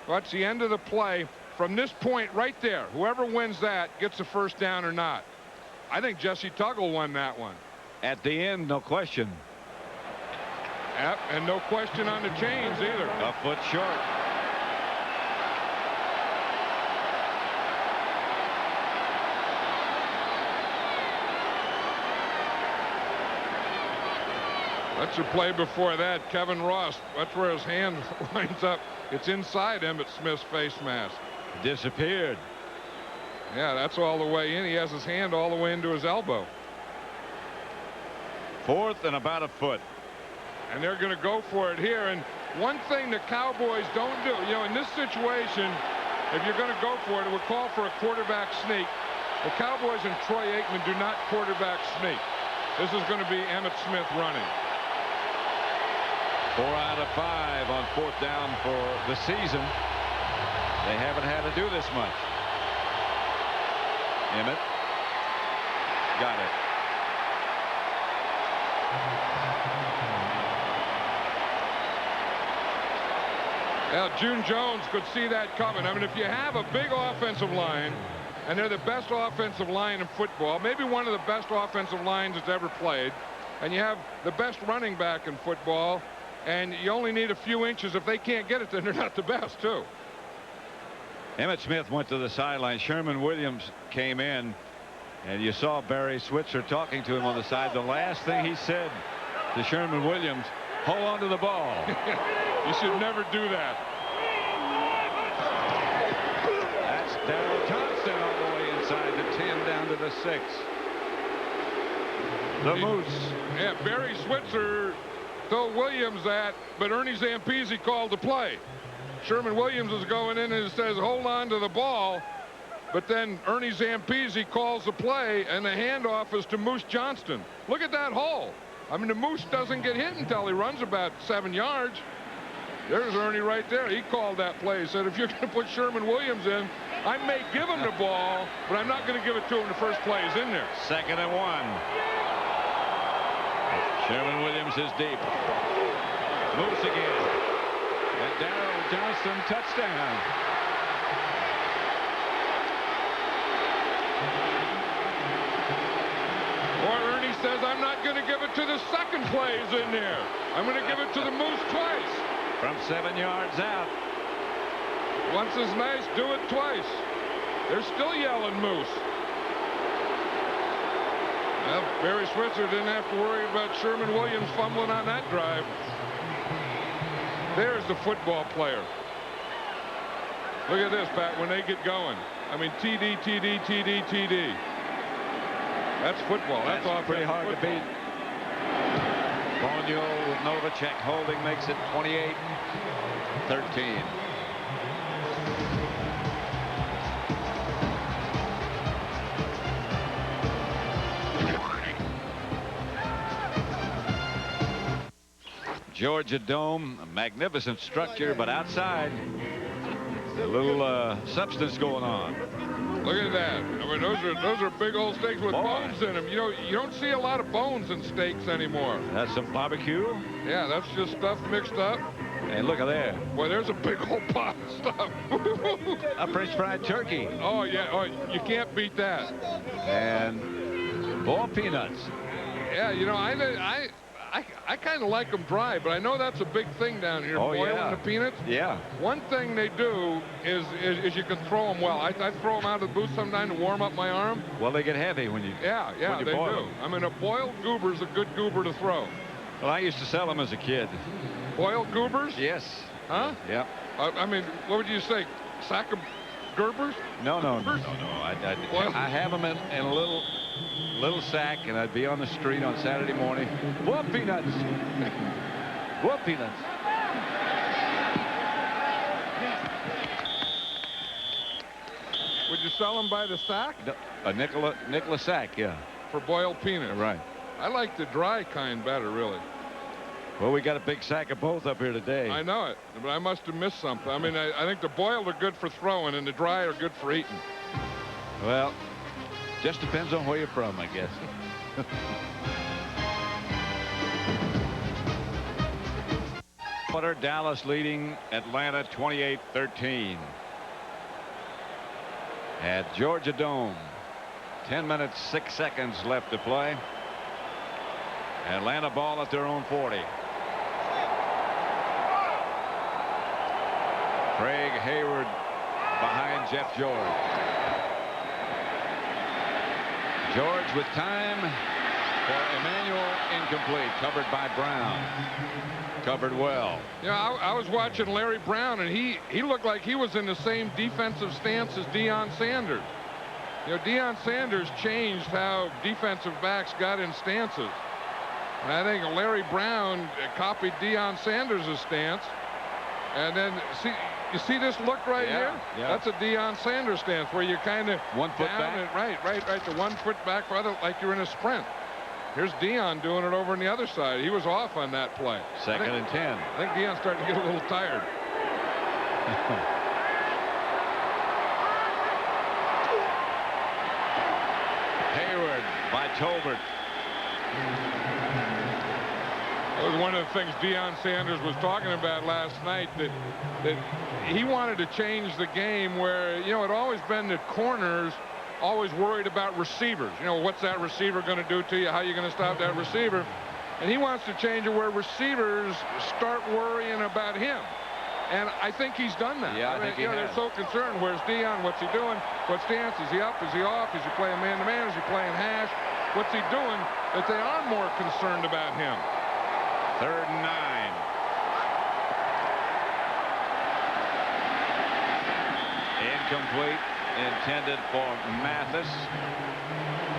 that's the end of the play, from this point right there, whoever wins that gets the first down or not. I think Jesse Tuggle won that one. At the end, no question. Yep, and no question on the chains either. A foot short. That's the play before that. Kevin Ross, that's where his hand winds up. It's inside Emmitt Smith's face mask. Disappeared. Yeah, that's all the way in. He has his hand all the way into his elbow. 4th and about a foot. And they're going to go for it here. And one thing the Cowboys don't do, you know, in this situation, if you're going to go for it, it would call for a quarterback sneak. The Cowboys and Troy Aikman do not quarterback sneak. This is going to be Emmitt Smith running. 4 out of 5 on 4th down for the season. They haven't had to do this much. Emmitt got it. Now, June Jones could see that coming. I mean, if you have a big offensive line, and they're the best offensive line in football, maybe one of the best offensive lines that's ever played, and you have the best running back in football, and you only need a few inches. If they can't get it, then they're not the best, too. Emmitt Smith went to the sideline. Sherman Williams came in, and you saw Barry Switzer talking to him on the side. The last thing he said to Sherman Williams, hold on to the ball. You should never do that. That's Daryl Johnston all the way inside the 10 down to the 6. The Moose. Yeah, Barry Switzer told Williams that, but Ernie Zampese called the play. Sherman Williams is going in and says, hold on to the ball. But then Ernie Zampese calls the play, and the handoff is to Moose Johnston. Look at that hole. I mean, the Moose doesn't get hit until he runs about 7 yards. There's Ernie right there. He called that play. He said, if you're going to put Sherman Williams in, I may give him the ball, but I'm not going to give it to him the first play he's in there. 2nd and 1. Sherman Williams is deep. Moose again. And Daryl Johnston touchdown. Or Ernie says, I'm not going to give it to the second play he's in there. I'm going to give it to the Moose twice. From 7 yards out. Once is nice, do it twice. They're still yelling Moose. Well, Barry Switzer didn't have to worry about Sherman Williams fumbling on that drive. There's the football player. Look at this, Pat, when they get going. I mean, TD, TD, TD, TD. That's football. That's all pretty hard to beat. Bonio with Novacek holding makes it 28-13. Georgia Dome, a magnificent structure, but outside, a little substance going on. Look at that. I mean, those are big old steaks with bones in them. You know, you don't see a lot of bones in steaks anymore. That's some barbecue? Yeah, that's just stuff mixed up. Hey, look at there. Boy, there's a big old pot of stuff. A French fried turkey. Oh, yeah. Oh, you can't beat that. And boiled peanuts. Yeah, you know, I kind of like them dry, but I know that's a big thing down here, boiling the peanuts. Yeah. One thing they do is you can throw them well. I throw them out of the booth sometime to warm up my arm. Well, they get heavy when you Yeah, they boil do. them. I mean, a boiled goober's a good goober to throw. Well, I used to sell them as a kid. Boiled goobers? Yes. Huh? Yep. I mean, what would you say? Sack of Gerbers? No. I have them in a little sack, and I'd be on the street on Saturday morning. Boiled peanuts. Boiled peanuts. Would you sell them by the sack? No, a nickel a sack, yeah. For boiled peanuts? Right. I like the dry kind better, really. Well, we got a big sack of both up here today. I know it, but I must have missed something. I mean, I think the boiled are good for throwing, and the dry are good for eating. Well, just depends on where you're from, I guess. Dallas leading Atlanta 28-13. At Georgia Dome. 10 minutes, 6 seconds left to play. Atlanta ball at their own 40. Craig Hayward behind Jeff George. George with time for Emmanuel, incomplete. Covered by Brown. Covered well. Yeah, I was watching Larry Brown, and he looked like he was in the same defensive stance as Deion Sanders. You know, Deion Sanders changed how defensive backs got in stances. And I think Larry Brown copied Deion Sanders' stance. And then, you see this look right here? Yeah. That's a Deion Sanders stance where you kind of 1 foot back. And, right. The 1 foot back, like you're in a sprint. Here's Deion doing it over on the other side. He was off on that play. Second and 10. I think Deion's starting to get a little tired. Hayward by Tolbert. That was one of the things Deion Sanders was talking about last night, that he wanted to change the game where, you know, it always been that corners always worried about receivers. You know, what's that receiver going to do to you? How are you going to stop that receiver? And he wants to change it where receivers start worrying about him. And I think he's done that. Yeah, I think he has. They're so concerned. Where's Deion? What's he doing? What stance? Is he up? Is he off? Is he playing man-to-man? Is he playing hash? What's he doing that they are more concerned about him? 3rd and 9. incomplete, intended for Mathis.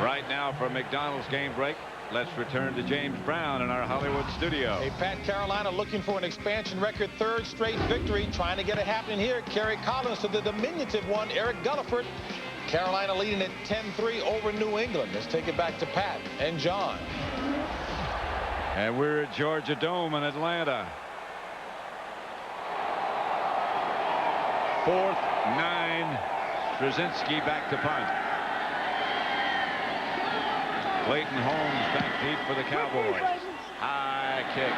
Right now for McDonald's game break, let's return to James Brown in our Hollywood studio. Hey, Pat, Carolina looking for an expansion record third straight victory, trying to get it happening here. Kerry Collins to the diminutive one, Eric Gulliford. Carolina leading at 10-3 over New England. Let's take it back to Pat and John. And we're at Georgia Dome in Atlanta. 4th, 9. Straczynski back to punt. Clayton Holmes back deep for the Cowboys. High kick.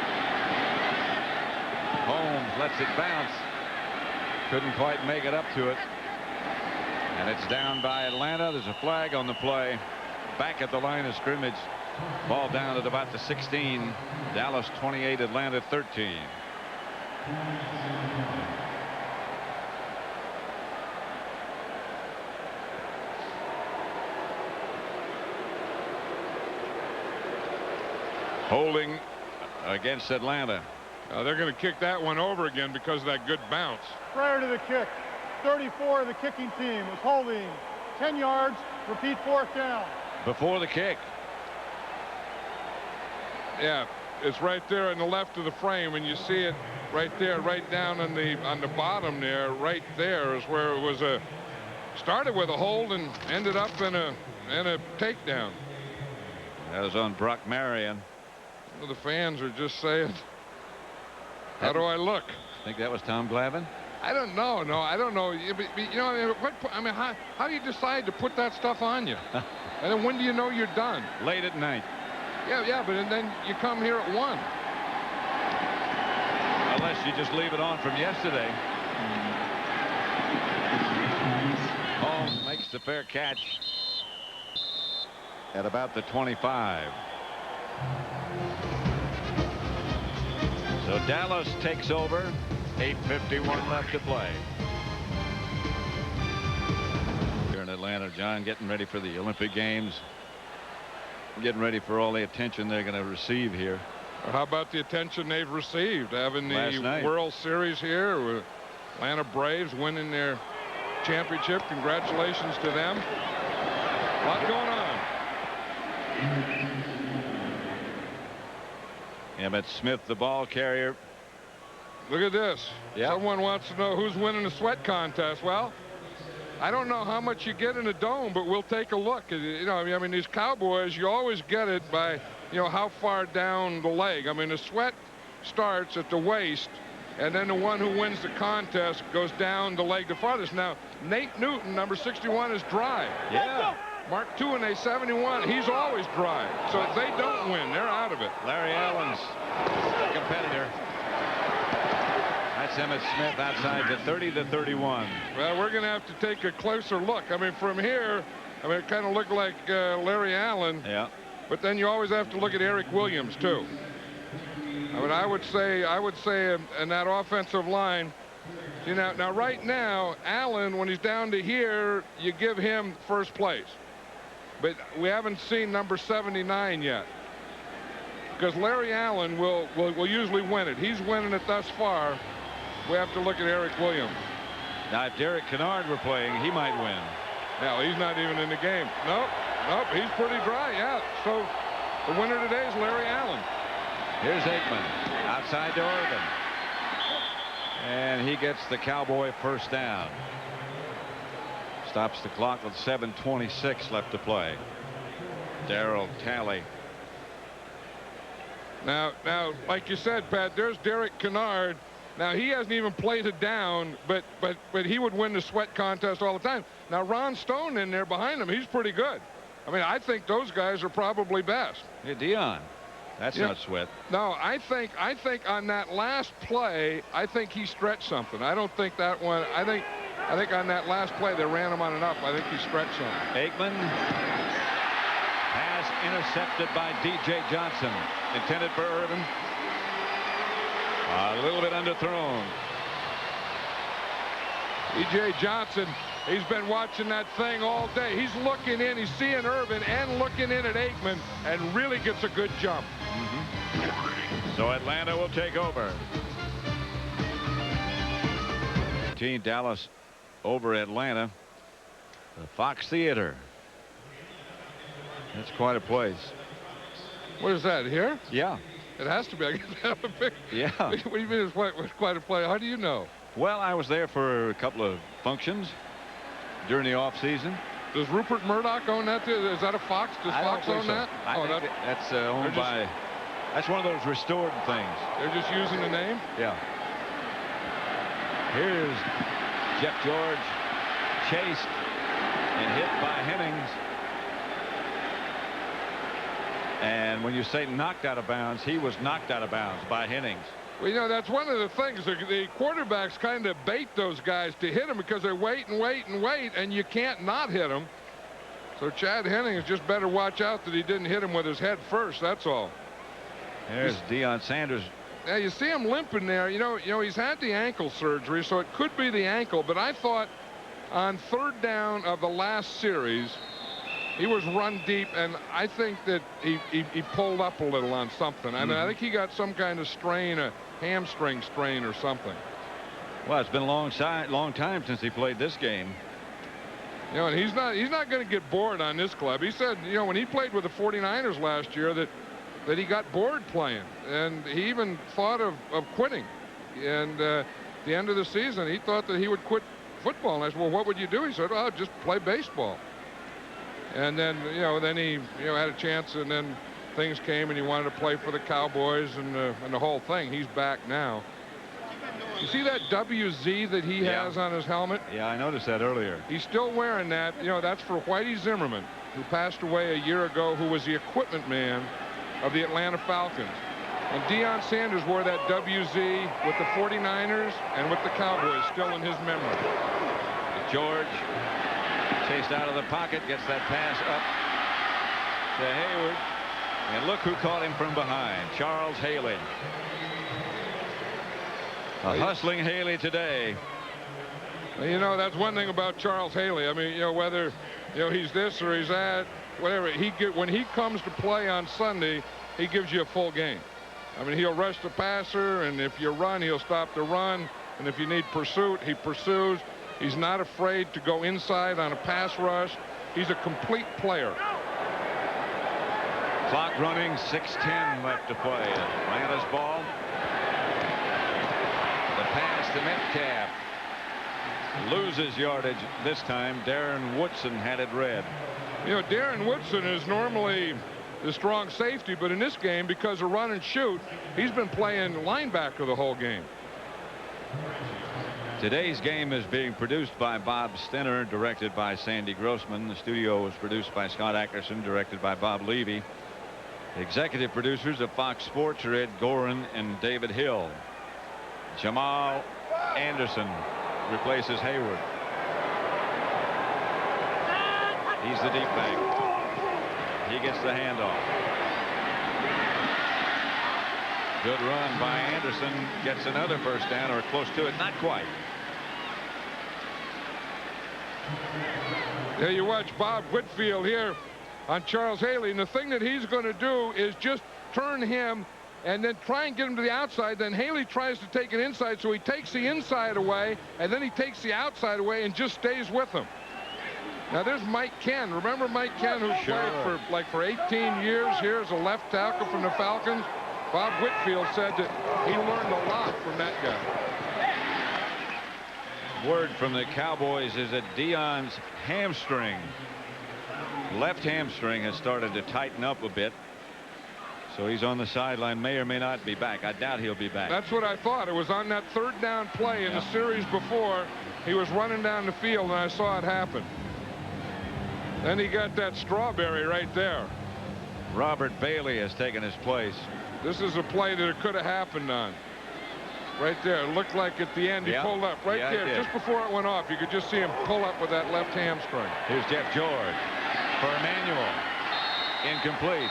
Holmes lets it bounce. Couldn't quite make it up to it. And it's down by Atlanta. There's a flag on the play. Back at the line of scrimmage. Ball down at about the 16. Dallas 28, Atlanta 13. Holding against Atlanta. They're going to kick that one over again because of that good bounce. Prior to the kick, 34 of the kicking team was holding 10 yards, repeat 4th down. Before the kick. Yeah, it's right there on the left of the frame, and you see it right there, right down on the bottom there. Right there is where it was started with a hold and ended up in a takedown. That was on Brock Marion. The fans are just saying, how do I look? I think that was Tom Glavine. I don't know. No, I don't know. You know, how do you decide to put that stuff on you? And then when do you know you're done? Late at night. Yeah, but then you come here at 1. Unless you just leave it on from yesterday. Holmes makes the fair catch at about the 25. So Dallas takes over. 8:51 left to play. Here in Atlanta, John, getting ready for the Olympic Games. Getting ready for all the attention they're going to receive here. How about the attention they've received having the World Series here with Atlanta Braves winning their championship? Congratulations to them. A lot going on. Emmitt Smith, the ball carrier. Look at this. Yep. Someone wants to know who's winning the sweat contest. Well, I don't know how much you get in a dome, but we'll take a look. You know, I mean, these Cowboys, you always get it by, you know, how far down the leg. I mean, the sweat starts at the waist, and then the one who wins the contest goes down the leg the farthest. Now, Nate Newton, number 61, is dry. Yeah. Mark Tuinei, 71, he's always dry. So if they don't win, they're out of it. Larry Allen's a competitor. That's Emmitt Smith outside the 30 to 31. Well, we're going to have to take a closer look. I mean, from here, I mean, it kind of looked like Larry Allen. Yeah. But then you always have to look at Eric Williams, too. I mean, I would say in that offensive line, you know, now right now, Allen, when he's down to here, you give him first place. But we haven't seen number 79 yet. Because Larry Allen will usually win it. He's winning it thus far. We have to look at Eric Williams. Now, if Derek Kennard were playing, he might win. Now, he's not even in the game. Nope, he's pretty dry, yeah. So, the winner today is Larry Allen. Here's Aikman, outside to Irvin. And he gets the Cowboy first down. Stops the clock with 7:26 left to play. Darryl Talley. Now, like you said, Pat, there's Derek Kennard. Now, he hasn't even played it down, but he would win the sweat contest all the time. Now, Ron Stone in there behind him, he's pretty good. I mean, I think those guys are probably best. Hey, Deion. That's not sweat. No, I think on that last play, I think he stretched something. I don't think that one. I think on that last play they ran him on enough. I think he stretched something. Aikman. Pass intercepted by D.J. Johnson. Intended for Irvin. A little bit underthrown. D.J. Johnson, he's been watching that thing all day. He's looking in. He's seeing Irvin and looking in at Aikman and really gets a good jump. So Atlanta will take over. Dallas over Atlanta. The Fox Theater. That's quite a place. What is that, here? Yeah. It has to be. I guess that's a big. Yeah. What do you mean it's quite a place? How do you know? Well, I was there for a couple of functions during the off season. Does Rupert Murdoch own that? Is that a Fox? Does Fox own that? I think that's owned by. That's one of those restored things. They're just using the name? Yeah. Here's Jeff George chased and hit by Hennings. And when you say knocked out of bounds, he was knocked out of bounds by Hennings. Well, you know, that's one of the things. The quarterbacks kind of bait those guys to hit them because they wait and wait and wait, and you can't not hit them. So Chad Hennings just better watch out that he didn't hit him with his head first. That's all. There's Deion Sanders. Now you see him limping there. You know he's had the ankle surgery, so it could be the ankle. But I thought on third down of the last series, he was run deep, and I think that he pulled up a little on something. I mean, I think he got some kind of strain, a hamstring strain or something. Well, it's been a long time since he played this game. You know, and he's not going to get bored on this club. He said, you know, when he played with the 49ers last year that he got bored playing, and he even thought of quitting. And at the end of the season, he thought that he would quit football. And I said, well, what would you do? He said, oh, just play baseball. And then, then he, had a chance, and then things came, and he wanted to play for the Cowboys and the whole thing. He's back now. You see that WZ that he has on his helmet? Yeah, I noticed that earlier. He's still wearing that. You know, that's for Whitey Zimmerman, who passed away a year ago, who was the equipment man of the Atlanta Falcons. And Deion Sanders wore that WZ with the 49ers and with the Cowboys still in his memory. George chased out of the pocket, gets that pass up to Hayward. And look who caught him from behind, Charles Haley. A hustling Haley today. You know, that's one thing about Charles Haley. I mean, whether, he's this or he's that, whatever, when he comes to play on Sunday, he gives you a full game. I mean, he'll rush the passer, and if you run, he'll stop the run. And if you need pursuit, he pursues. He's not afraid to go inside on a pass rush. He's a complete player. Clock running, 6:10 left to play. Atlanta's ball. The pass to Metcalf. Loses yardage this time. Darren Woodson had it read. You know, Darren Woodson is normally the strong safety, but in this game, because of run and shoot, he's been playing linebacker the whole game. Today's game is being produced by Bob Stenner, directed by Sandy Grossman. The studio was produced by Scott Ackerson, directed by Bob Levy. The executive producers of Fox Sports are Ed Gorin and David Hill. Jamal Anderson replaces Hayward. He's the deep back. He gets the handoff. Good run by Anderson. Gets another first down, or close to it. Not quite. Yeah, you watch Bob Whitfield here on Charles Haley, and the thing that he's going to do is just turn him and then try and get him to the outside. Then Haley tries to take it inside, so he takes the inside away, and then he takes the outside away and just stays with him. Now there's Mike Ken. Remember Mike Ken, who played for 18 years here as a left tackle from the Falcons? Bob Whitfield said that he learned a lot from that guy. Word from the Cowboys is that Deion's hamstring, left hamstring, has started to tighten up a bit. So he's on the sideline, may or may not be back. I doubt he'll be back. That's what I thought. It was on that third down play in the series before. He was running down the field, and I saw it happen. Then he got that strawberry right there. Robert Bailey has taken his place. This is a play that it could have happened on. Right there. It looked like at the end he pulled up. Right there, just before it went off. You could just see him pull up with that left hamstring. Here's Jeff George for Emmanuel. Incomplete.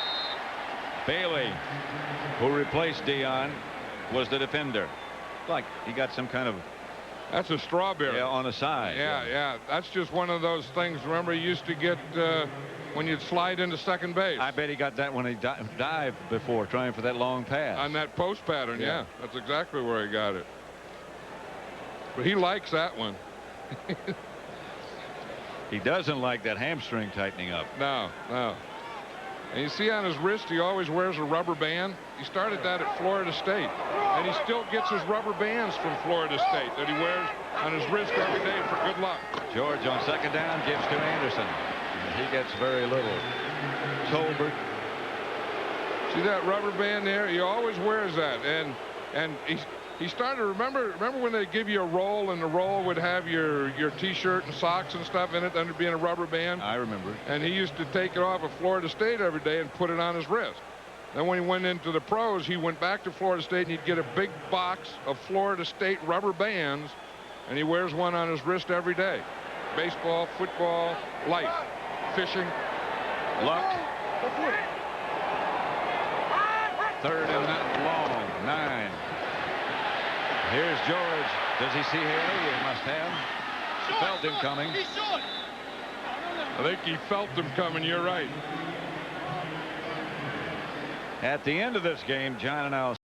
Bailey, who replaced Deion, was the defender. Like he got some kind of... That's a strawberry. Yeah, on the side. Yeah. That's just one of those things. Remember, he used to get when you'd slide into second base. I bet he got that when he dived before, trying for that long pass. On that post pattern, yeah. That's exactly where he got it. But he likes that one. He doesn't like that hamstring tightening up. No, no. And you see on his wrist, he always wears a rubber band. He started that at Florida State. And he still gets his rubber bands from Florida State that he wears on his wrist every day for good luck. George on second down gives to Anderson. He gets very little. Tolbert. See that rubber band there? He always wears that. And he started, remember when they give you a roll, and the roll would have your T-shirt and socks and stuff in it under being a rubber band? I remember. And he used to take it off at Florida State every day and put it on his wrist. Then when he went into the pros, he went back to Florida State and he'd get a big box of Florida State rubber bands, and he wears one on his wrist every day. Baseball, football, life, fishing. Luck. Third and not long. 9. Here's George. Does he see Haley? He must have. Felt him coming. I think he felt him coming. You're right. At the end of this game, John and I'll